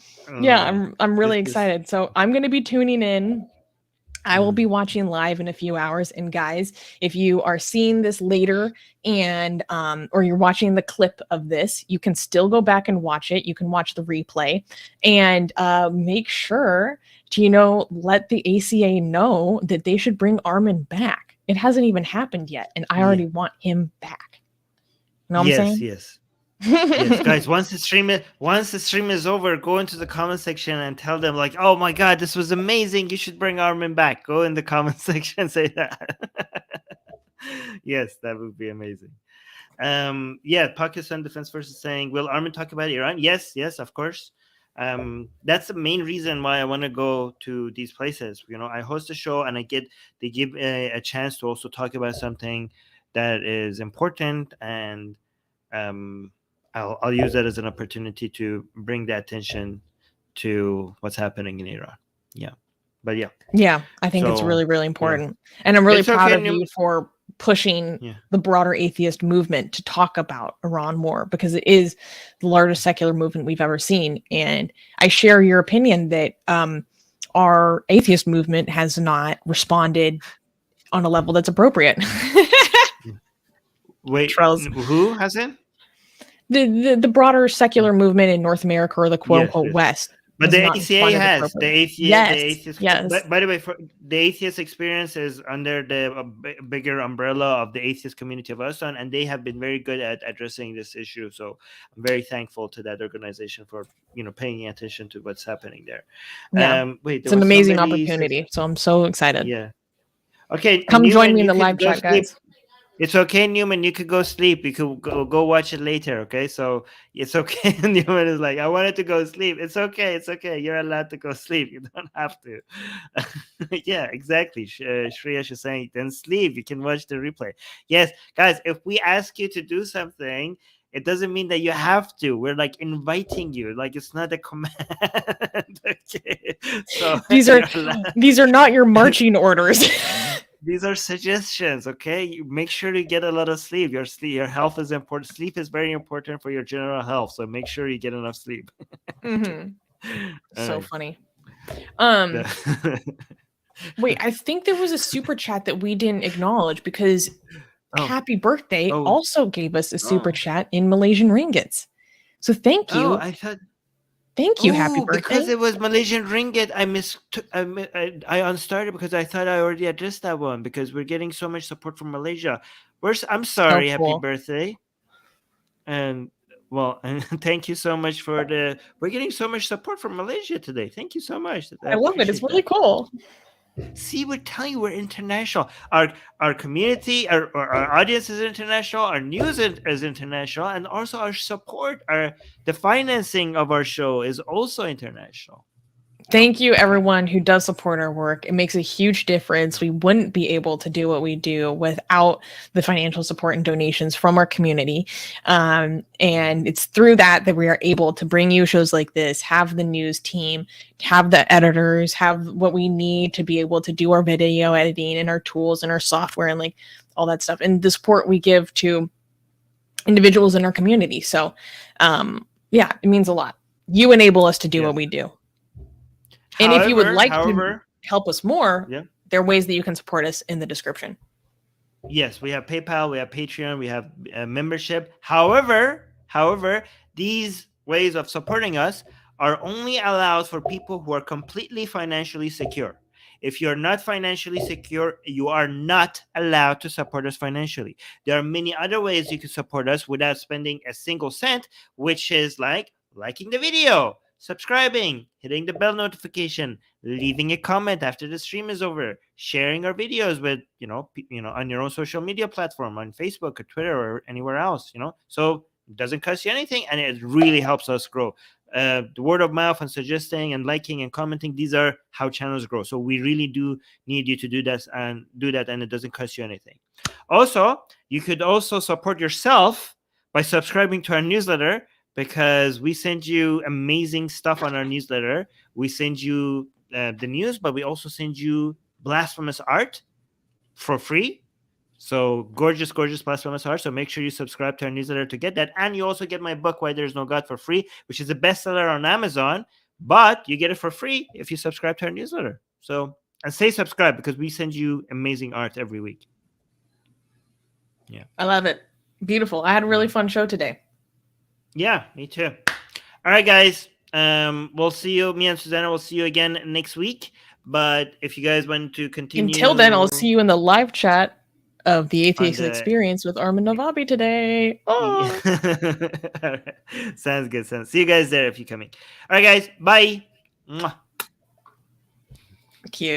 really excited. So I'm going to be tuning in. I will be watching live in a few hours. And guys, if you are seeing this later and or you're watching the clip of this, you can still go back and watch it. You can watch the replay and make sure to, let the ACA know that they should bring Armin back. It hasn't even happened yet. And I already want him back. You know what I'm saying? Yes. Yes, guys, once the stream is over, go into the comment section and tell them like, oh my god, this was amazing, you should bring Armin back. Go in the comment section and say that. Yes, that would be amazing. Pakistan Defense Force is saying, will Armin talk about Iran? Yes, of course. That's the main reason why I want to go to these places. I host a show and they give a chance to also talk about something that is important, and I'll use that as an opportunity to bring the attention to what's happening in Iran. I think it's really, really important. And I'm really proud of you for pushing the broader atheist movement to talk about Iran more, because it is the largest secular movement we've ever seen. And I share your opinion that our atheist movement has not responded on a level that's appropriate. Wait, who hasn't? The broader secular movement in North America, or the quote-unquote West. But the ACA has. The atheist. Yes. By the way, the Atheist Experience is under the bigger umbrella of the atheist community of Austin, and they have been very good at addressing this issue. So I'm very thankful to that organization for paying attention to what's happening there. Yeah. It's an amazing opportunity. So I'm so excited. Yeah. Okay. Come join me in the live chat, guys. It's okay, Newman. You could go sleep. You could go watch it later. Okay, so it's okay. Newman is like, I wanted to go sleep. It's okay. It's okay. You're allowed to go sleep. You don't have to. Yeah, exactly. Shreya is saying, then sleep. You can watch the replay. Yes, guys. If we ask you to do something, it doesn't mean that you have to. We're like inviting you. Like, it's not a command. Okay. So these are not your marching orders. These are suggestions, okay? You make sure you get a lot of sleep. Your health is important. Sleep is very important for your general health, so make sure you get enough sleep. So funny. Wait, I think there was a super chat that we didn't acknowledge, because Happy Birthday also gave us a super chat in Malaysian ringgits. So thank you. Thank you. Happy Oh, because birthday. it was Malaysian ringgit, I unstarted because I thought I already addressed that one, because we're getting so much support from Malaysia. I'm sorry, happy cool. birthday. And well, and thank you so much for we're getting so much support from Malaysia today. Thank you so much. I love it. It's appreciate really that. cool. See, we're telling you we're international. Our community, our audience is international. Our news is international, and also our support, the financing of our show is also international. Thank you, everyone who does support our work. It makes a huge difference. We wouldn't be able to do what we do without the financial support and donations from our community. And it's through that we are able to bring you shows like this, have the news team, have the editors, have what we need to be able to do our video editing and our tools and our software and like all that stuff. And the support we give to individuals in our community. So yeah, it means a lot. You enable us to do what we do. And if you would like to help us more, there are ways that you can support us in the description. Yes, we have PayPal, we have Patreon, we have membership. However, these ways of supporting us are only allowed for people who are completely financially secure. If you're not financially secure, you are not allowed to support us financially. There are many other ways you can support us without spending a single cent, which is like liking the video, subscribing, hitting the bell notification, leaving a comment after the stream is over, sharing our videos with on your own social media platform, on Facebook or Twitter or anywhere else. So it doesn't cost you anything, and it really helps us grow. The word of mouth and suggesting and liking and commenting, these are how channels grow. So we really do need you to do that, and it doesn't cost you anything. Also, you could also support yourself by subscribing to our newsletter, because we send you amazing stuff on our newsletter. We send you the news, but we also send you blasphemous art for free. So gorgeous blasphemous art. So make sure you subscribe to our newsletter to get that. And you also get my book, Why There's No God, for free, which is a bestseller on Amazon, but you get it for free if you subscribe to our newsletter. So, and say subscribe, because we send you amazing art every week. Yeah. I love it. Beautiful. I had a really fun show today. Yeah, me too. All right, guys. We'll see you. Me and Susanna will see you again next week. But if you guys want to continue, until then, I'll see you in the live chat of the Atheist Experience with Armin Navabi today. Oh. All right. Sounds good. See you guys there if you're coming. All right, guys. Bye. Mwah. Cute.